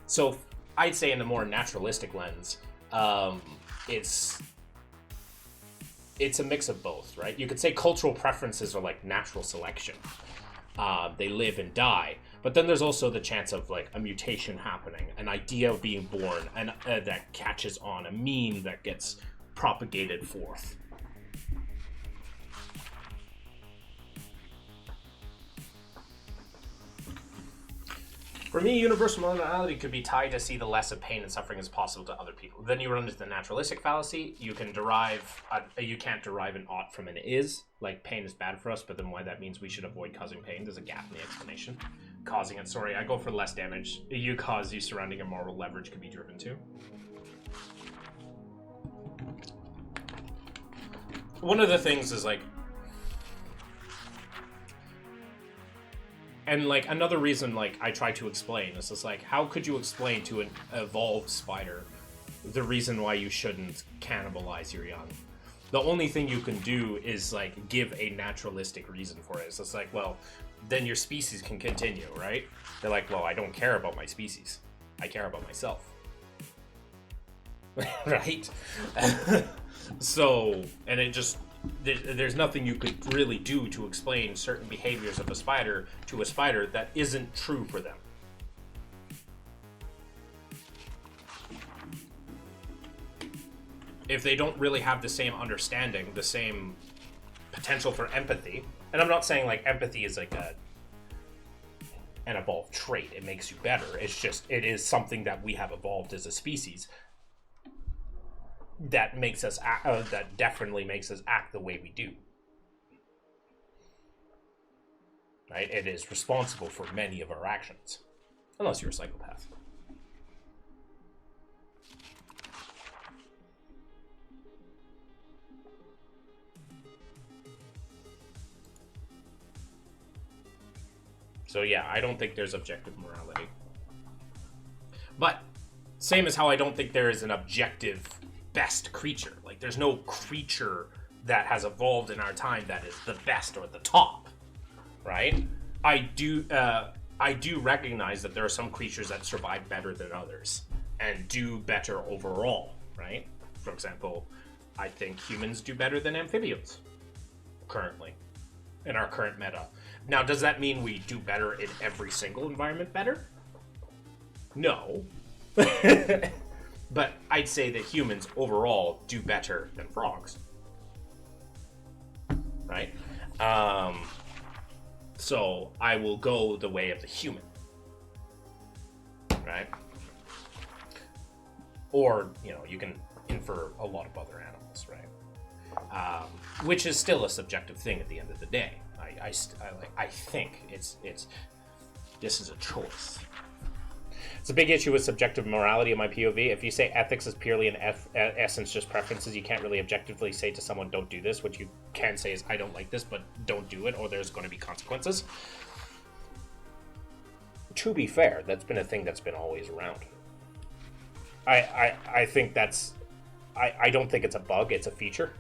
So I'd say in a more naturalistic lens, it's a mix of both, right? You could say cultural preferences are like natural selection. They live and die. But then there's also the chance of like a mutation happening, an idea of being born, and that catches on, a meme that gets propagated forth. For me, universal morality could be tied to see the less of pain and suffering as possible to other people. Then you run into the naturalistic fallacy. You can't derive an ought from an is. Like, pain is bad for us, but then why that means we should avoid causing pain. There's a gap in the explanation. Causing it, sorry, I go for less damage. You cause you surrounding immoral leverage could be driven too. One of the things is like, and like another reason like I try to explain is just like, how could you explain to an evolved spider the reason why you shouldn't cannibalize your young? The only thing you can do is like give a naturalistic reason for it. So it's like, well, then your species can continue, right? They're like, well, I don't care about my species. I care about myself. Right? So, and it just, there's nothing you could really do to explain certain behaviors of a spider to a spider that isn't true for them. If they don't really have the same understanding, the same potential for empathy, and I'm not saying like empathy is like an evolved trait, it makes you better, it's just, it is something that we have evolved as a species that makes us that definitely makes us act the way we do. Right? It is responsible for many of our actions. Unless you're a psychopath. So yeah, I don't think there's objective morality. Same as how I don't think there is an objective best creature. Like, there's no creature that has evolved in our time that is the best or the top, right? I do recognize that there are some creatures that survive better than others and do better overall, right? For example, I think humans do better than amphibians currently in our current meta. Now, does that mean we do better in every single environment better? No. But I'd say that humans overall do better than frogs. Right? So I will go the way of the human. Right? Or, you can infer a lot of other animals, right? Which is still a subjective thing at the end of the day. I think it's this is a choice. It's a big issue with subjective morality in my POV. If you say ethics is purely in essence just preferences, you can't really objectively say to someone, don't do this. What you can say is, I don't like this, but don't do it, or there's going to be consequences. To be fair, that's been a thing that's been always around. I think that's... I don't think it's a bug, it's a feature.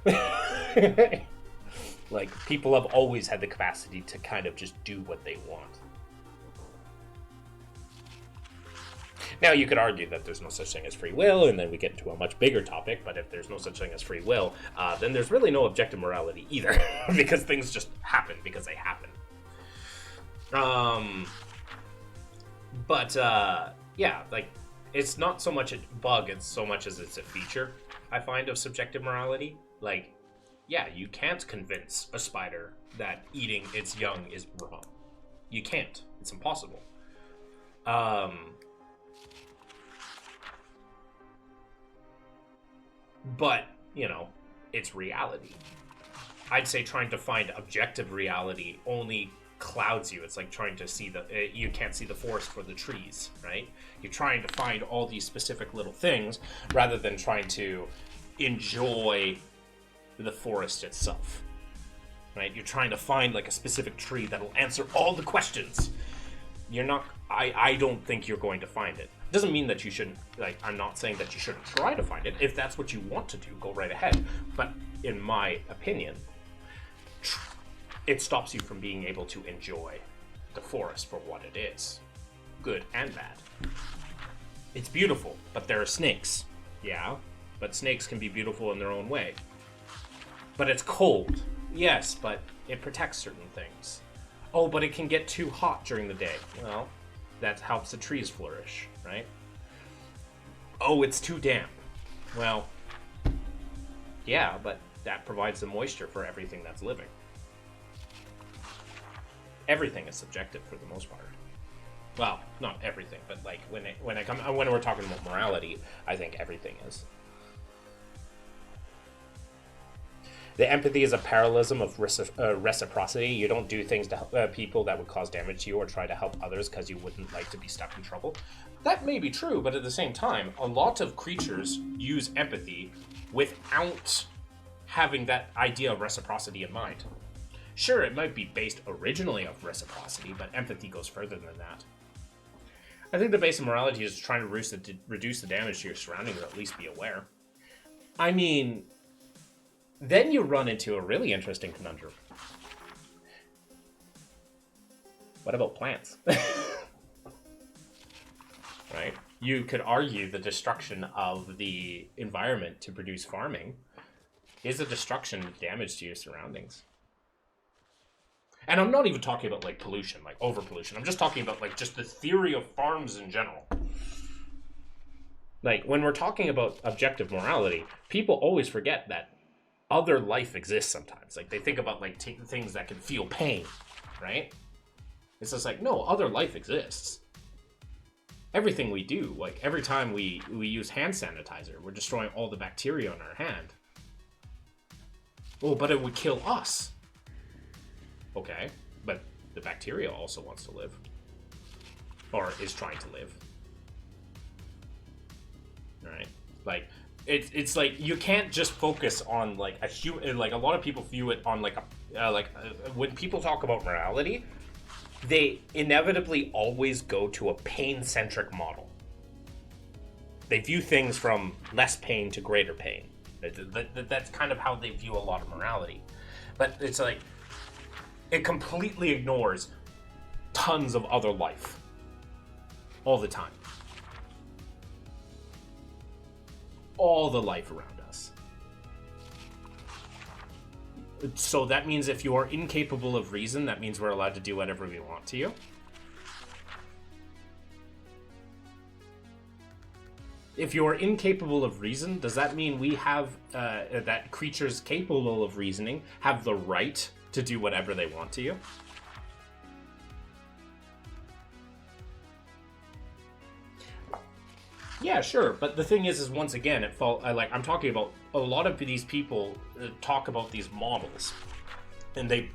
Like, people have always had the capacity to kind of just do what they want. Now, you could argue that there's no such thing as free will, and then we get into a much bigger topic, but if there's no such thing as free will, then there's really no objective morality either, because things just happen because they happen. Yeah, like, it's not so much a bug, it's so much as it's a feature, I find, of subjective morality. Like, yeah, you can't convince a spider that eating its young is wrong. You can't. It's impossible. But, it's reality. I'd say trying to find objective reality only clouds you. It's like trying to see you can't see the forest for the trees, right? You're trying to find all these specific little things rather than trying to enjoy the forest itself, right? You're trying to find like a specific tree that'll answer all the questions. I don't think you're going to find it. Doesn't mean that you shouldn't, like, I'm not saying that you shouldn't try to find it. If that's what you want to do, go right ahead. But in my opinion, it stops you from being able to enjoy the forest for what it is, good and bad. It's beautiful, but there are snakes. Yeah, but snakes can be beautiful in their own way. But it's cold. Yes, but it protects certain things. Oh, but it can get too hot during the day. Well, that helps the trees flourish, right? Oh, it's too damp. Well, yeah, but that provides the moisture for everything that's living. Everything is subjective for the most part. Well, not everything, but like when we're talking about morality, I think everything is. The empathy is a parallelism of reciprocity. You don't do things to help people that would cause damage to you or try to help others because you wouldn't like to be stuck in trouble. That may be true, but at the same time, a lot of creatures use empathy without having that idea of reciprocity in mind. Sure, it might be based originally of reciprocity, but empathy goes further than that. I think the base of morality is trying to reduce the damage to your surroundings, or at least be aware. I mean, then you run into a really interesting conundrum. What about plants? Right? You could argue the destruction of the environment to produce farming is a destruction of damage to your surroundings. And I'm not even talking about like pollution, like over-pollution. I'm just talking about like just the theory of farms in general. Like when we're talking about objective morality, people always forget that other life exists sometimes. Like they think about like things that can feel pain, right? It's just like, no, other life exists. Everything we do, like every time we use hand sanitizer, we're destroying all the bacteria on our hand. Oh, but it would kill us. Okay, but the bacteria also wants to live. Or is trying to live. Right? Like, it's like, you can't just focus on, like, a human, like, a lot of people view it on, like, when people talk about morality, they inevitably always go to a pain-centric model. They view things from less pain to greater pain. That's kind of how they view a lot of morality. But it's like, it completely ignores tons of other life. All the time. All the life around us. So that means if you are incapable of reason, that means we're allowed to do whatever we want to you. If you are incapable of reason, does that mean we have, that creatures capable of reasoning have the right to do whatever they want to you? Yeah, sure, but the thing is once again, I'm talking about a lot of these people talk about these models, and they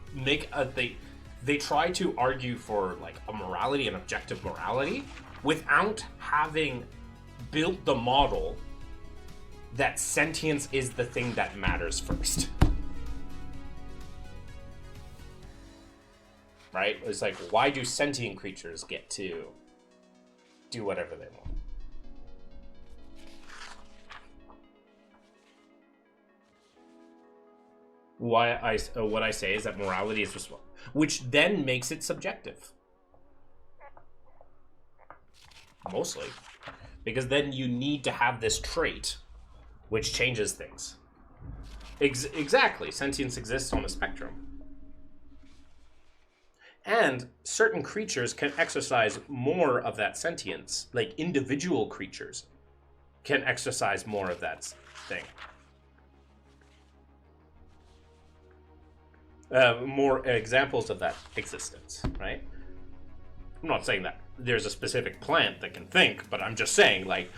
try to argue for like a morality, an objective morality, without having built the model that sentience is the thing that matters first. Right? It's like, why do sentient creatures get to do whatever they want? What I say is that morality is just, which then makes it subjective. Mostly. Because then you need to have this trait, which changes things. Exactly. Sentience exists on a spectrum. And certain creatures can exercise more of that sentience. Like individual creatures can exercise more of that thing. More examples of that existence, right? I'm not saying that there's a specific plant that can think, but I'm just saying, like,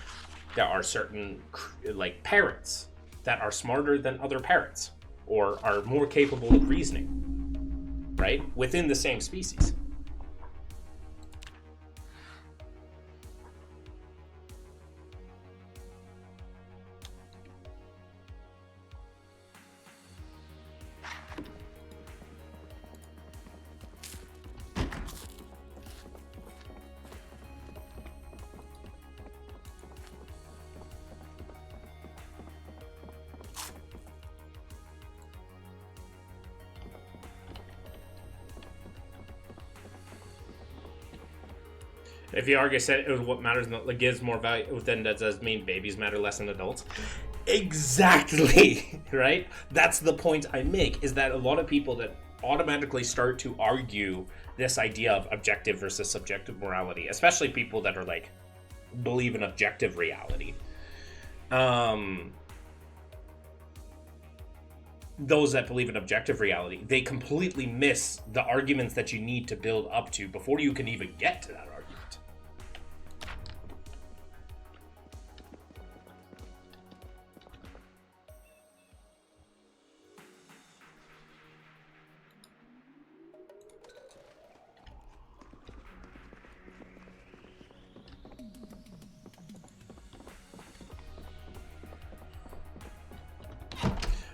there are certain, like, parrots that are smarter than other parrots, or are more capable of reasoning, right? Within the same species. If you argue what matters gives more value, then that does mean babies matter less than adults. Exactly, right? That's the point I make, is that a lot of people that automatically start to argue this idea of objective versus subjective morality, especially people that are like, believe in objective reality. Those that believe in objective reality, they completely miss the arguments that you need to build up to before you can even get to that argument.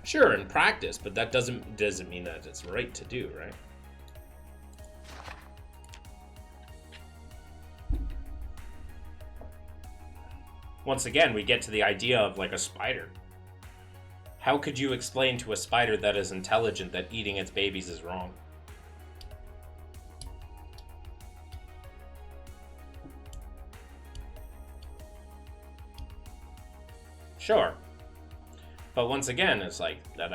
Sure, in practice, but that doesn't mean that it's right to do, right? Once again, we get to the idea of like a spider. How could you explain to a spider that is intelligent that eating its babies is wrong? Sure. But once again, it's like that.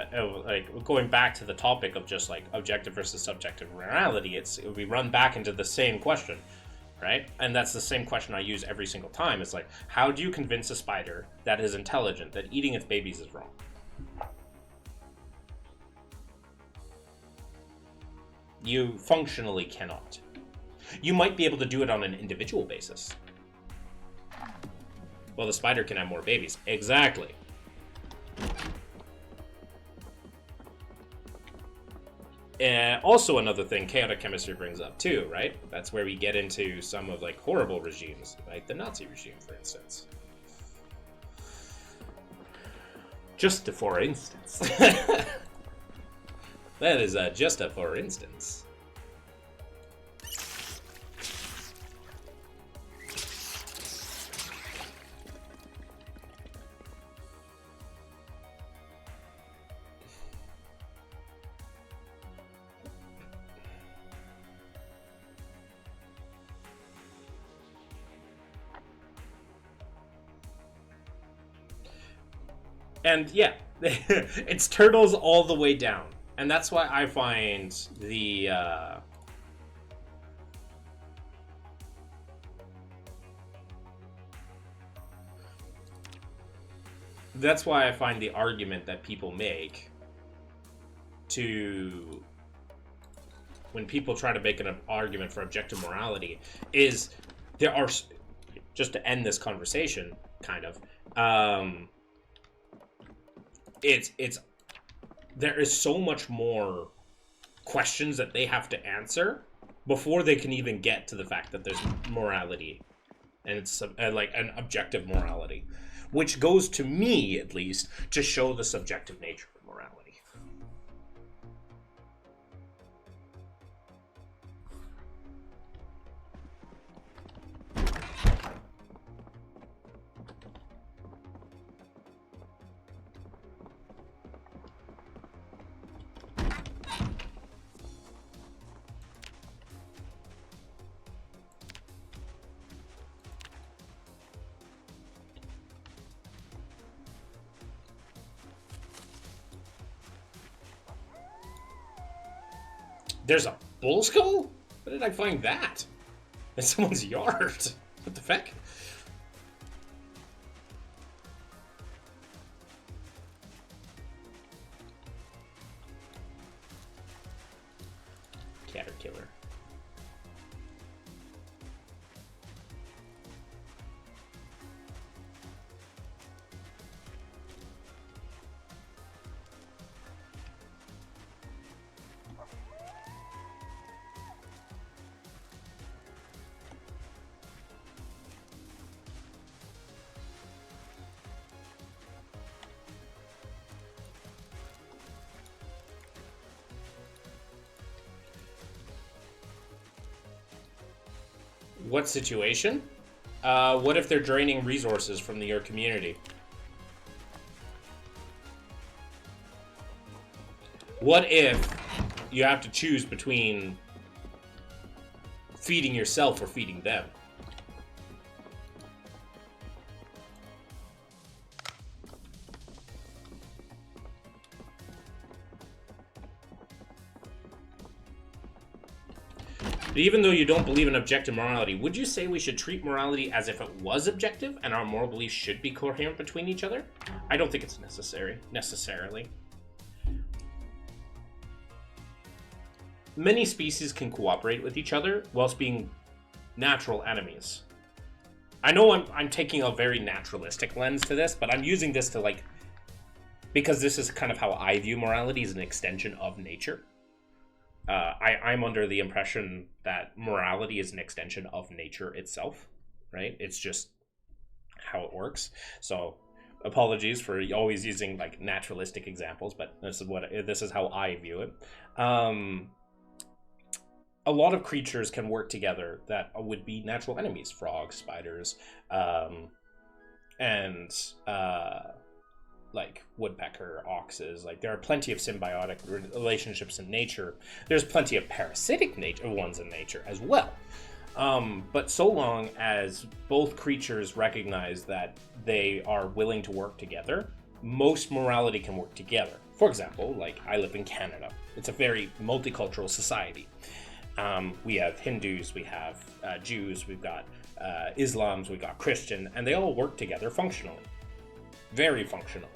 Like going back to the topic of just like objective versus subjective morality. We run back into the same question, right? And that's the same question I use every single time. It's like, how do you convince a spider that is intelligent that eating its babies is wrong? You functionally cannot. You might be able to do it on an individual basis. Well, the spider can have more babies. Exactly. Also another thing chaotic chemistry brings up too, right? That's where we get into some of like horrible regimes, like the Nazi regime, for instance. Just for instance. That is just a for instance. And yeah, it's turtles all the way down. And that's why I find the... That's why I find the argument that people make to... When people try to make an argument for objective morality, is there are... Just to end this conversation, kind of... It's there is so much more questions that they have to answer before they can even get to the fact that there's morality, and it's like an objective morality, which goes to me at least to show the subjective nature of morality. There's a bull skull? Where did I find that? In someone's yard. What the heck? Caterpillar. What situation? What if they're draining resources from your community? What if you have to choose between feeding yourself or feeding them? But even though you don't believe in objective morality, would you say we should treat morality as if it was objective and our moral beliefs should be coherent between each other? I don't think it's necessarily. Many species can cooperate with each other whilst being natural enemies. I know I'm taking a very naturalistic lens to this, but I'm using this to because this is kind of how I view morality as an extension of nature. I'm under the impression that morality is an extension of nature itself, right? It's just how it works. So apologies for always using naturalistic examples, but this is how I view it. A lot of creatures can work together that would be natural enemies: frogs, spiders, and woodpecker, oxes. There are plenty of symbiotic relationships in nature. There's plenty of parasitic ones in nature as well. But so long as both creatures recognize that they are willing to work together, most morality can work together. For example, I live in Canada. It's a very multicultural society. We have Hindus, we have Jews, we've got Islams, we've got Christian, and they all work together functionally. Very functionally.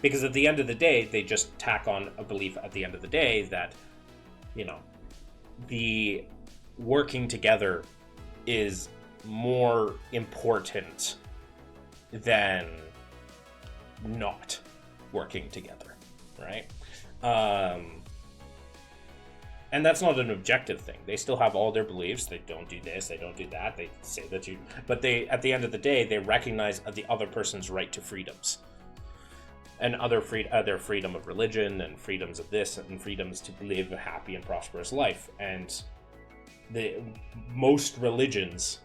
Because at the end of the day, they just tack on a belief at the end of the day that, the working together is more important than not working together, right? And that's not an objective thing. They still have all their beliefs. They don't do this, they don't do that. They say that but at the end of the day, they recognize the other person's right to freedoms. And their freedom of religion and freedoms of this and freedoms to live a happy and prosperous life. And most religions,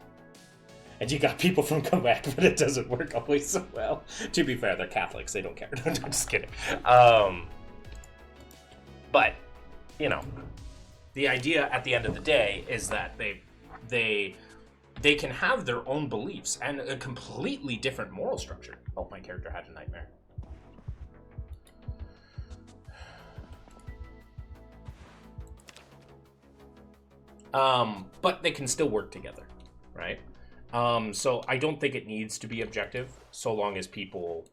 and you got people from Quebec, but it doesn't work always so well. To be fair, they're Catholics, they don't care. I'm just kidding. But, the idea at the end of the day is that they can have their own beliefs and a completely different moral structure. Oh, my character had a nightmare. But they can still work together, right? So I don't think it needs to be objective, so long as people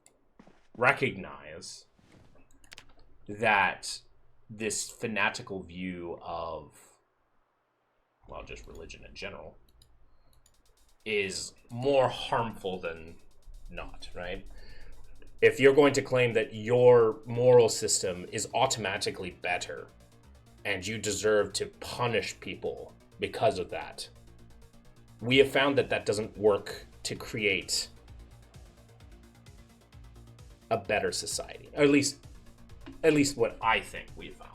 recognize that this fanatical view of, well, just religion in general, is more harmful than not, right? If you're going to claim that your moral system is automatically better and you deserve to punish people because of that, we have found that that doesn't work to create a better society. Or at least what I think we've found.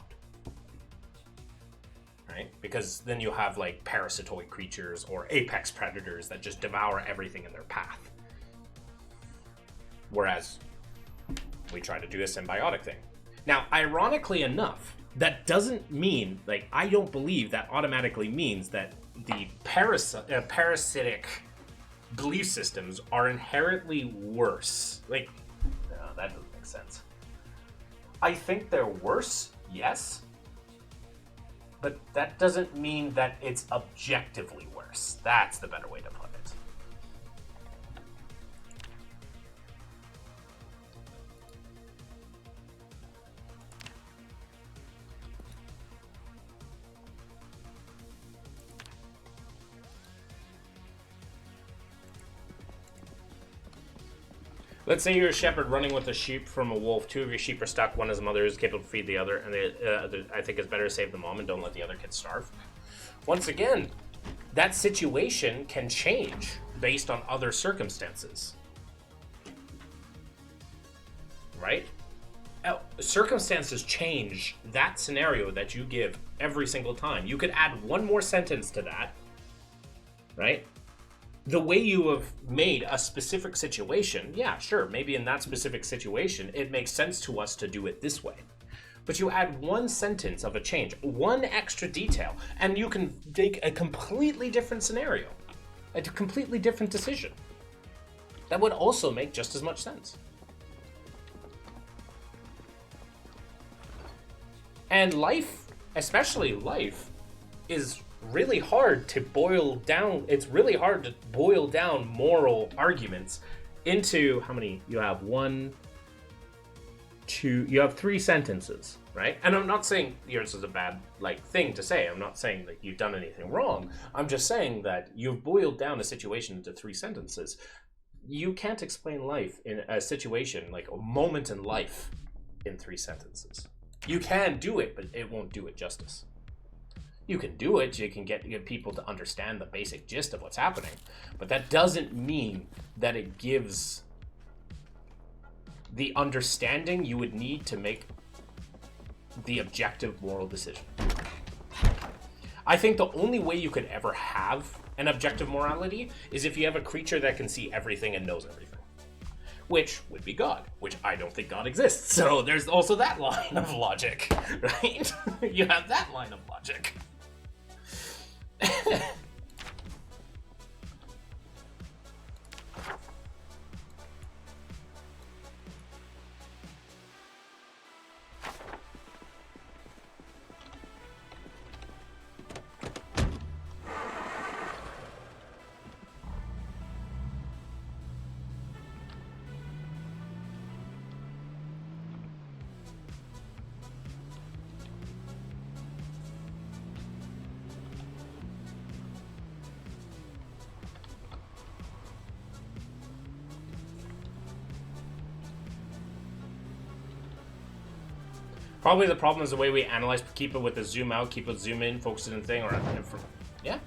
Right? Because then you have like parasitoid creatures or apex predators that just devour everything in their path. Whereas we try to do a symbiotic thing. Now, ironically enough, that doesn't mean, like, I don't believe that automatically means that the parasitic belief systems are inherently worse. Like, no, that doesn't make sense. I think they're worse, yes. But that doesn't mean that it's objectively worse. That's the better way to put it. Let's say you're a shepherd running with a sheep from a wolf. Two of your sheep are stuck. One is a mother who's capable to feed the other. And I think it's better to save the mom and don't let the other kid starve. Once again, that situation can change based on other circumstances. Right? Circumstances change that scenario that you give every single time. You could add one more sentence to that. Right? The way you have made a specific situation, yeah, sure, maybe in that specific situation, it makes sense to us to do it this way. But you add one sentence of a change, one extra detail, and you can make a completely different scenario, a completely different decision. That would also make just as much sense. And life, especially life, is really hard to boil down. It's really hard to boil down moral arguments into how many you have? You have 3 sentences, right? And I'm not saying yours is a bad thing to say. I'm not saying that you've done anything wrong. I'm just saying that you've boiled down a situation into 3 sentences. You can't explain life in a situation, like a moment in life, in 3 sentences. You can do it, but it won't do it justice. You can do it, you can get people to understand the basic gist of what's happening, but that doesn't mean that it gives the understanding you would need to make the objective moral decision. I think the only way you could ever have an objective morality is if you have a creature that can see everything and knows everything, which would be God, which I don't think God exists. So there's also that line of logic, right? You have that line of logic. Probably the problem is the way we analyze, keep it with the zoom out, keep it zoom in, focus it in thing, or yeah.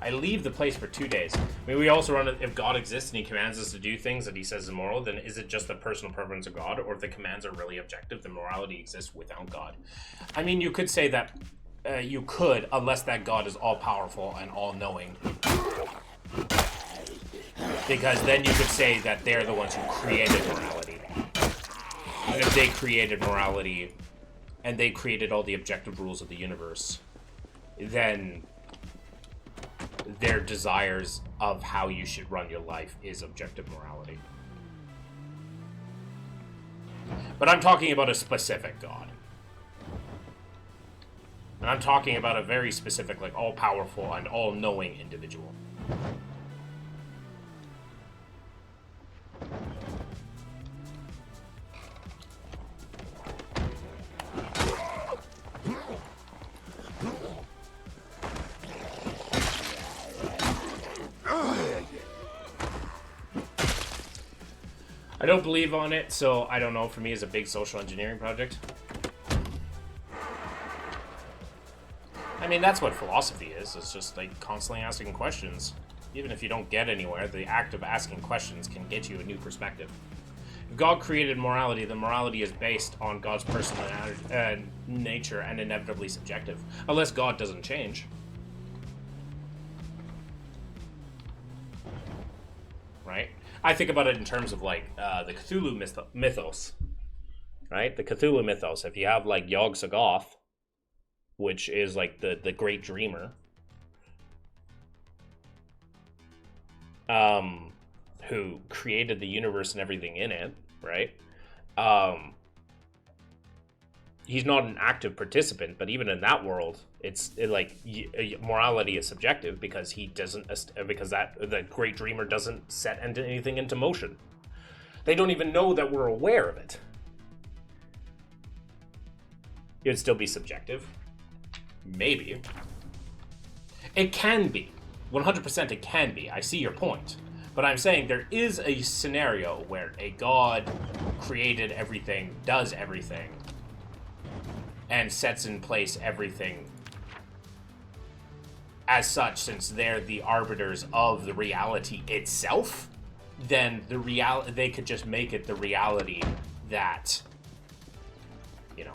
I leave the place for 2 days. I mean, we also run it, if God exists and he commands us to do things that he says is immoral, then is it just the personal preference of God? Or if the commands are really objective, then morality exists without God. I mean, you could say that you could, unless that God is all-powerful and all-knowing. Because then you could say that they're the ones who created morality. And if they created morality and they created all the objective rules of the universe, then their desires of how you should run your life is objective morality. But I'm talking about a specific God. And I'm talking about a very specific, like, all-powerful and all-knowing individual. I don't believe on it, so I don't know. For me, it's a big social engineering project. I mean, that's what philosophy is. It's just like constantly asking questions. Even if you don't get anywhere, the act of asking questions can get you a new perspective. If God created morality, then morality is based on God's personal nature and inevitably subjective. Unless God doesn't change. Right? I think about it in terms of like the Cthulhu mythos. Right? The Cthulhu mythos. If you have like Yog-Sothoth, which is like the great dreamer, who created the universe and everything in it, right? He's not an active participant, but even in that world, morality is subjective because he doesn't, because the great dreamer doesn't set anything into motion. They don't even know that we're aware of it. It would still be subjective. Maybe. It can be. 100% it can be. I see your point. But I'm saying there is a scenario where a god created everything, does everything, and sets in place everything as such, since they're the arbiters of the reality itself, then they could just make it the reality that, you know,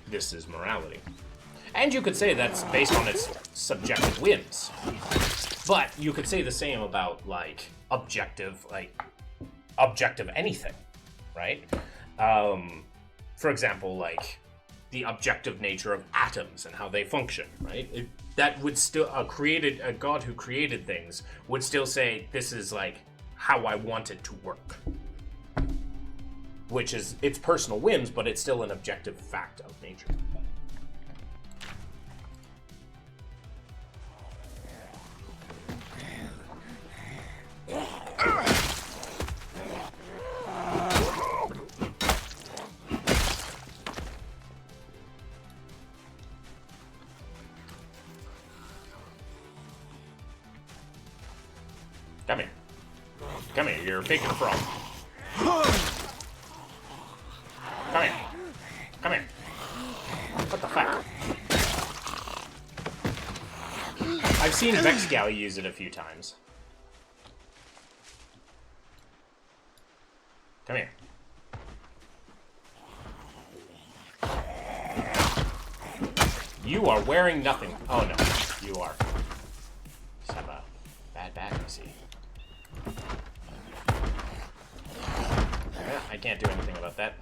this is morality. And you could say that's based on its subjective whims. But you could say the same about, like, objective anything, right? For example, like, the objective nature of atoms and how they function, right? That would still, a god who created things would still say, this is, like, how I want it to work. Which is its personal whims, but it's still an objective fact of nature. Come here. Come here, you're a bacon frog. Come here. Come here. What the fuck? I've seen Vexgal use it a few times. Come here. You are wearing nothing. Oh no, you are. Just have a bad back, I see. Yeah, I can't do anything about that.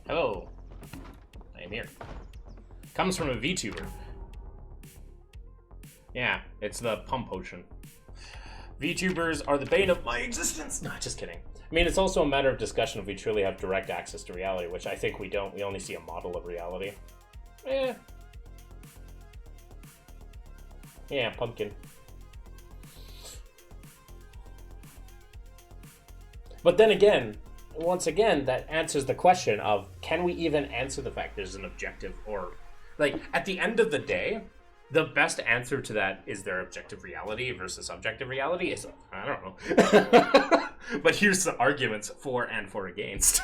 Hello. I am here. Comes from a VTuber. Yeah, it's the pump potion. VTubers are the bane of my existence. No, just kidding. I mean, it's also a matter of discussion if we truly have direct access to reality, which I think we don't. We only see a model of reality. Yeah, pumpkin. But then again, once again, that answers the question of, can we even answer the fact there's an objective, or, like, at the end of the day, the best answer to that is there objective reality versus subjective reality? Is, I don't know. But here's the arguments for and for against.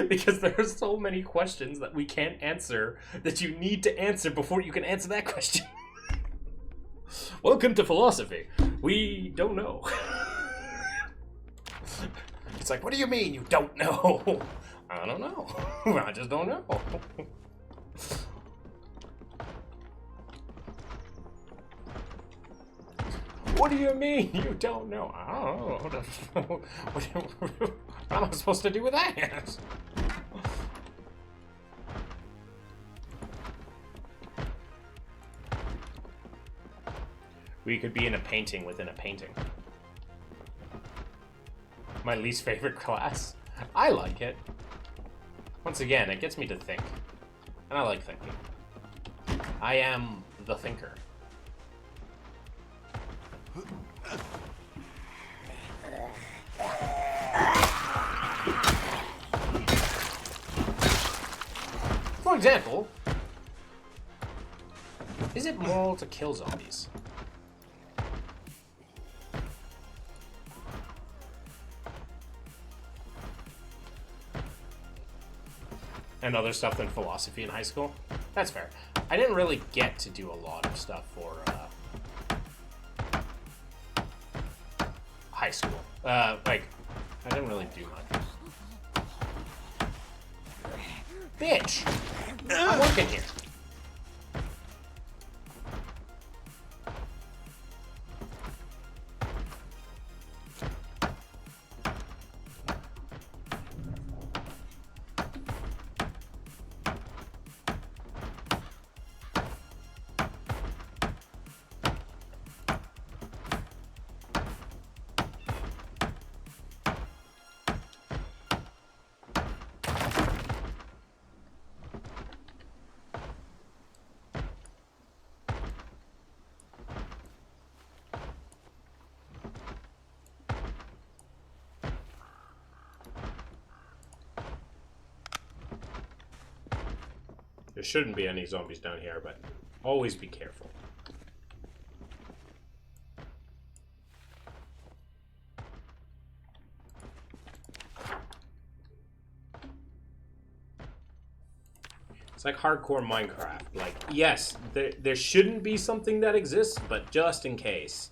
Because there are so many questions that we can't answer that you need to answer before you can answer that question. Welcome to philosophy. We don't know. It's like, what do you mean you don't know? I don't know. I just don't know. What do you mean you don't know? I don't know. What am I supposed to do with that? We could be in a painting within a painting. My least favorite class. I like it. Once again, it gets me to think. And I like thinking. I am the thinker. For example, is it moral to kill zombies? And other stuff than philosophy in high school? That's fair. I didn't really get to do a lot of stuff for high school. Like, I didn't really do much. Bitch! I'm working here. There shouldn't be any zombies down here, but always be careful. It's like hardcore Minecraft. Like, yes, there shouldn't be something that exists, but just in case.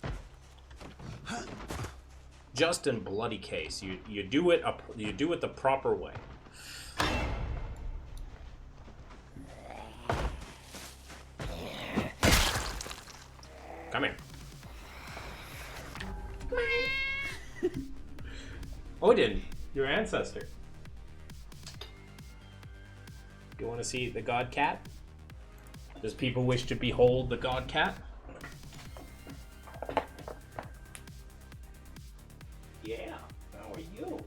Just in bloody case. You do it the proper way. Come here. Odin, your ancestor. Do you want to see the god cat? Does people wish to behold the god cat? Yeah, how are you?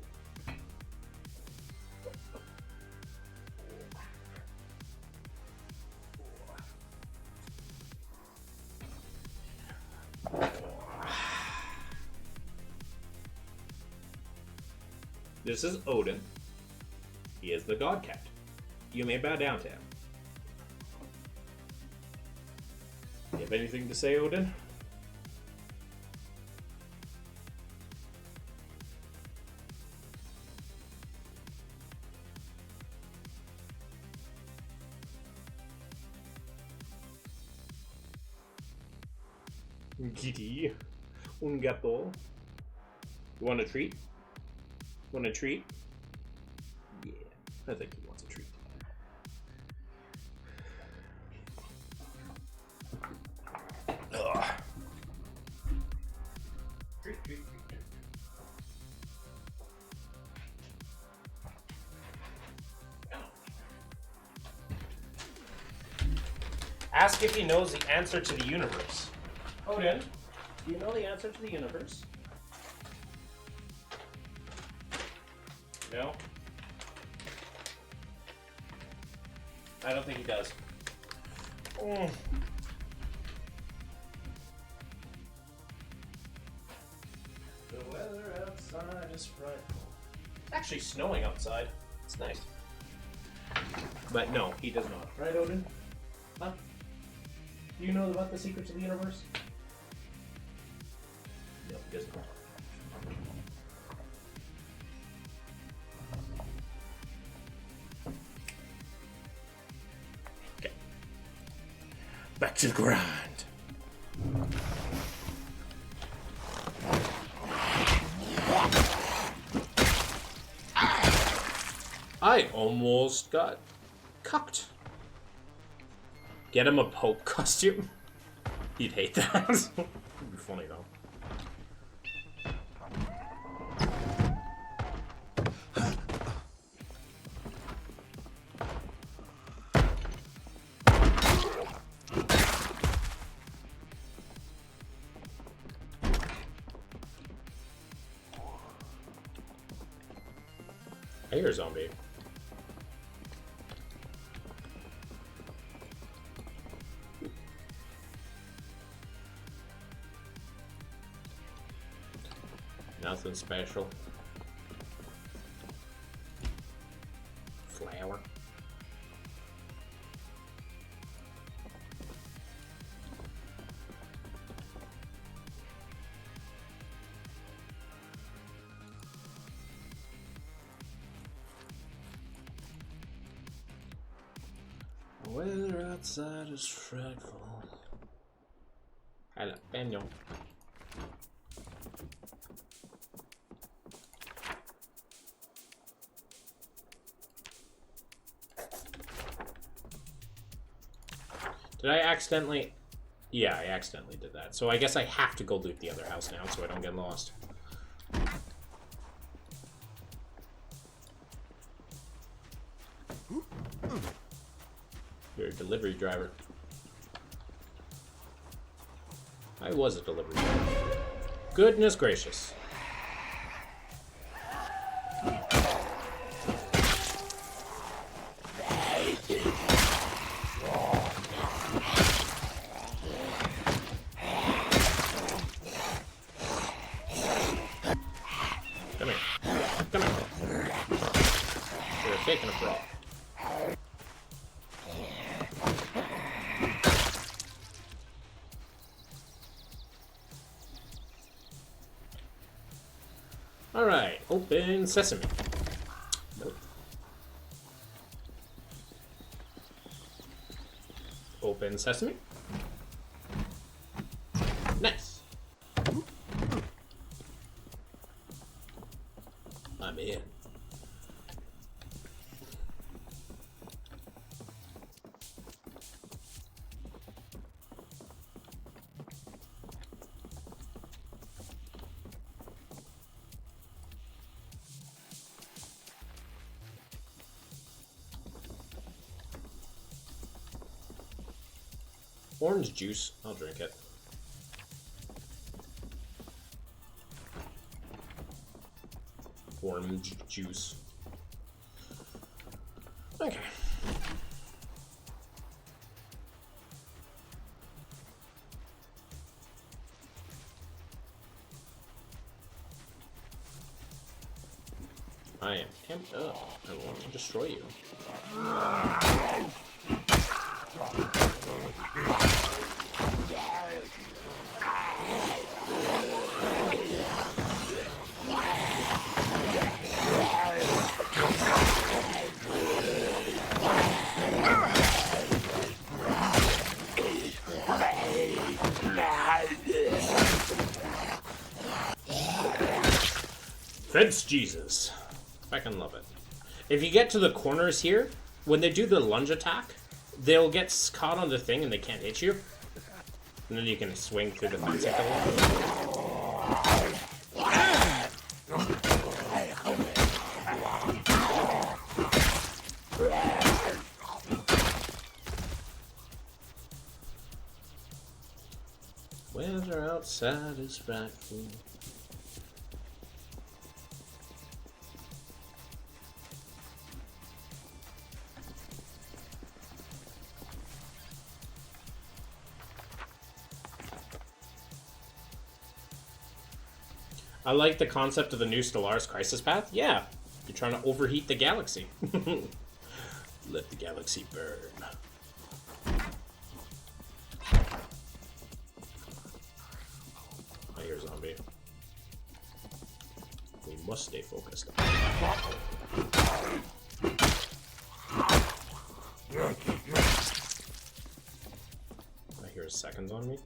This is Odin. He is the god cat. You may bow down to him. You have anything to say, Odin? Giddy. Un gatto. You want a treat? Want a treat? Yeah, I think he wants a treat. Ugh. Treat, treat, treat. Ask if he knows the answer to the universe. Odin, do you know the answer to the universe? No? I don't think he does. Mm. The weather outside is frightful. It's actually snowing outside. It's nice. But no, he does not. Right, Odin? Huh? Do you know about the secrets of the universe? No, he does not. Okay. Back to the grind. I almost got cucked. Get him a Pope costume. He'd hate that. It'd be funny though. I hear a zombie. Nothing special. Flower. Weather outside is frightful. Jalapeno. Did I accidentally? Yeah, I accidentally did that. So I guess I have to go loot the other house now so I don't get lost. You're a delivery driver. I was a delivery driver. Goodness gracious. Come here. Come here. You're taking a brawl. Alright, open sesame. Nope. Open sesame. Nice. I'm in. Orange juice. I'll drink it. Orange juice. Okay. I am amped up. I want to destroy you. Fence Jesus. I can love it. If you get to the corners here, when they do the lunge attack, they'll get caught on the thing and they can't hit you. And then you can swing through the fence like a lot. Weather outside is frightful. I like the concept of the new Stellaris Crisis Path. Yeah, you're trying to overheat the galaxy. Let the galaxy burn. I hear a zombie. We must stay focused. I hear a second on me.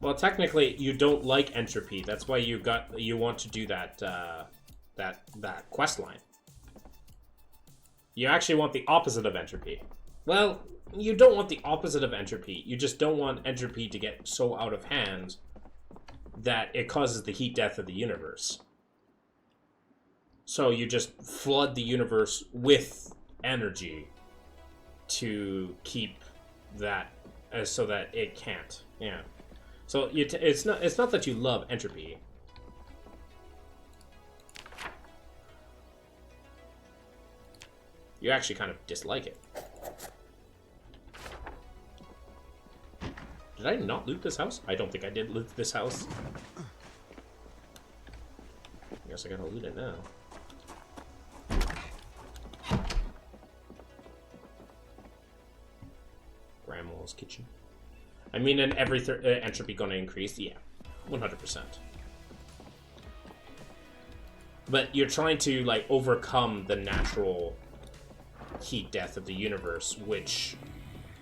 Well, technically, you don't like entropy. That's why you want to do that that quest line. You actually want the opposite of entropy. Well, you don't want the opposite of entropy. You just don't want entropy to get so out of hand that it causes the heat death of the universe. So you just flood the universe with energy to keep that so that it can't. Yeah. So it's not that you love entropy. You actually kind of dislike it. Did I not loot this house? I don't think I did loot this house. I guess I gotta loot it now. Grandma's kitchen. I mean, and every entropy gonna increase? Yeah, 100%. But you're trying to, like, overcome the natural heat death of the universe, which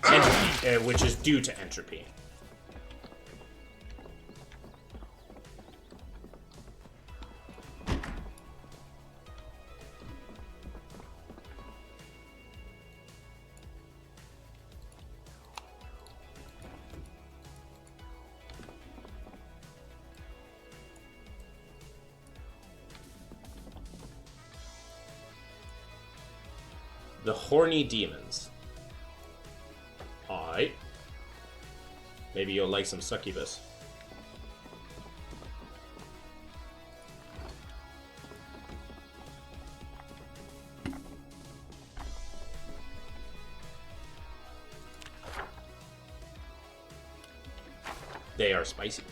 is due to entropy. The horny demons. Alright. Maybe you'll like some succubus. They are spicy.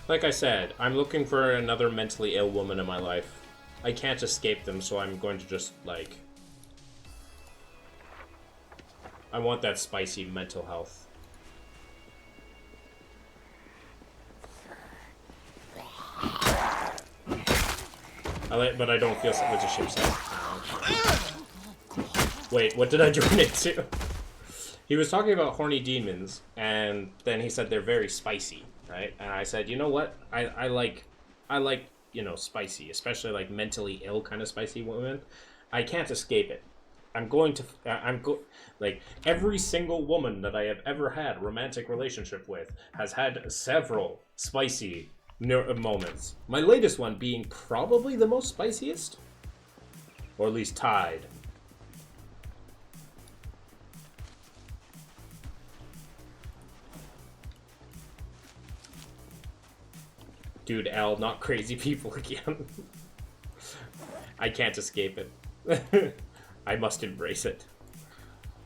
Like I said, I'm looking for another mentally ill woman in my life. I can't escape them, so I'm going to just, like... I want that spicy mental health. But I don't feel such a ship set. Wait, what did I join it to? He was talking about horny demons, and then he said they're very spicy, right? And I said, you know what? I like, you know, spicy, especially like mentally ill kind of spicy women. I can't escape it. Like, every single woman that I have ever had a romantic relationship with has had several spicy moments. My latest one being probably the most spiciest, or at least tied. Dude, L, not crazy people again. I can't escape it. I must embrace it.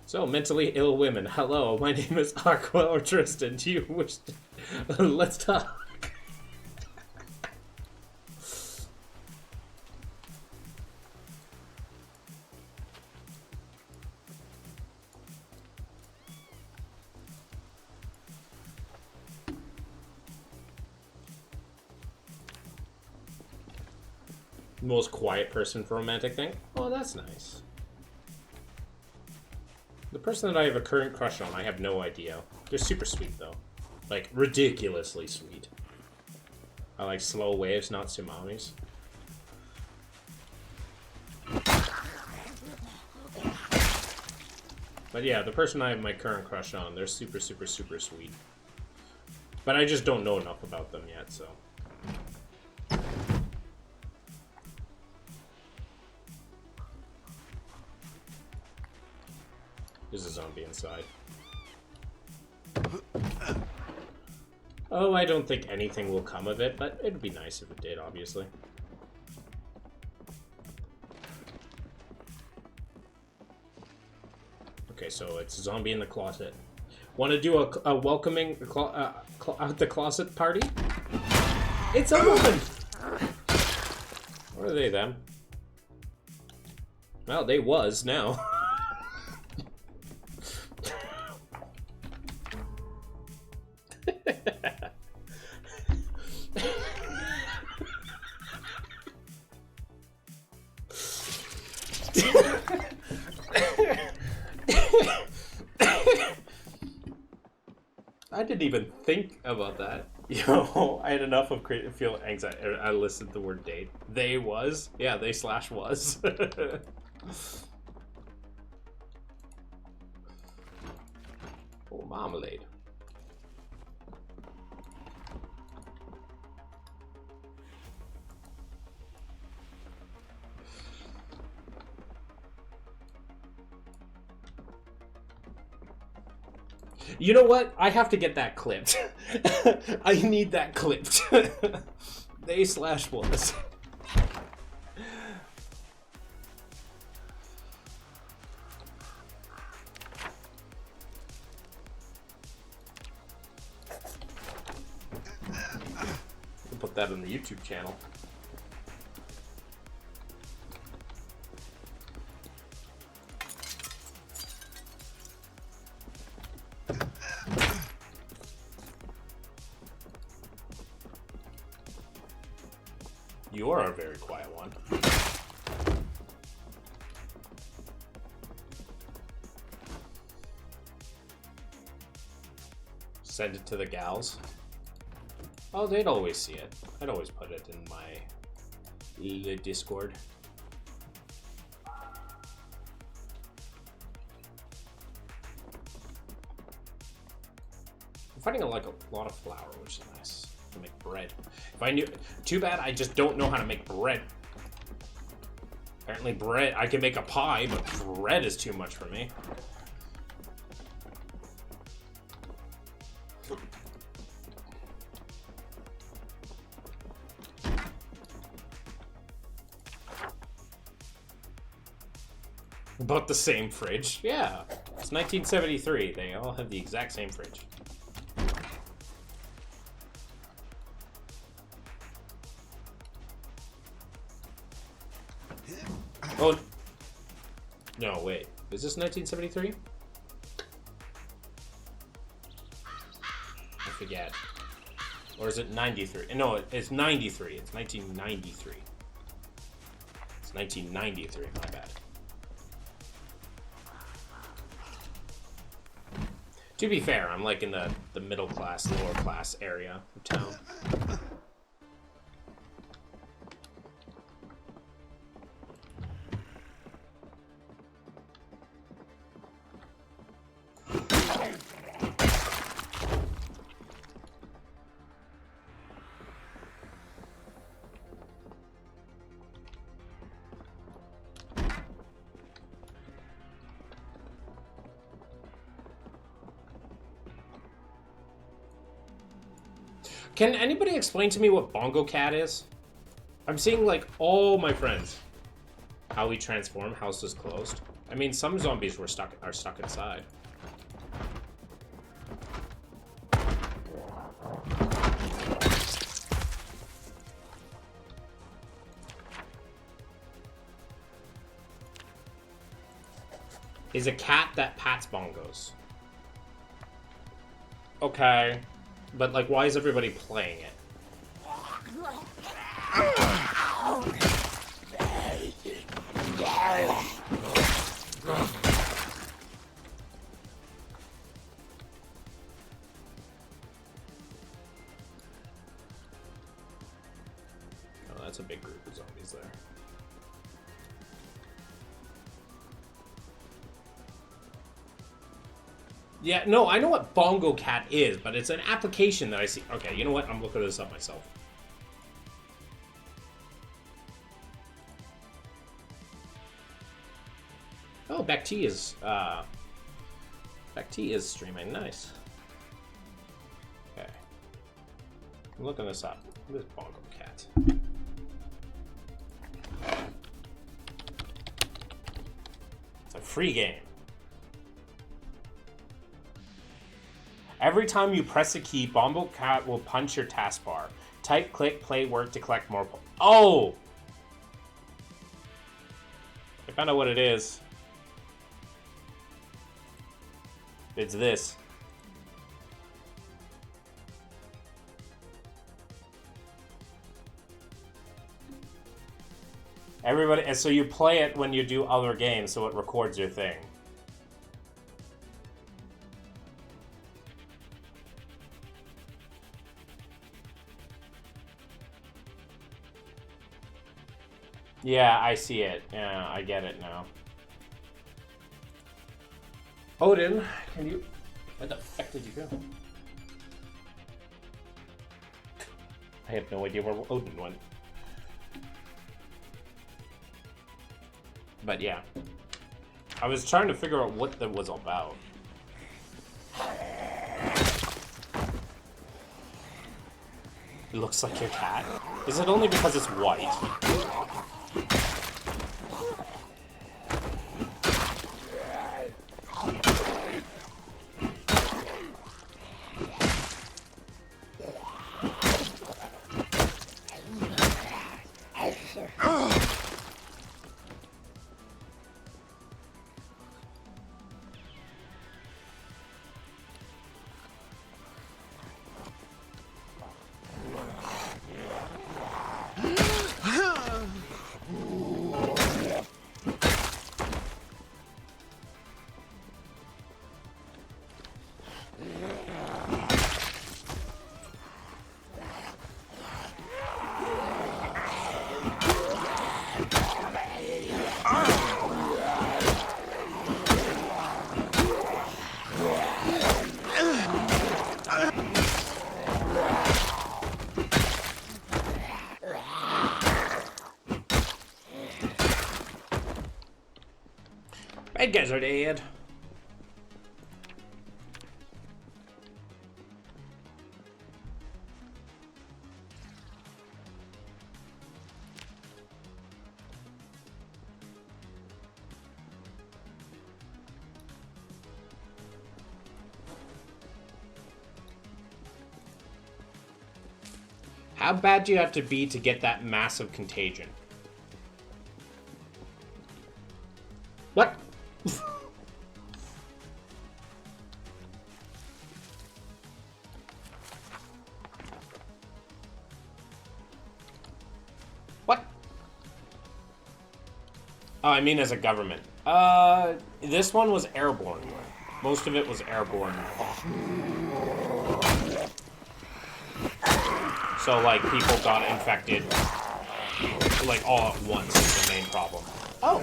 So, mentally ill women, hello, my name is Aqua or Tristan. Do you wish to... Let's talk. Most quiet person for romantic thing? Oh, that's nice. The person that I have a current crush on, I have no idea. They're super sweet, though. Like, ridiculously sweet. I like slow waves, not tsunamis. But yeah, the person I have my current crush on, they're super, super, super sweet. But I just don't know enough about them yet, so... There's a zombie inside. Oh, I don't think anything will come of it, but it'd be nice if it did, obviously. Okay, so it's a zombie in the closet. Want to do a welcoming out the closet party? It's a woman! Or are they them? Well, they was now. didn't even think about that. Yo, I had enough of feel anxiety. I listened to the word date. They was? Yeah, they slash was. Oh, marmalade. You know what? I have to get that clipped. I need that clipped. They slash was. I'll put that on the YouTube channel. You are a very quiet one. Send it to the gals. Oh, they'd always see it. I'd always put it in my Discord. I'm finding like a lot of flour, which is nice to make bread. If I knew, too bad I just don't know how to make bread. Apparently bread, I can make a pie, but bread is too much for me. About the same fridge. Yeah, it's 1973. They all have the exact same fridge. Oh, no, wait. Is this 1973? I forget. Or is it 93? No, it's 93. It's 1993. It's 1993, my bad. To be fair, I'm like in the middle class, lower class area of town. Can anybody explain to me what Bongo Cat is? I'm seeing like all my friends. How we transform, house is closed. I mean, some zombies are stuck inside. Is a cat that pats bongos. Okay. But, like, why is everybody playing it? Oh, that's a big group of zombies there. Yeah, no, I know what Bongo Cat is, but it's an application that I see. Okay, you know what? I'm looking this up myself. Oh, Back-T is streaming. Nice. Okay. I'm looking this up. What is Bongo Cat? It's a free game. Every time you press a key, Bongo Cat will punch your taskbar. Type, click, play, work to collect more points. Oh! I found out what it is. It's this. Everybody, and so you play it when you do other games, so it records your thing. Yeah, I see it. Yeah, I get it now. Odin, can you... Where the fuck did you go? I have no idea where Odin went. But yeah. I was trying to figure out what that was about. It looks like your cat. Is it only because it's white? Bad guys are dead. How bad do you have to be to get that massive contagion? What? What? Oh, I mean as a government. This one was airborne. Most of it was airborne. So, like, people got infected, like, all at once is the main problem. Oh!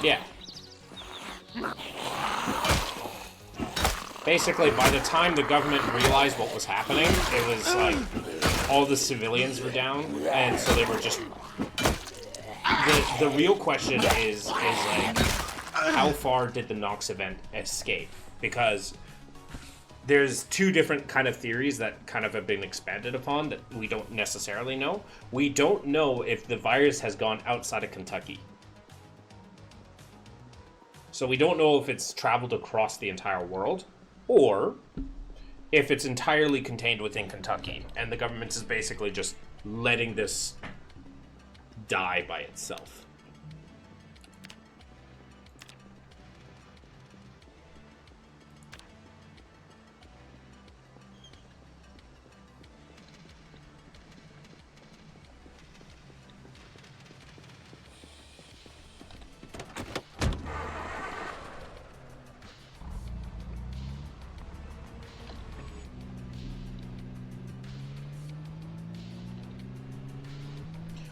Yeah. Basically, by the time the government realized what was happening, it was like all the civilians were down, and so they were just... The real question is like, how far did the Nox event escape? Because there's two different kind of theories that kind of have been expanded upon that we don't necessarily know. We don't know if the virus has gone outside of Kentucky. So we don't know if it's traveled across the entire world, or if it's entirely contained within Kentucky, and the government is basically just letting this die by itself.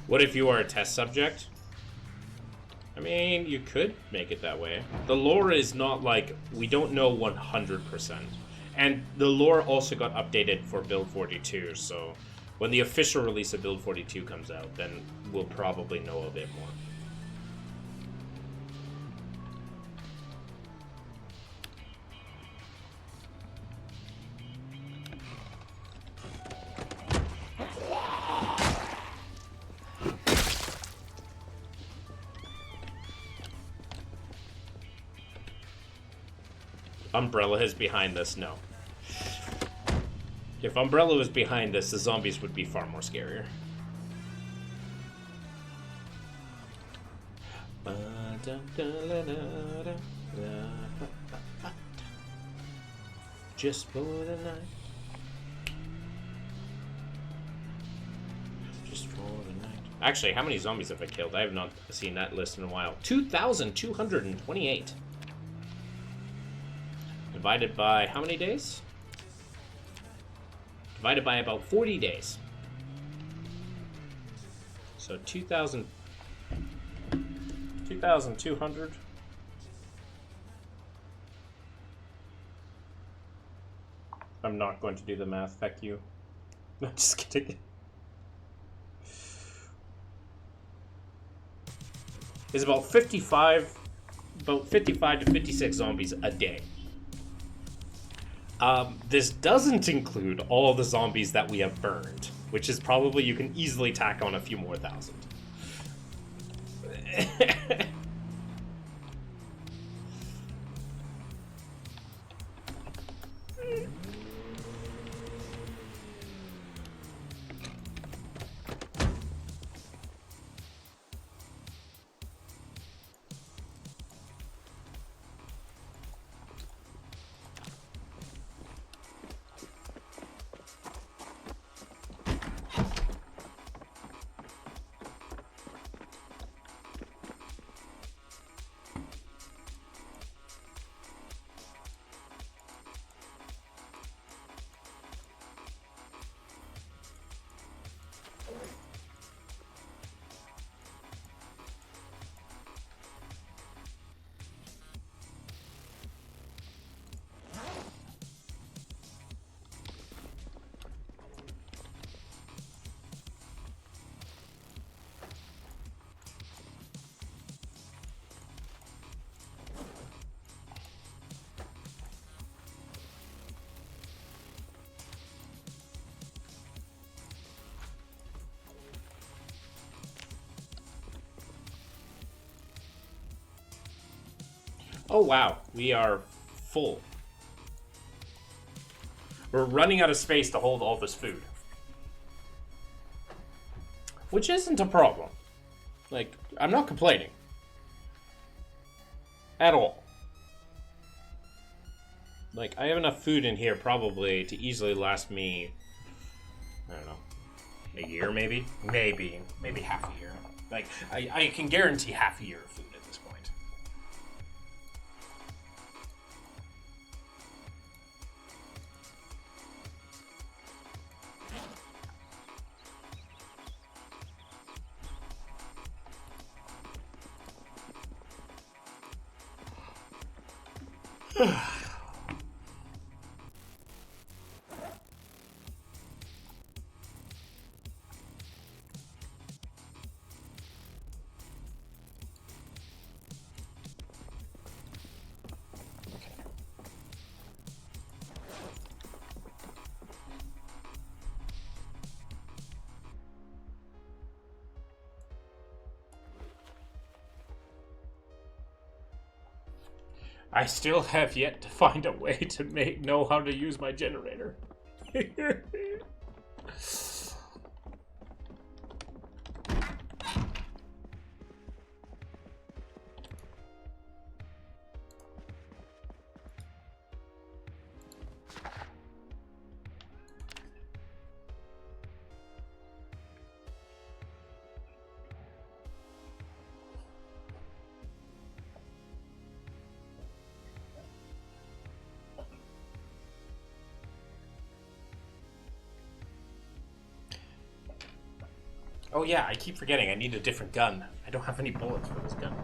What if you are a test subject? I mean, you could make it that way. The lore is not like, we don't know 100%. And the lore also got updated for Build 42, so when the official release of Build 42 comes out, then we'll probably know a bit more. Umbrella is behind this, no. If Umbrella was behind this, the zombies would be far more scarier. Just for the night. Actually, how many zombies have I killed? I have not seen that list in a while. 2,228. Divided by how many days? Divided by about 40 days. So 2,200. I'm not going to do the math, feck you. No, just kidding. Is about 55 to 56 zombies a day. This doesn't include all the zombies that we have burned, which is probably, you can easily tack on a few more thousand. Oh wow, we are full. We're running out of space to hold all this food. Which isn't a problem. Like, I'm not complaining. At all. Like, I have enough food in here probably to easily last me, I don't know, a year maybe? Maybe half a year. Like, I can guarantee half a year of food at this point. I still have yet to find a way to know how to use my generator. Oh yeah, I keep forgetting I need a different gun. I don't have any bullets for this gun.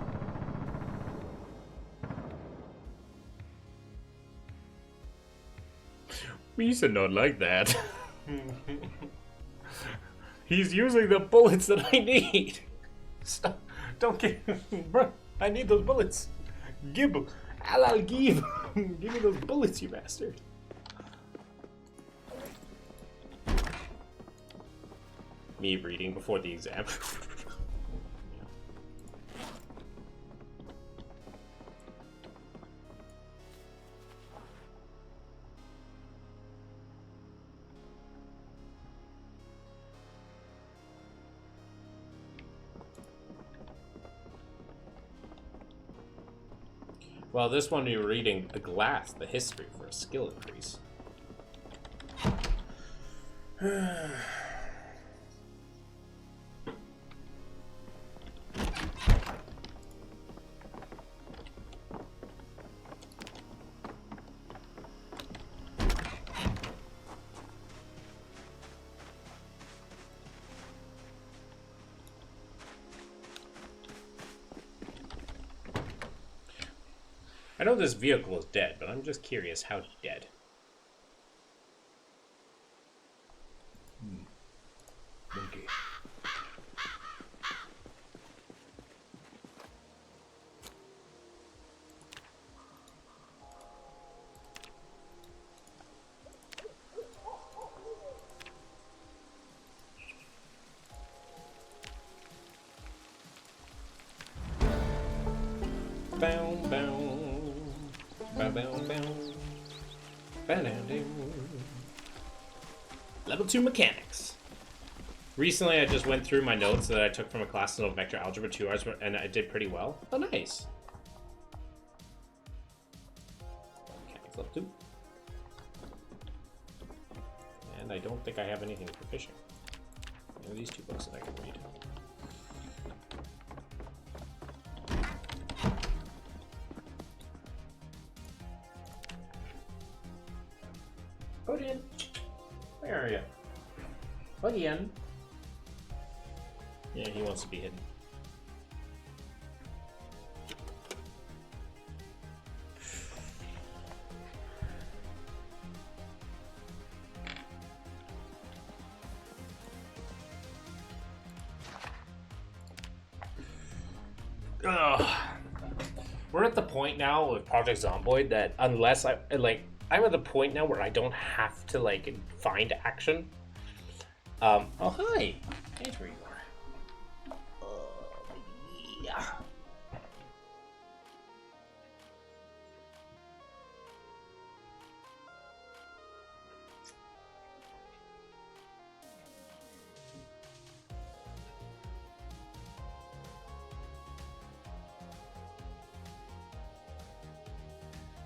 He's not like that. He's using the bullets that I need. Stop. Don't get... Bro, I need those bullets. Give them. I'll give. Give me those bullets, you bastard. Me reading before the exam. Well, this one you're reading a glass, the history for a skill increase. I know this vehicle is dead, but I'm just curious how dead. Okay. Bow, bow. Bow, bow, bow. Bow, down, down. Level 2 mechanics. Recently, I just went through my notes that I took from a class in vector algebra 2 hours, and I did pretty well. Oh, nice. Mechanics level 2. And I don't think I have anything for fishing. There are these 2 books that I can read. Odin, where are you? Odin. Yeah, he wants to be hidden. Ugh. We're at the point now with Project Zomboid that unless I'm at the point now where I don't have to like find action. Oh hi, there's where you are. Yeah.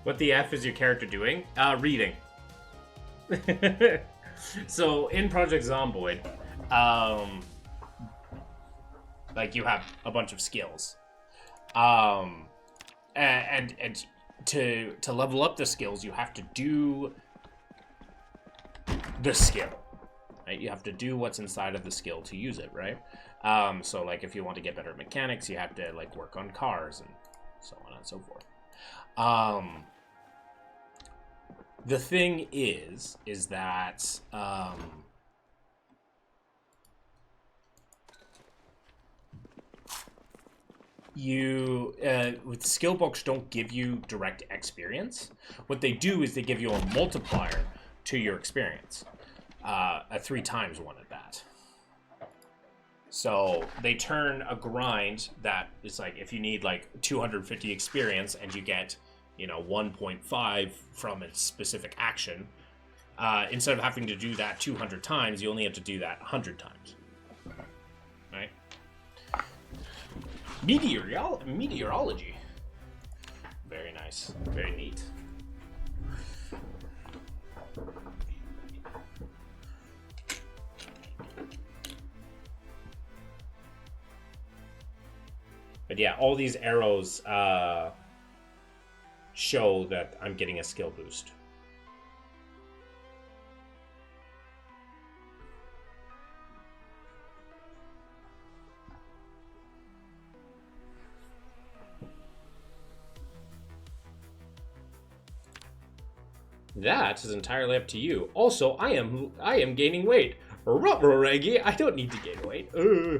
What the F is your character doing? Reading. So in Project Zomboid, like you have a bunch of skills, and to level up the skills, you have to do the skill, right? You have to do what's inside of the skill to use it, right? So like if you want to get better at mechanics, you have to like work on cars and so on and so forth. The thing is that you with skill books don't give you direct experience. What they do is they give you a multiplier to your experience, a 3 times one at that. So they turn a grind that is like if you need like 250 experience and you get 1.5 from its specific action. Instead of having to do that 200 times, you only have to do that 100 times. Right? Meteorology. Very nice. Very neat. But yeah, all these arrows show that I'm getting a skill boost. That is entirely up to you. Also, I am gaining weight. Ruh-roh, Reggie, I don't need to gain weight. I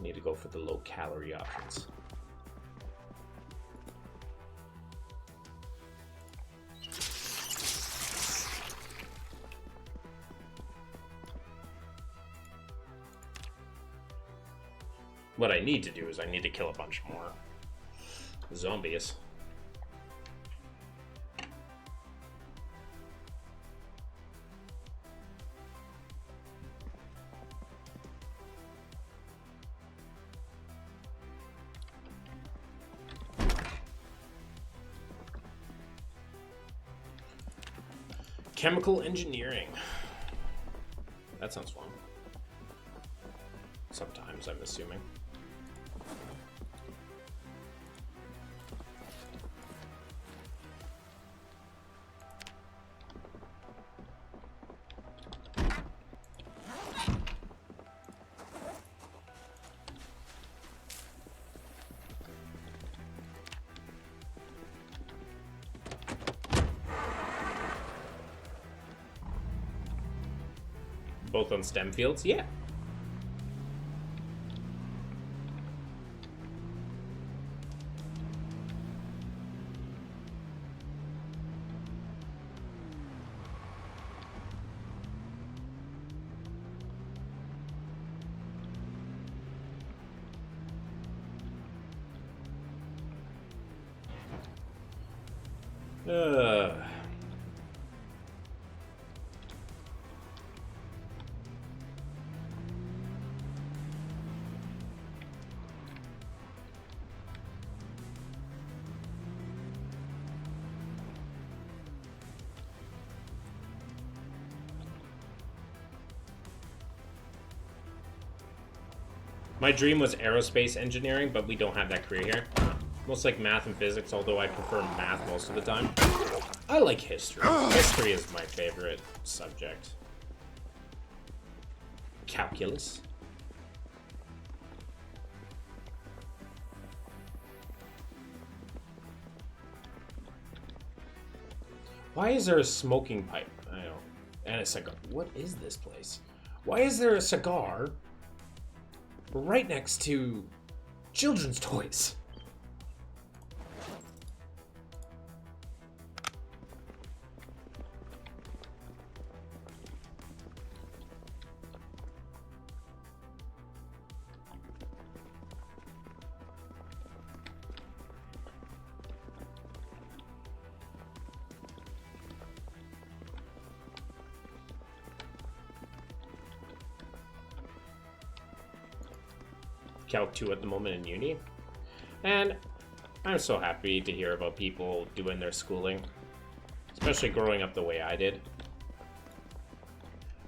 need to go for the low calorie options. What I need to do is I need to kill a bunch more zombies. Chemical engineering. That sounds fun. Sometimes, I'm assuming. Both on STEM fields? Yeah. Uh. My dream was aerospace engineering, but we don't have that career here. Most like math and physics, although I prefer math most of the time. I like history. History is my favorite subject. Calculus. Why is there a smoking pipe? I know. And a cigar. What is this place? Why is there a cigar right next to children's toys? Calc 2 at the moment in uni, and I'm so happy to hear about people doing their schooling, especially growing up the way I did.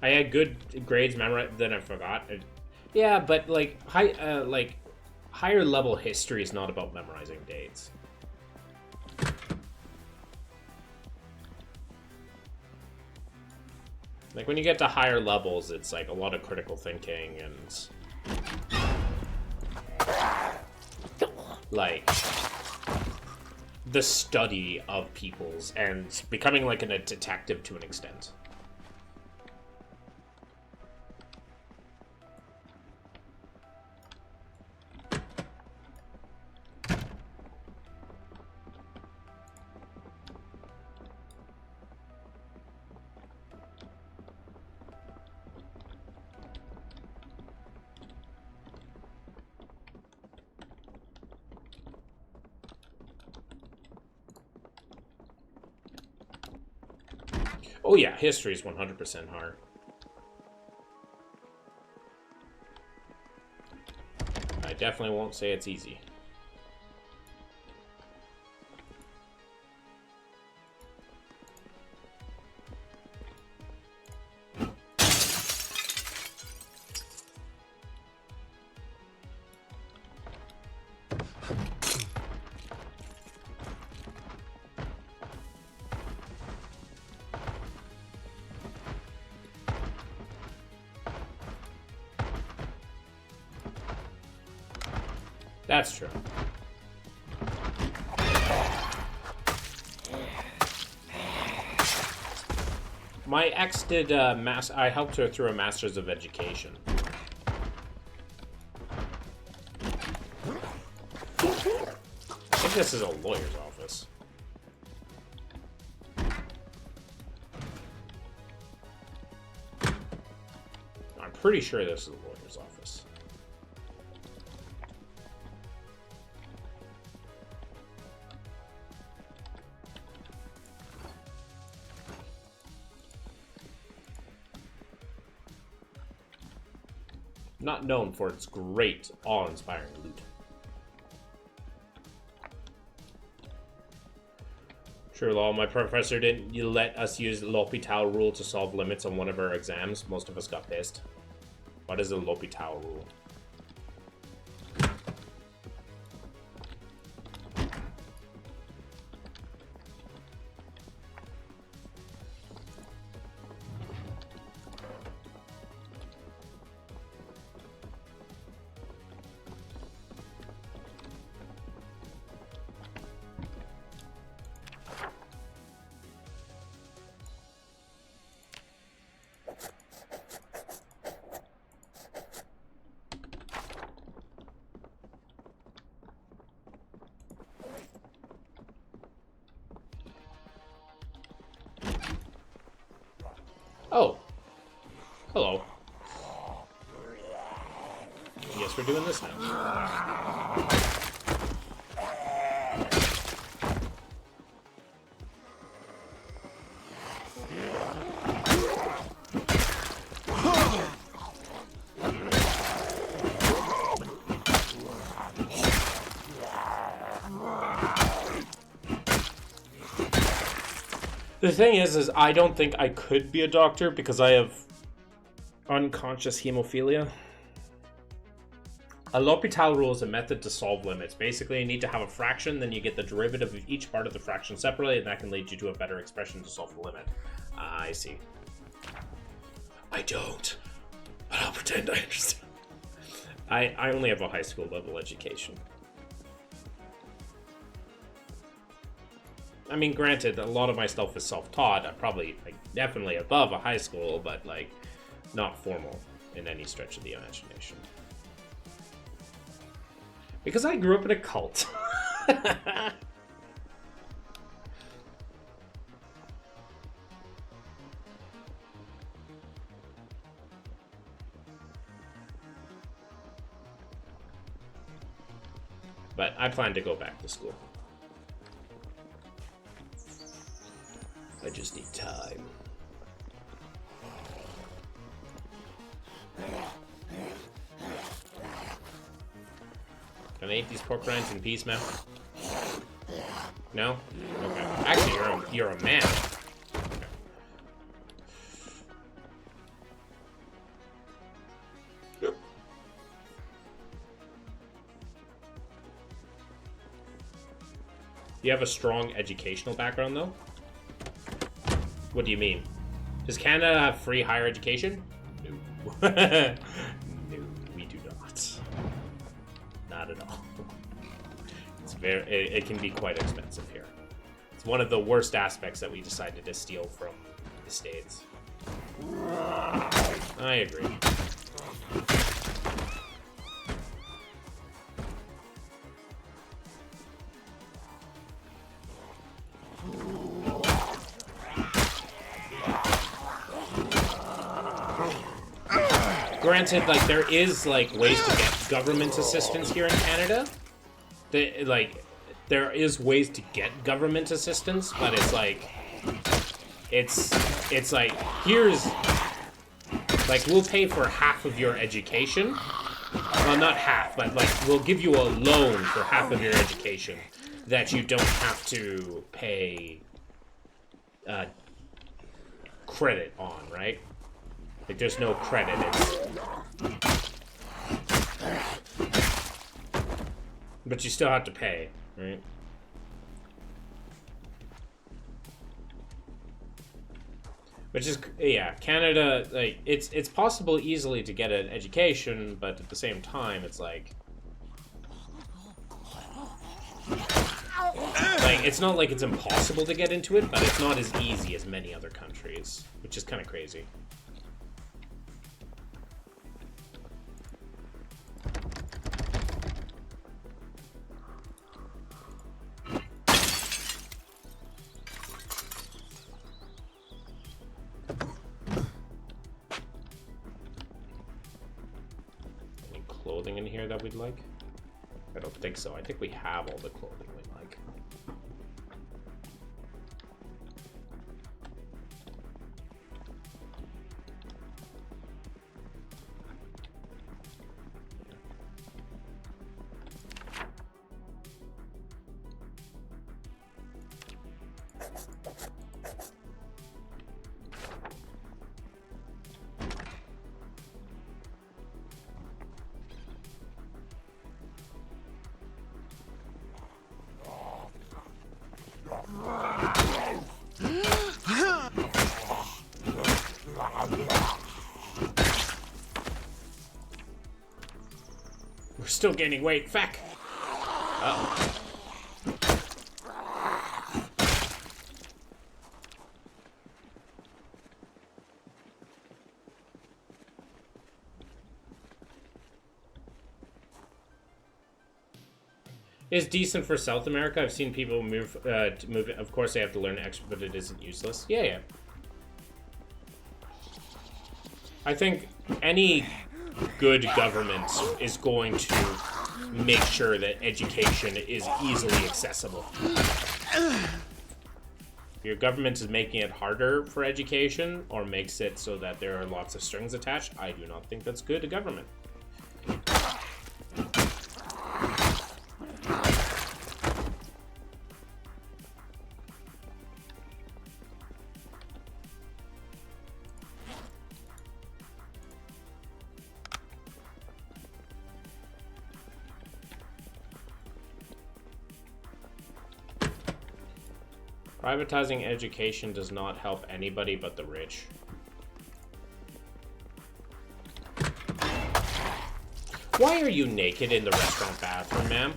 I had good grades, then I forgot. Yeah, but like higher level history is not about memorizing dates. Like when you get to higher levels, it's like a lot of critical thinking and like the study of people's and becoming like a detective to an extent. Oh yeah, history is 100% hard. I definitely won't say it's easy. That's true. My ex did I helped her through a master's of education. I think this is a lawyer's office. I'm pretty sure this is a lawyer's office. Not known for its great, awe-inspiring loot. Sure, Law, my professor didn't let us use the L'Hopital rule to solve limits on one of our exams. Most of us got pissed. What is the L'Hopital rule? guess we're doing this now. The thing is I don't think I could be a doctor because I have unconscious hemophilia. A L'Hopital rule is a method to solve limits. Basically, you need to have a fraction, then you get the derivative of each part of the fraction separately, and that can lead you to a better expression to solve the limit. I see. I don't, but I'll pretend I understand. I only have a high school level education. I mean, granted, a lot of my stuff is self-taught. I'm probably, like, definitely above a high school, but, like, not formal in any stretch of the imagination. Because I grew up in a cult. But I plan to go back to school. I just need time. Can I eat these pork rinds in peace, man? No? Okay. Actually, you're a man. Okay. Yep. You have a strong educational background, though? What do you mean? Does Canada have free higher education? No. No, we do not. Not at all. It's it can be quite expensive here. It's one of the worst aspects that we decided to steal from the States. I agree. Granted, like, there is, like, ways to get government assistance here in Canada. There is ways to get government assistance, but it's like, it's like, here's, like, we'll pay for half of your education. Well, not half, but, like, we'll give you a loan for half of your education that you don't have to pay credit on, right? Like, there's no credit. But you still have to pay, right? Which is, yeah, Canada, like, it's possible easily to get an education, but at the same time, it's like, it's not like it's impossible to get into it, but it's not as easy as many other countries, which is kind of crazy. Clothing in here that we'd like? I don't think so. I think we have all the clothing we like. We're still gaining weight. Feck. Uh-oh. It's decent for South America. I've seen people move. Of course, they have to learn extra, but it isn't useless. Yeah. I think any good government is going to make sure that education is easily accessible. If your government is making it harder for education or makes it so that there are lots of strings attached, I do not think that's good government. Privatizing education does not help anybody but the rich. Why are you naked in the restaurant bathroom, ma'am?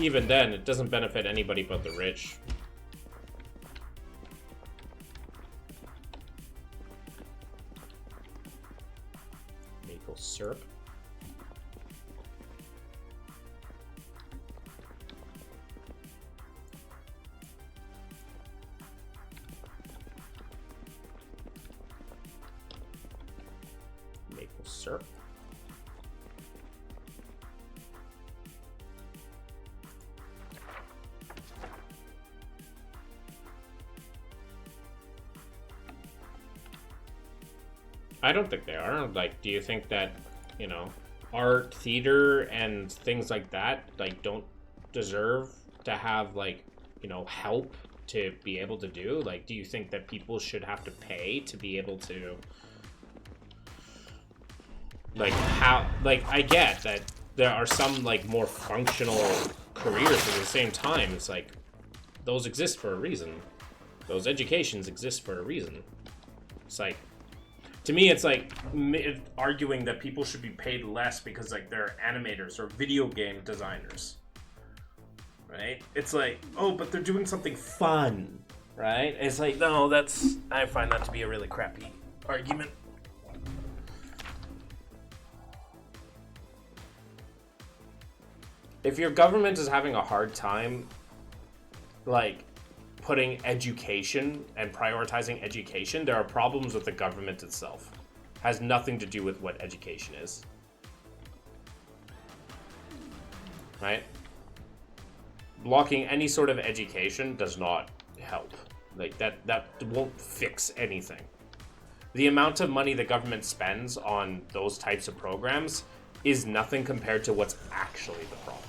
Even then, it doesn't benefit anybody but the rich. Maple syrup. Maple syrup. I don't think they are. Like, do you think that, you know, art, theater, and things like that, like, don't deserve to have, like, you know, help to be able to do? Like, do you think that people should have to pay to be able to, like, how, like, I get that there are some, like, more functional careers, but at the same time, it's like, those exist for a reason. Those educations exist for a reason. It's like, to me, it's like arguing that people should be paid less because, like, they're animators or video game designers, right? It's like, oh, but they're doing something fun, right? It's like, no, I find that to be a really crappy argument. If your government is having a hard time, like, putting education and prioritizing education, there are problems with the government itself. Has nothing to do with what education is. Right? Blocking any sort of education does not help. Like, that won't fix anything. The amount of money the government spends on those types of programs is nothing compared to what's actually the problem.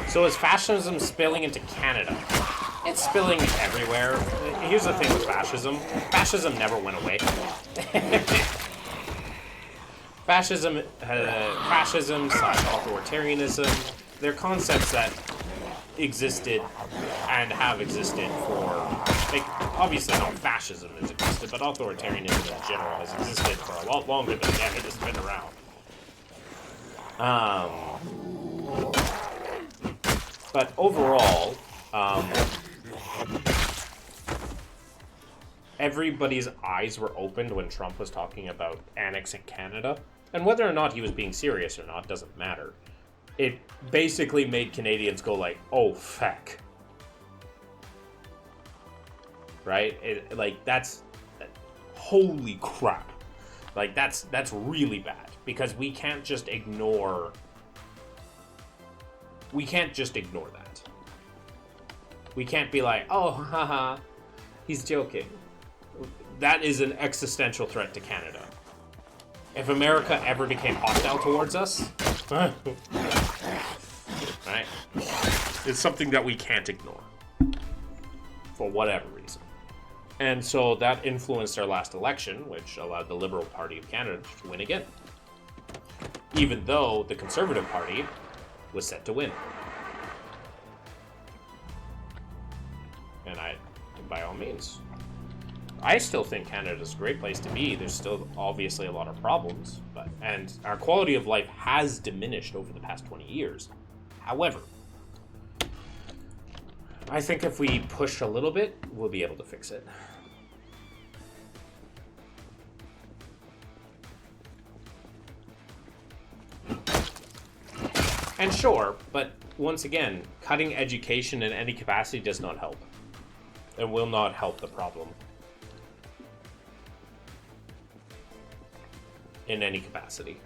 So is fascism spilling into Canada? It's spilling everywhere. Here's the thing with fascism. Fascism never went away. Fascism/authoritarianism, they're concepts that existed and have existed for, like, obviously not fascism has existed, but authoritarianism in general has existed for a lot longer than it has been around. But overall, everybody's eyes were opened when Trump was talking about annexing Canada. And whether or not he was being serious or not doesn't matter. It basically made Canadians go like, oh, feck. Right? Holy crap. Like, that's really bad. Because we can't just ignore that. We can't be like, oh, haha, he's joking. that is an existential threat to Canada. If America ever became hostile towards us, right, it's something that we can't ignore for whatever reason. And so that influenced our last election, which allowed the Liberal Party of Canada to win again, even though the Conservative Party was set to win. And by all means, I still think Canada's a great place to be. There's still obviously a lot of problems, and our quality of life has diminished over the past 20 years. However, I think if we push a little bit, we'll be able to fix it. And sure, but once again, cutting education in any capacity does not help. It will not help the problem. In any capacity.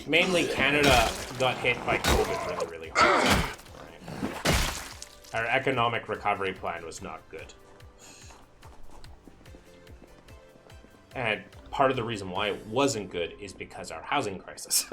Mainly Canada got hit by COVID really, really hard. Right. Our economic recovery plan was not good. And part of the reason why it wasn't good is because our housing crisis.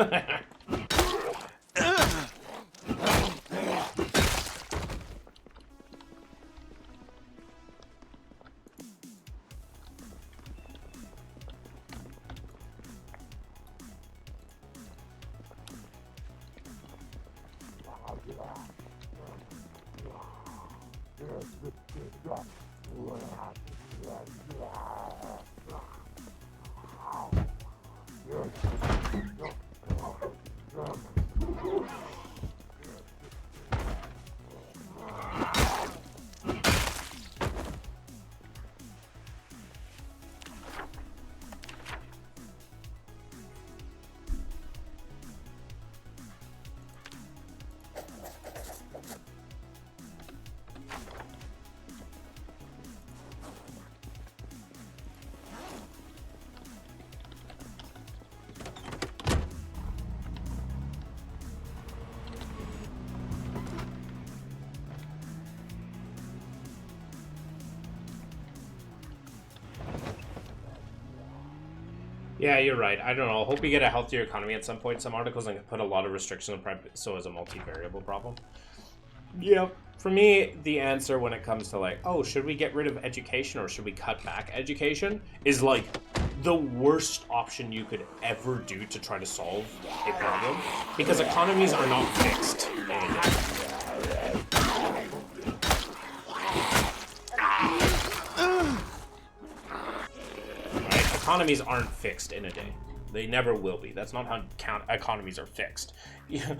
Yeah, you're right. I don't know. I hope we get a healthier economy at some point. Some articles like put a lot of restrictions on private, so it's a multivariable problem. Yeah, for me, the answer when it comes to like, oh, should we get rid of education or should we cut back education is like the worst option you could ever do to try to solve a problem, because economies are not fixed. Economies aren't fixed in a day. They never will be. That's not how economies are fixed. The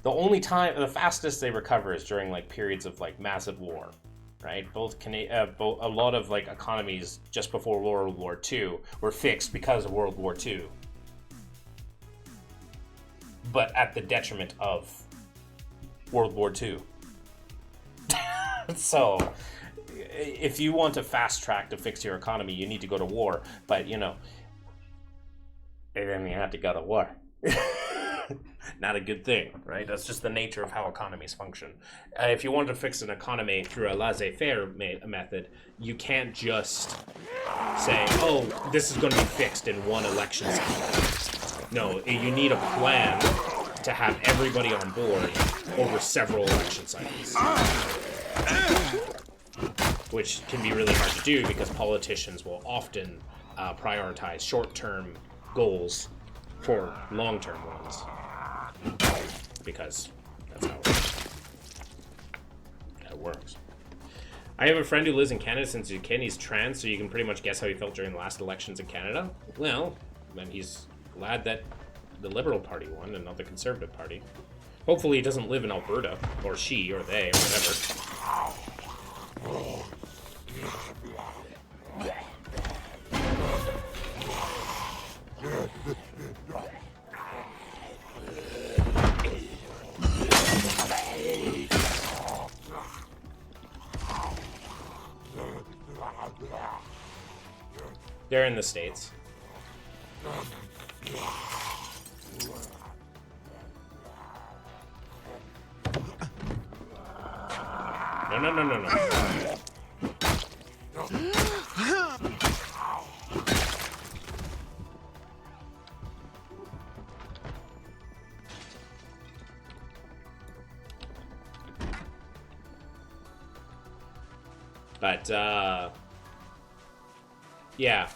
only time, the fastest they recover is during like periods of like massive war, right? A lot of like economies just before World War II were fixed because of World War II, but at the detriment of World War II. So, if you want a fast track to fix your economy, you need to go to war. But, you know, then you have to go to war. Not a good thing, right? That's just the nature of how economies function. If you want to fix an economy through a laissez-faire method, you can't just say, oh, this is going to be fixed in one election cycle. No, you need a plan to have everybody on board over several election cycles. Which can be really hard to do because politicians will often prioritize short-term goals for long-term ones. Because that's how it works. I have a friend who lives in Canada since he's a kid. He's trans, so you can pretty much guess how he felt during the last elections in Canada. Well, then he's glad that the Liberal Party won and not the Conservative Party. Hopefully he doesn't live in Alberta, or she, or they, or whatever. They're in the States. No, no, no, no, no. But, yeah.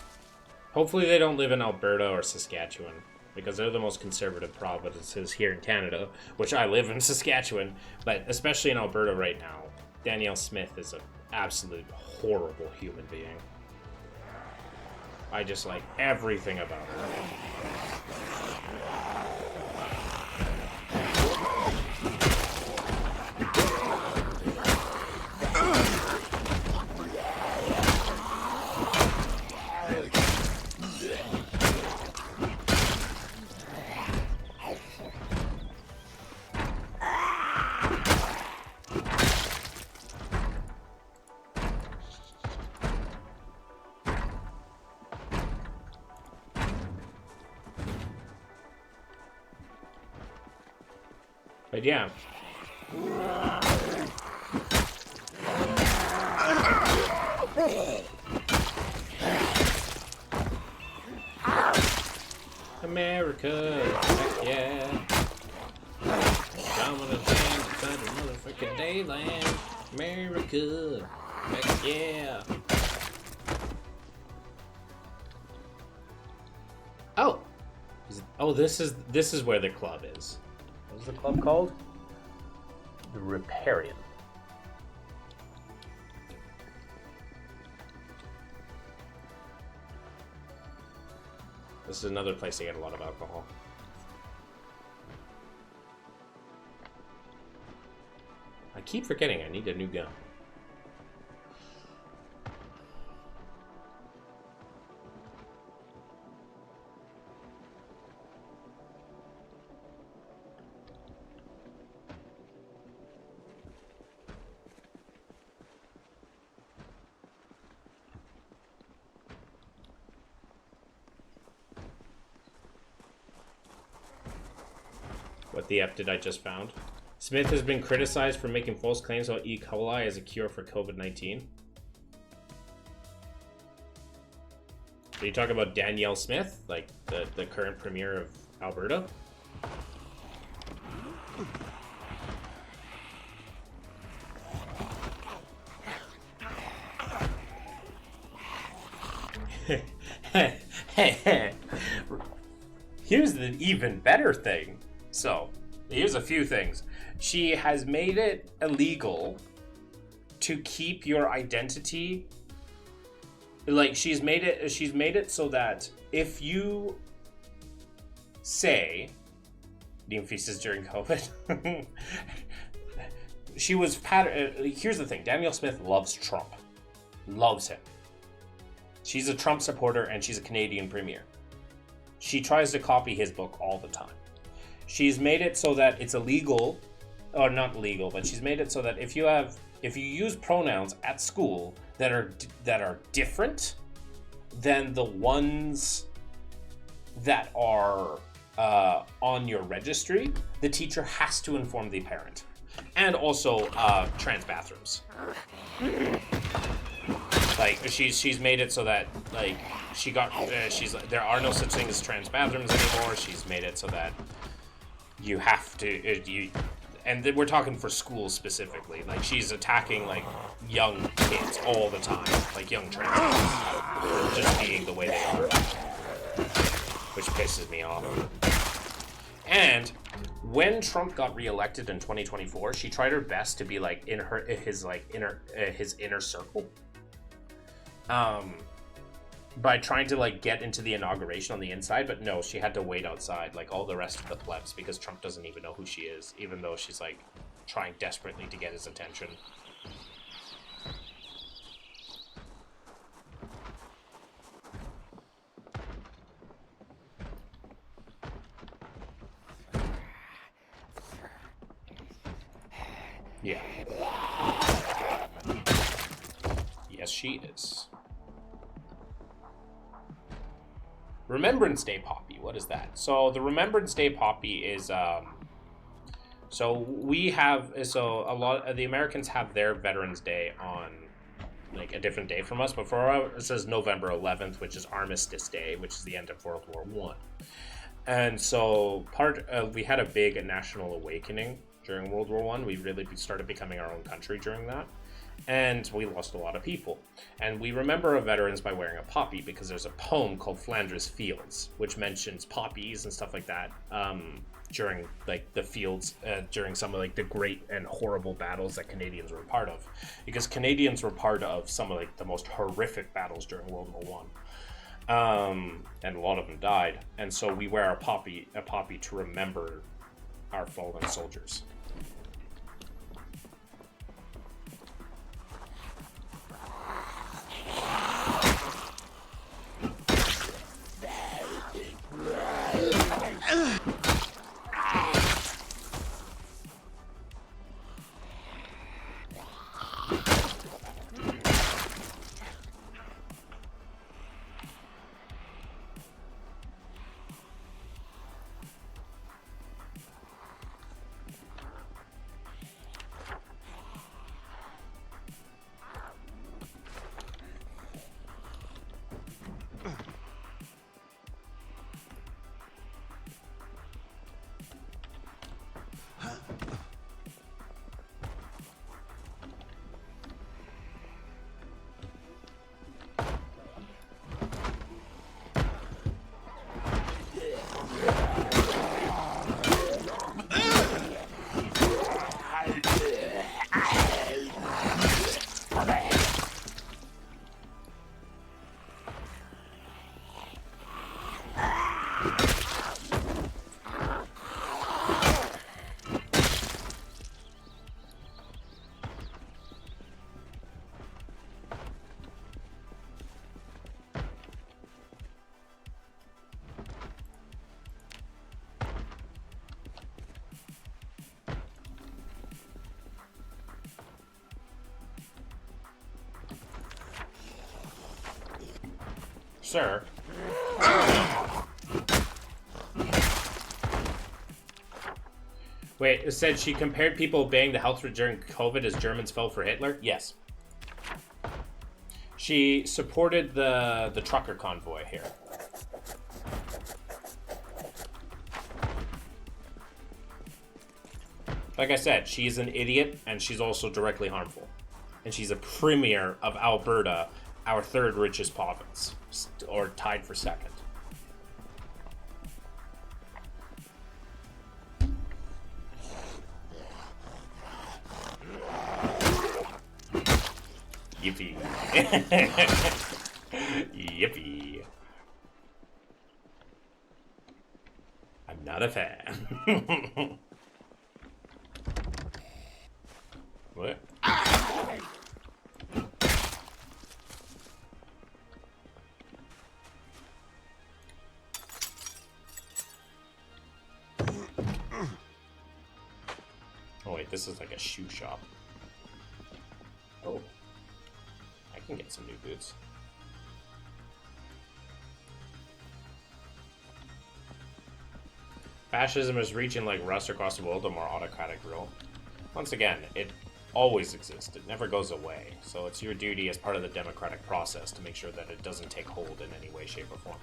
Hopefully they don't live in Alberta or Saskatchewan, because they're the most conservative provinces here in Canada, which I live in Saskatchewan, but especially in Alberta right now. Danielle Smith is an absolute horrible human being. I just like everything about her. But yeah. America, heck yeah. Dominant land inside the motherfucking dayland. America, heck yeah. Oh. Oh, this is where the club is. What's the club called? The Riparian. This is another place to get a lot of alcohol. I keep forgetting I need a new gun. What the F did I just found? Smith has been criticized for making false claims about E. coli as a cure for COVID-19. Are you talking about Danielle Smith, like the current premier of Alberta? Here's the even better thing. So, here's a few things. She has made it illegal to keep your identity. Like, she's made it so that if you say Neem feces during COVID, she was here's the thing. Danielle Smith loves Trump. Loves him. She's a Trump supporter and she's a Canadian premier. She tries to copy his book all the time. She's made it so that it's illegal, or not illegal, but she's made it so that if you use pronouns at school that are different than the ones that are on your registry, the teacher has to inform the parent. And also trans bathrooms. Like she's made it so that like there are no such thing as trans bathrooms anymore. She's made it so that you have to and we're talking for schools specifically. Like she's attacking like young kids all the time, like young trans kids, just being the way they are, which pisses me off. And when Trump got reelected in 2024, she tried her best to be like in his inner circle. By trying to like get into the inauguration on the inside, but no, she had to wait outside like all the rest of the plebs because Trump doesn't even know who she is, even though she's like trying desperately to get his attention. Yeah. Yes, she is. Remembrance Day Poppy, what is that? So the Remembrance Day Poppy is So we have, so a lot of the Americans have their Veterans Day on like a different day from us, but for our, it says November 11th, which is Armistice Day, which is the end of World War One. And so we had a big national awakening during World War One. We really started becoming our own country during that. And we lost a lot of people. And we remember our veterans by wearing a poppy, because there's a poem called Flanders Fields, which mentions poppies and stuff like that during like the fields, during some of like the great and horrible battles that Canadians were a part of. Because Canadians were part of some of like the most horrific battles during World War One. And a lot of them died. And so we wear a poppy to remember our fallen soldiers. Sir. Wait, it said she compared people obeying the health order during COVID as Germans fell for Hitler? Yes. She supported the trucker convoy here. Like I said, she's an idiot, and she's also directly harmful. And she's a premier of Alberta, our third richest province, or tied for second. Yippee. Yippee. I'm not a fan. What? Oh wait, this is like a shoe shop. Oh. I can get some new boots. Fascism is reaching like rust across the world, a more autocratic rule. Once again, it always exists. It never goes away. So it's your duty as part of the democratic process to make sure that it doesn't take hold in any way, shape, or form.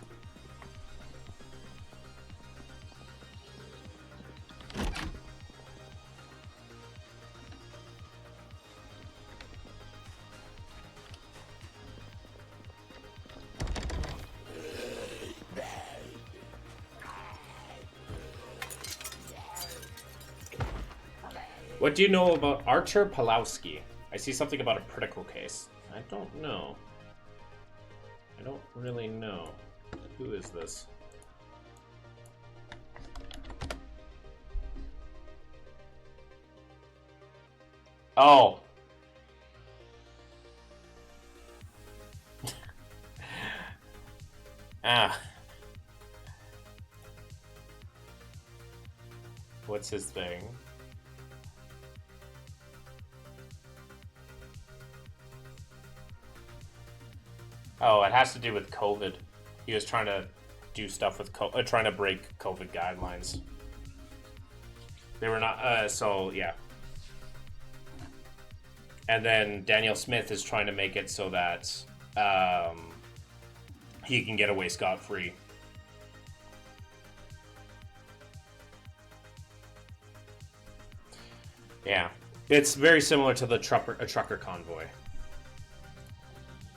What do you know about Archer Pawlowski? I see something about a critical case. I don't know. I don't really know. Who is this? Oh. Ah. What's his thing? Oh, it has to do with COVID. He was trying to do stuff with trying to break COVID guidelines. They were not, so, yeah. And then Daniel Smith is trying to make it so that he can get away scot-free. Yeah. It's very similar to the trucker convoy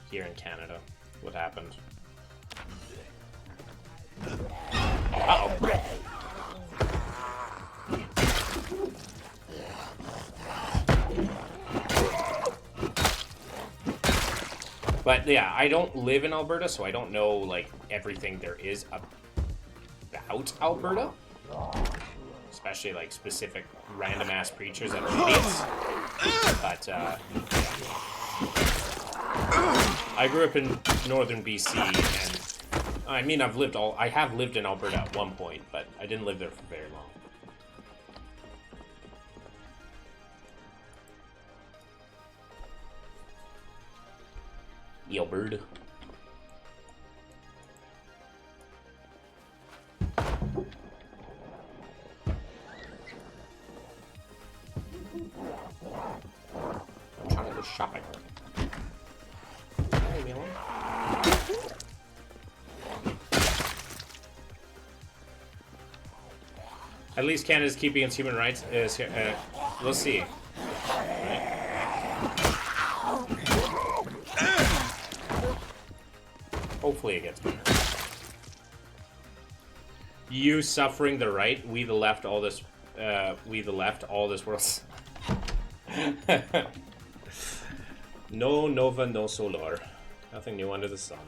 here in Canada. What happened? Uh-oh. But yeah, I don't live in Alberta, so I don't know like everything there is about Alberta. Especially like specific random ass preachers that are idiots. But I grew up in northern BC, and I mean I have lived in Alberta at one point, but I didn't live there for very long. Alberta. I'm trying to go shopping. Leave me alone. At least Canada's keeping its human rights. We'll see. Right. Hopefully it gets better. You suffering the right, we the left, all this world. No Nova, no Solar. Nothing new under the sun.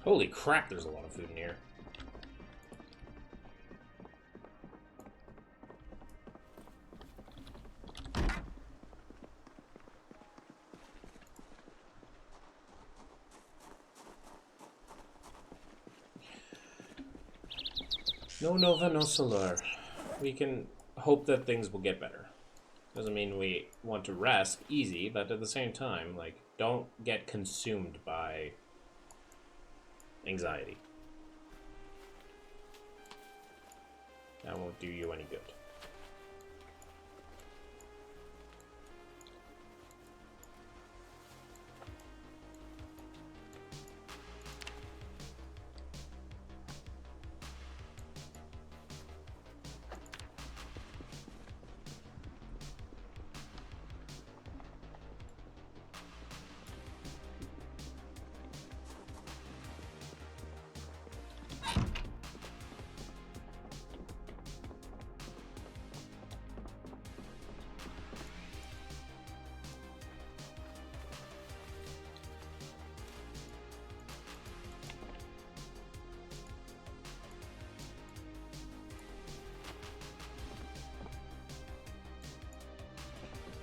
Holy crap, there's a lot of food in here. No Nova, no Solar. We can hope that things will get better. Doesn't mean we want to rest easy, but at the same time, like, don't get consumed by anxiety. That won't do you any good.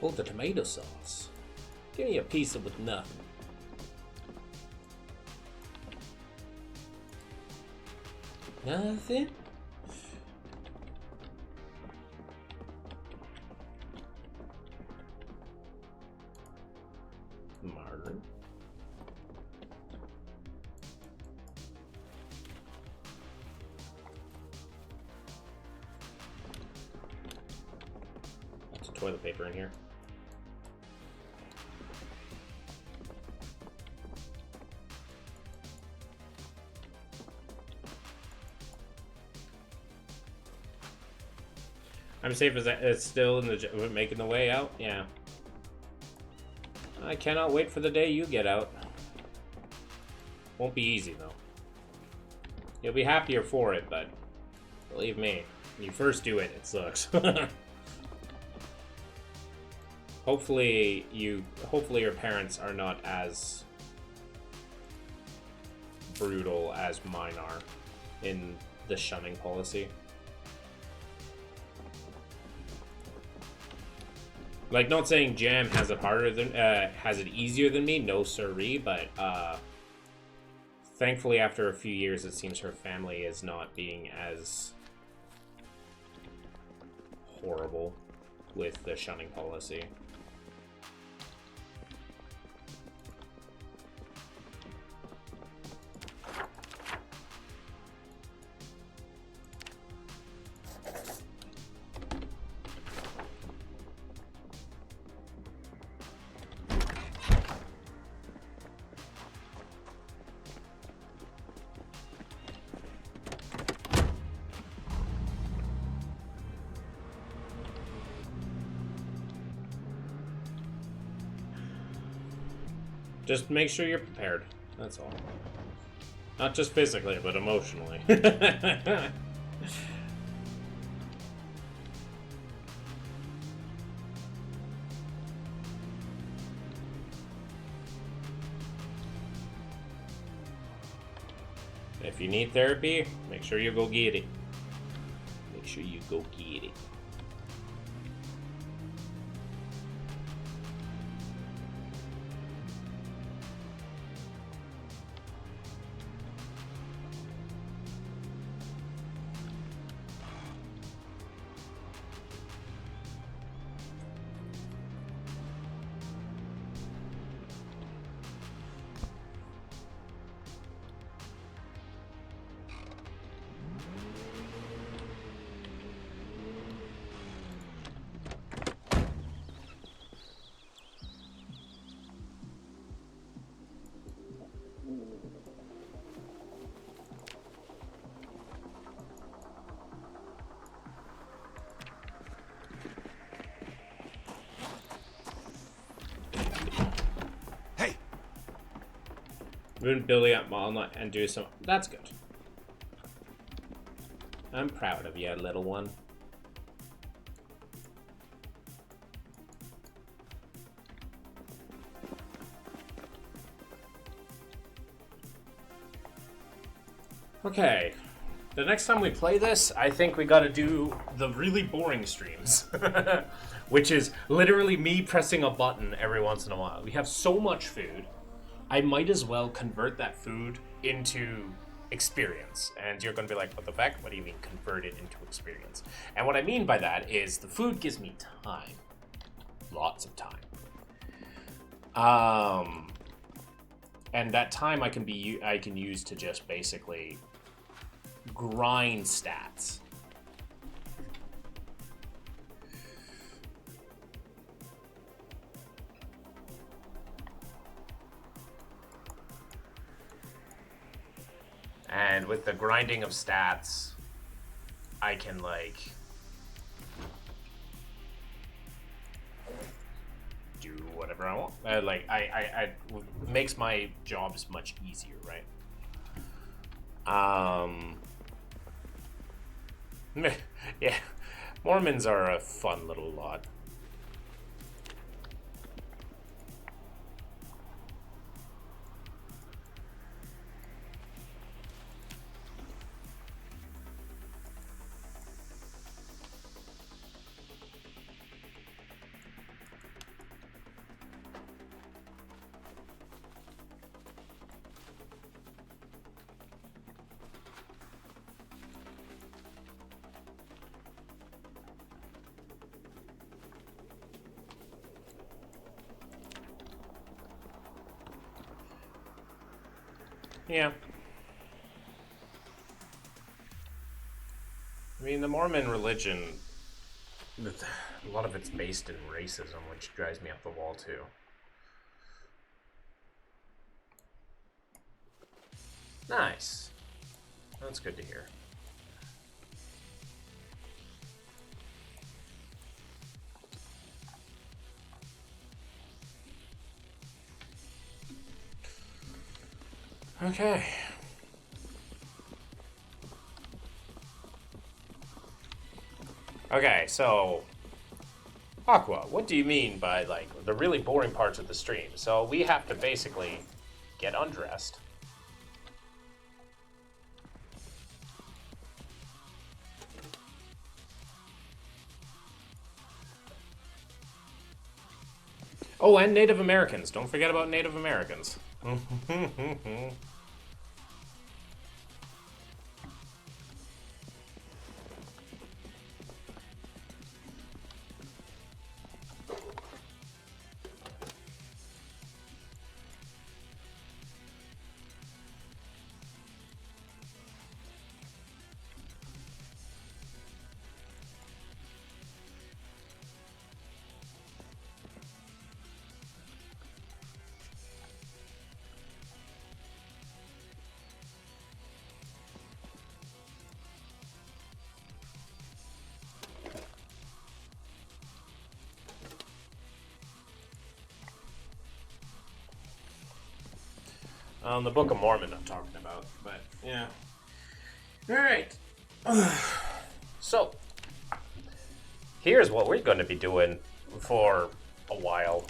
Oh, the tomato sauce. Give me a piece of with nothing. Nothing? Margaret. Lots of toilet paper in here. I'm safe as that. It's still in the making the way out. Yeah. I cannot wait for the day you get out. Won't be easy, though. You'll be happier for it, but believe me, when you first do it, it sucks. Hopefully your parents are not as brutal as mine are in the shunning policy. Like, not saying Jam has it harder than, has it easier than me, no siree, but, thankfully after a few years it seems her family is not being as horrible with the shunning policy. Just make sure you're prepared. That's all. Not just physically, but emotionally. If you need therapy, make sure you go get it. Make sure you go get it. Wouldn't Billy up Walnut and do some. That's good. I'm proud of you, little one. Okay. The next time we play this, I think we gotta do the really boring streams. Which is literally me pressing a button every once in a while. We have so much food. I might as well convert that food into experience. And you're going to be like, what the fuck? What do you mean convert it into experience? And what I mean by that is the food gives me time. Lots of time. And that time I can use to just basically grind stats. And with the grinding of stats, I can, like, do whatever I want. It makes my jobs much easier, right? Yeah, Mormons are a fun little lot. Yeah. I mean, the Mormon religion, a lot of it's based in racism, which drives me up the wall, too. Nice. That's good to hear. Okay. Okay, so Aqua, what do you mean by like the really boring parts of the stream? So we have to basically get undressed. Oh, and Native Americans. Don't forget about Native Americans. The Book of Mormon I'm talking about, but yeah. Alright. So, here's what we're going to be doing for a while.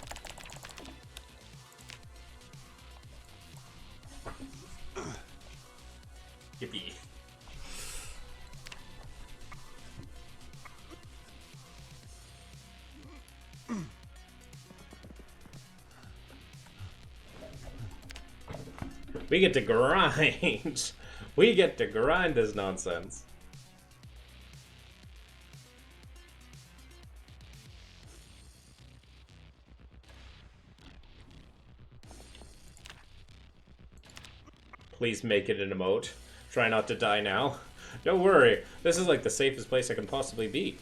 Yippee. We get to grind. We get to grind this nonsense. Please make it an emote. Try not to die now. Don't worry. This is like the safest place I can possibly be.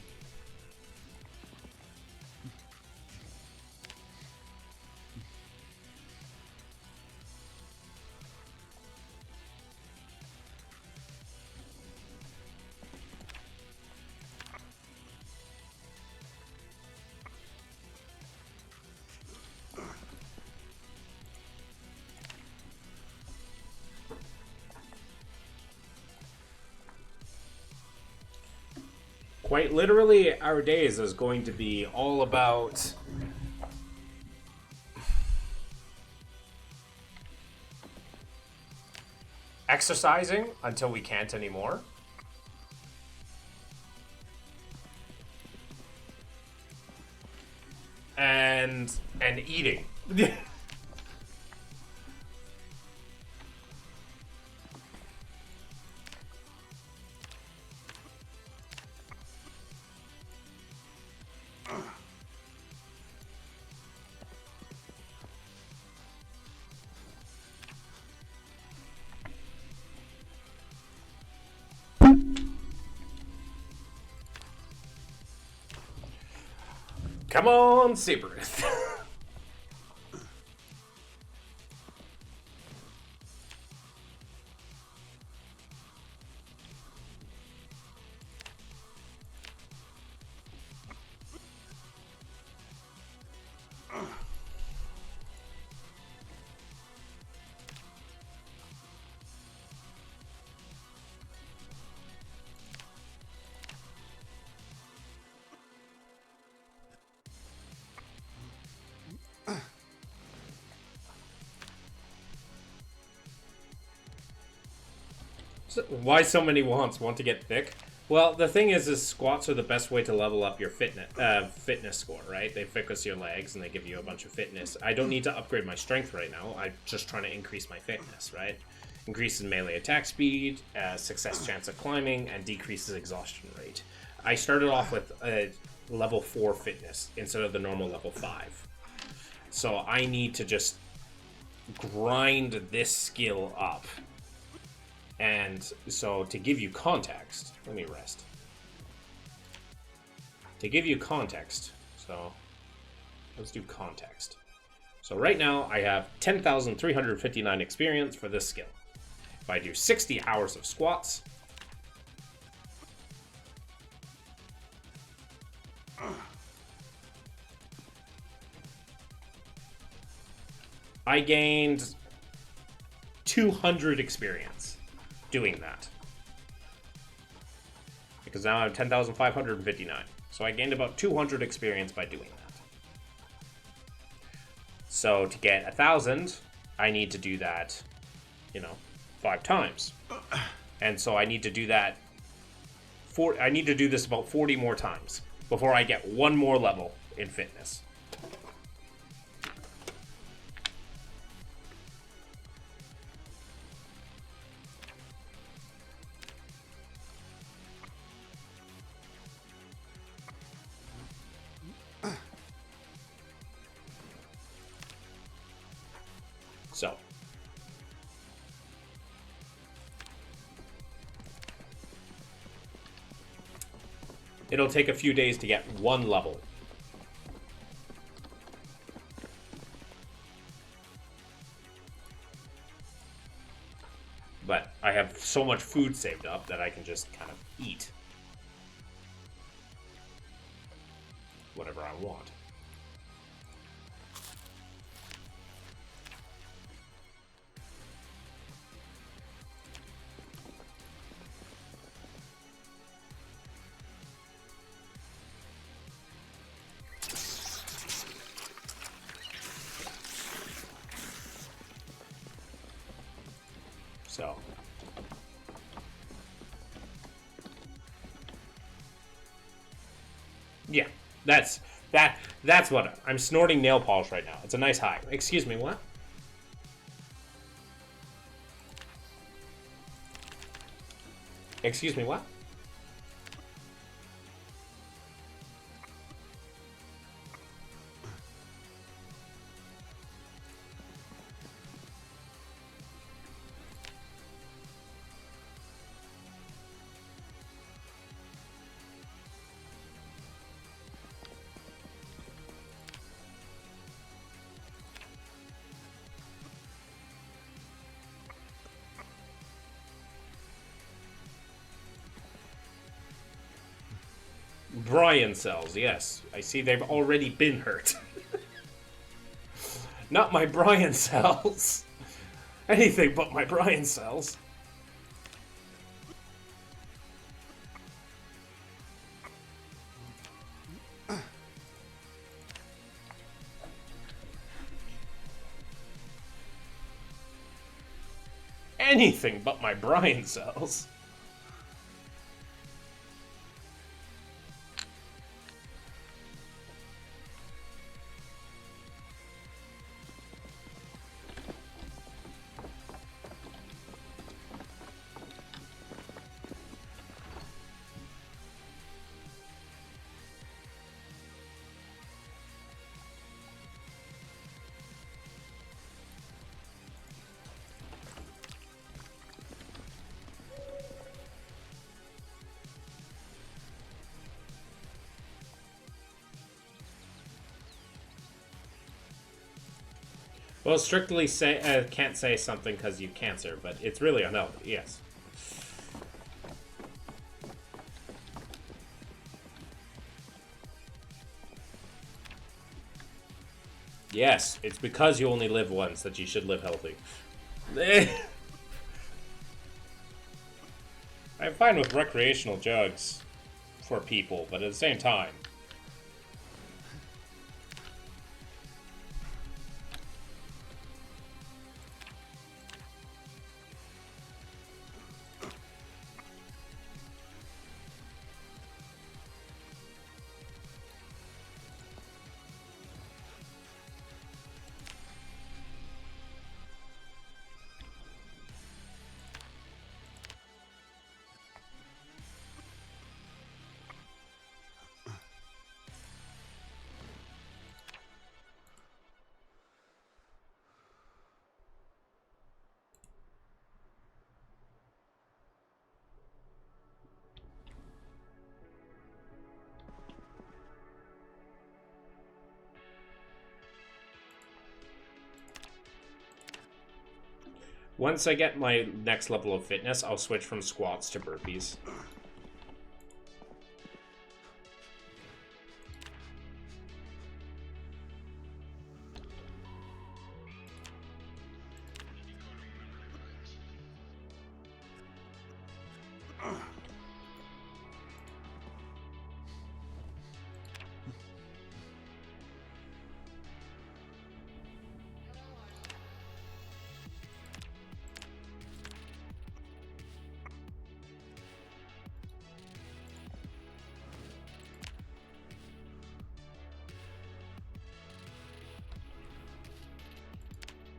Quite literally, our days is going to be all about exercising until we can't anymore. And eating. Come on, Saberith. Why so many wants? Want to get thick? Well, the thing is squats are the best way to level up your fitness score, right? They focus your legs and they give you a bunch of fitness. I don't need to upgrade my strength right now. I'm just trying to increase my fitness, right? Increases melee attack speed, success chance of climbing, and decreases exhaustion rate. I started off with a level 4 fitness instead of the normal level 5. So I need to just grind this skill up. And so to give you context, let me rest. To give you context, so let's do context. So right now I have 10,359 experience for this skill. If I do 60 hours of squats, I gained 200 experience doing that. Because now I'm 10,559. So I gained about 200 experience by doing that. So to get 1,000, I need to do that, 5 times. And so I need to do that. I need to do this about 40 more times before I get one more level in fitness. So, it'll take a few days to get one level. But I have so much food saved up that I can just kind of eat whatever I want. So, yeah, that's what I'm snorting nail polish right now. It's a nice high. Excuse me, what? Excuse me, what? Brian cells, yes. I see they've already been hurt. Not my Brian cells. Anything but my Brian cells. Anything but my Brian cells. Well, strictly say can't say something because you cancer, but it's really unhealthy. Yes. Yes, it's because you only live once that you should live healthy. I'm fine with recreational drugs for people, but at the same time, once I get my next level of fitness, I'll switch from squats to burpees.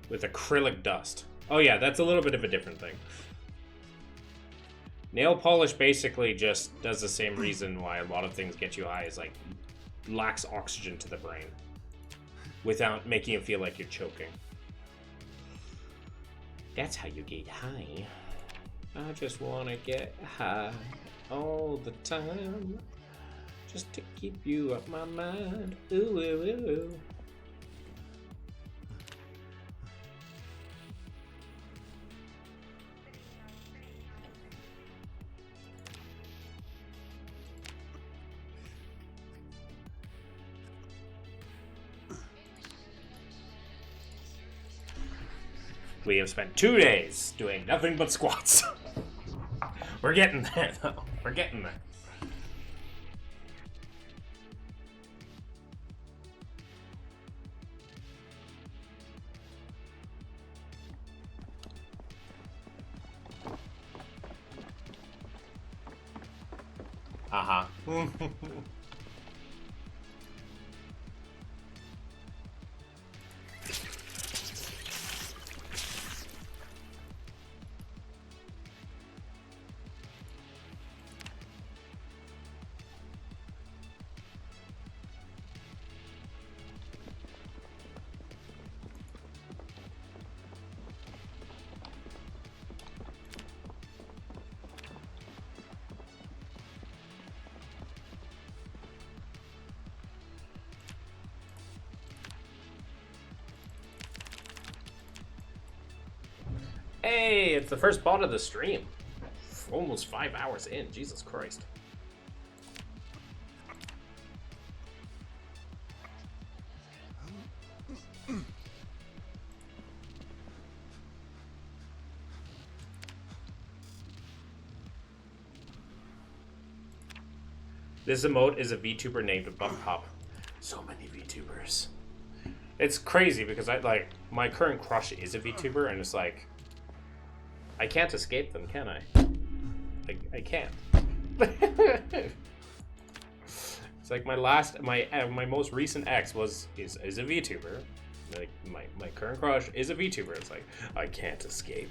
With acrylic dust. Oh yeah, that's a little bit of a different thing. Nail polish basically just does the same reason why a lot of things get you high, is like lacks oxygen to the brain without making it feel like you're choking. That's how you get high. I just wanna get high all the time, just to keep you up my mind. Ooh, ooh, ooh, ooh. We have spent 2 days doing nothing but squats. We're getting there, though. We're getting there. Uh-huh. Hey, it's the first bot of the stream. Almost 5 hours in. Jesus Christ. This emote is a VTuber named Buck Pop. So many VTubers. It's crazy because my current crush is a VTuber, and it's like, I can't escape them, can I? I can't. It's like my most recent ex is a VTuber. Like my current crush is a VTuber. It's like, I can't escape.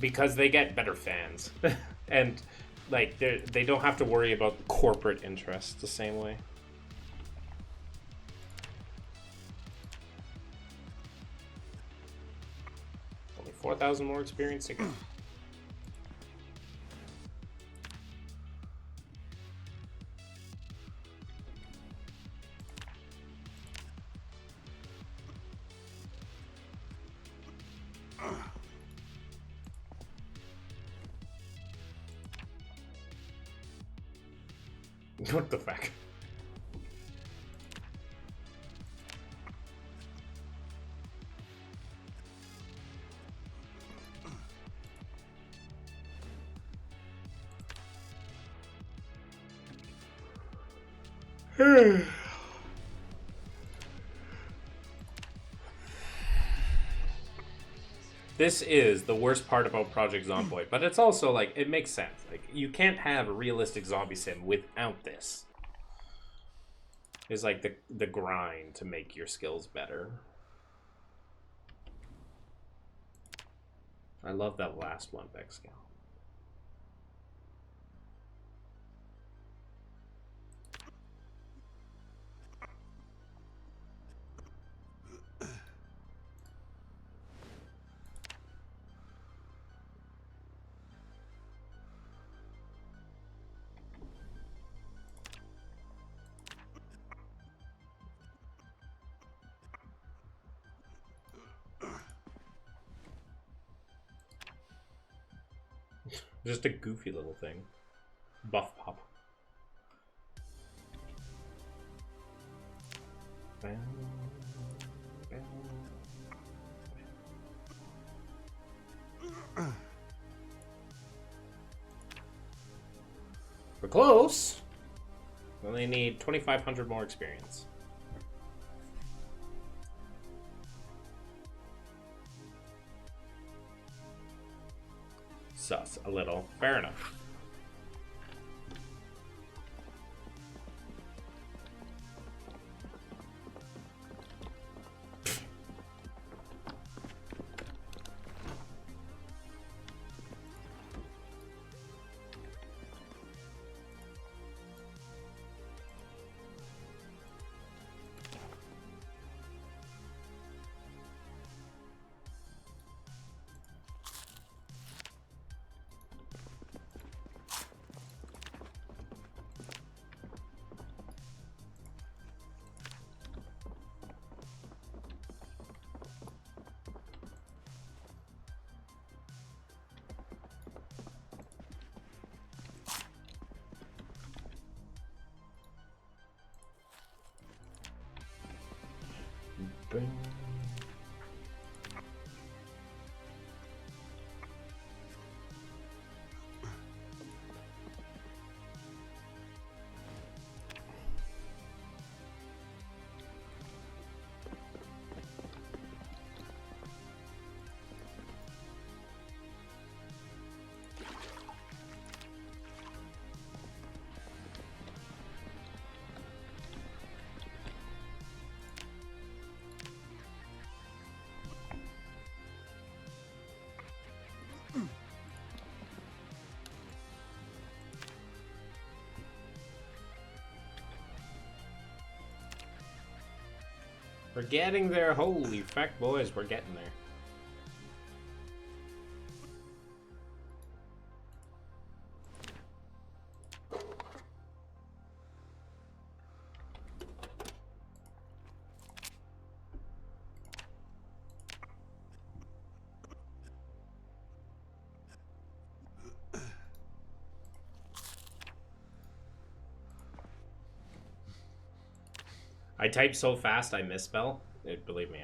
Because they get better fans. And like they don't have to worry about corporate interests the same way. Only 4,000 more experience to go. What the fuck? This is the worst part about Project Zomboid, but it's also like, it makes sense. Like, you can't have a realistic zombie sim without this. It's like the grind to make your skills better. I love that last one, Bexcal. Just a goofy little thing. Buff pop. We're close. We only need 2,500 more experience. Sus a little. Fair enough. Bing. We're getting there. Holy feck, boys, we're getting there. I type so fast I misspell. Believe me,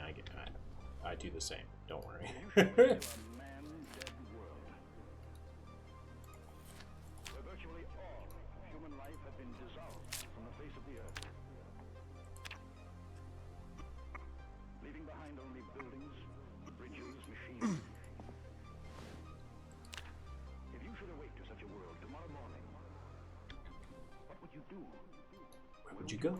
I do the same. Don't worry. Where would you go?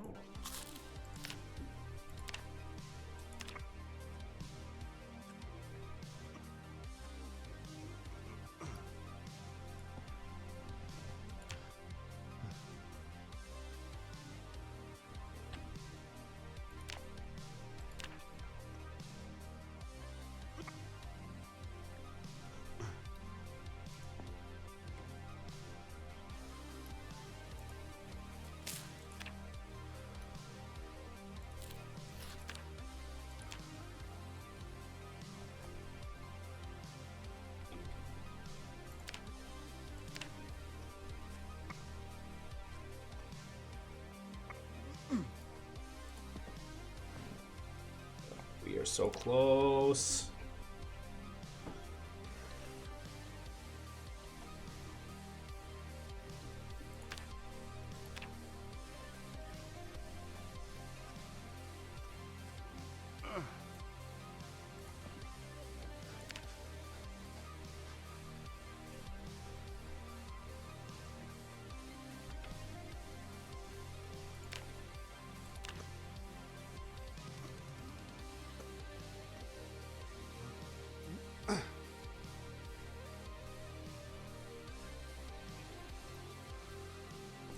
We are so close.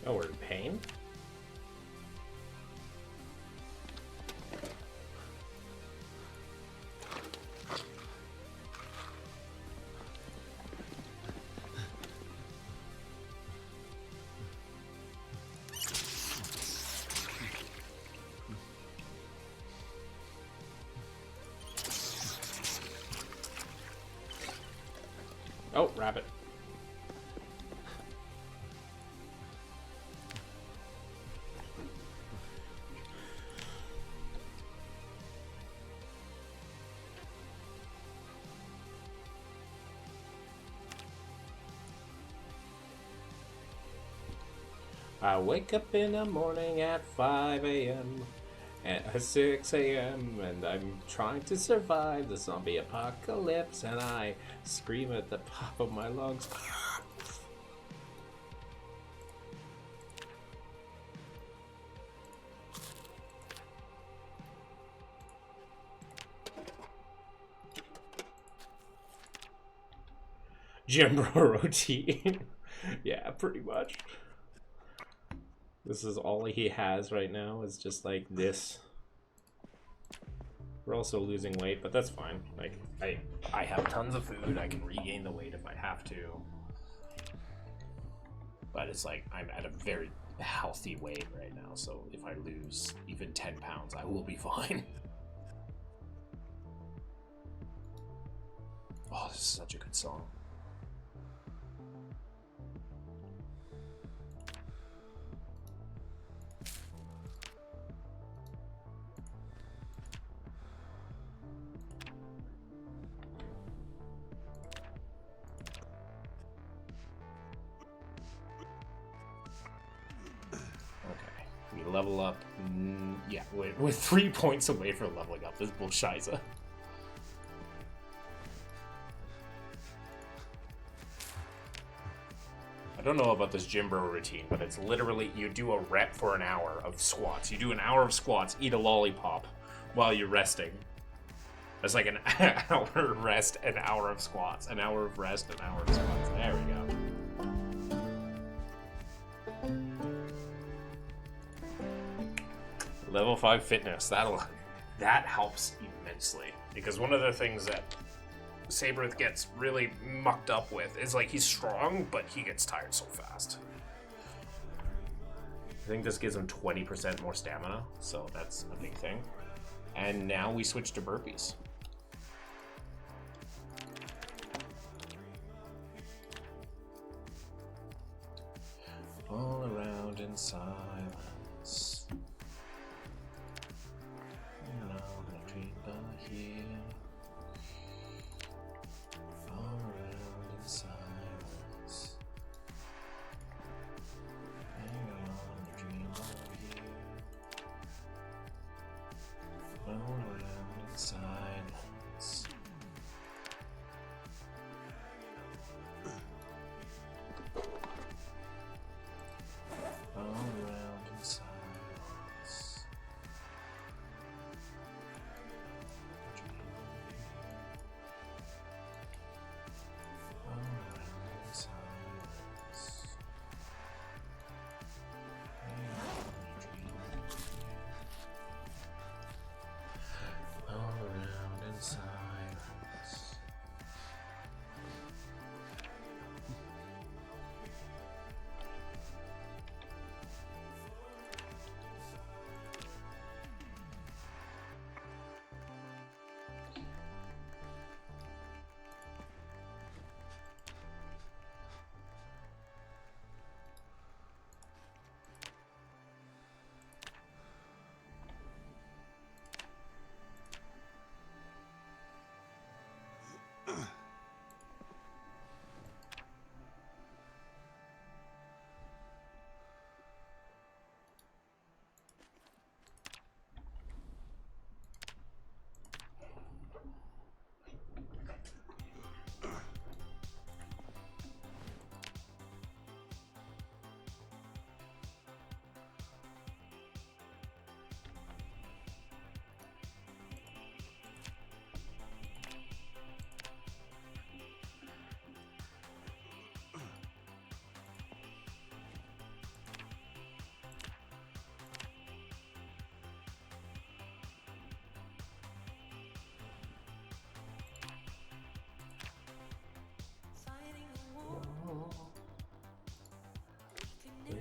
Oh, we're in pain? Oh, rabbit. I wake up in the morning at 5 a.m. and 6 a.m. and I'm trying to survive the zombie apocalypse, and I scream at the top of my lungs. Gym bro routine. Yeah, pretty much. This is all he has right now, is just like this. We're also losing weight, but that's fine. Like, I have tons of food. I can regain the weight if I have to. But it's like, I'm at a very healthy weight right now, so if I lose even 10 pounds, I will be fine. Oh, this is such a good song. Level up. Yeah, we're 3 points away from leveling up. This is bullshit. I don't know about this gym bro routine, but it's literally you do a rep for an hour of squats. You do an hour of squats, eat a lollipop while you're resting. It's like an hour of rest, an hour of squats, an hour of rest, an hour of squats. There we go. Level 5 fitness, that helps immensely, because one of the things that Saberith gets really mucked up with is like he's strong, but he gets tired so fast. I think this gives him 20% more stamina, so that's a big thing. And now we switch to burpees. All around in silence.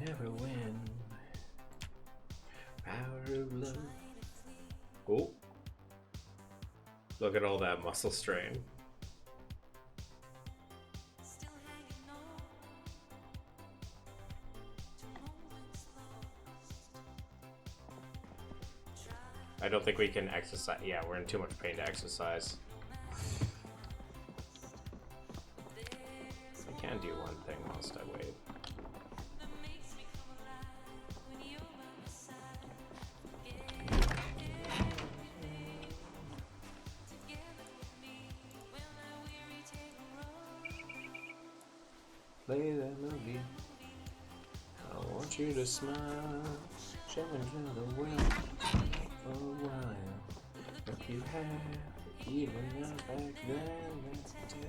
Never win. Power of love. Oh. Look at all that muscle strain. I don't think we can exercise. Yeah, we're in too much pain to exercise. I can do one thing whilst I wait. play that movie. I want you to smile, show me to the world for a while. If you have, even now back then, that's today.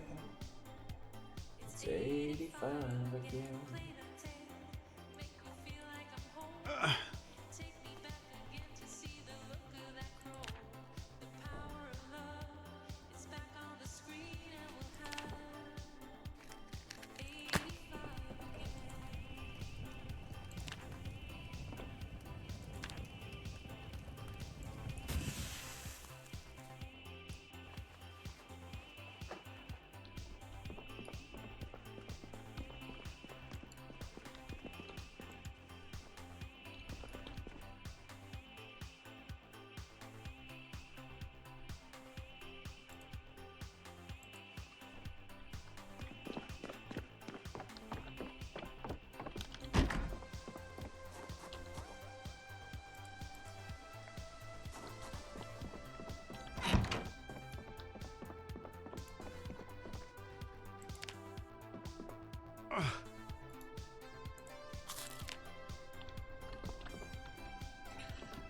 It's 85 again.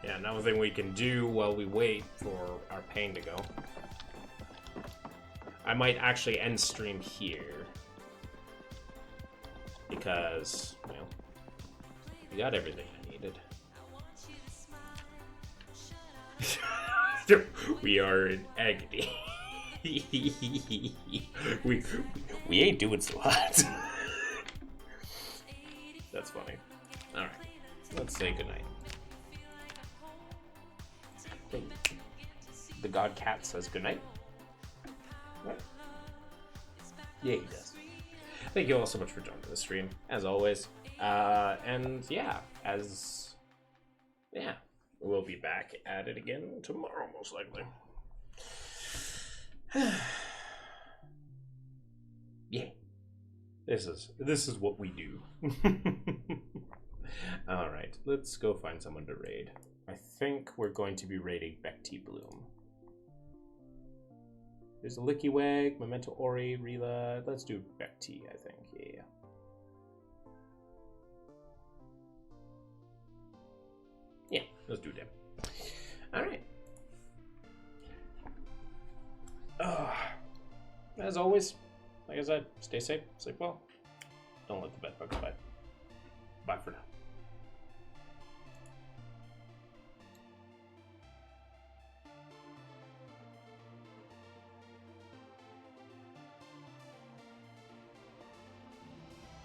Yeah, another thing we can do while we wait for our pain to go. I might actually end stream here. Because, well, we got everything I needed. We are in agony. we ain't doing so hot. That's funny. Alright, let's say goodnight. The god cat says goodnight. Right? Yeah, he does. Thank you all so much for joining the stream, as always. And yeah, we'll be back at it again tomorrow, most likely. Yeah, this is what we do. All right, let's go find someone to raid. I think we're going to be raiding Bekti Bloom. There's a Licky Wag, Memento Ori, Rila. Let's do Bekti, I think. Yeah. Yeah, let's do them. Alright. As always, like I said, stay safe, sleep well. Don't let the bed bugs bite. Bye for now.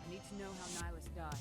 I need to know how Nihilus died.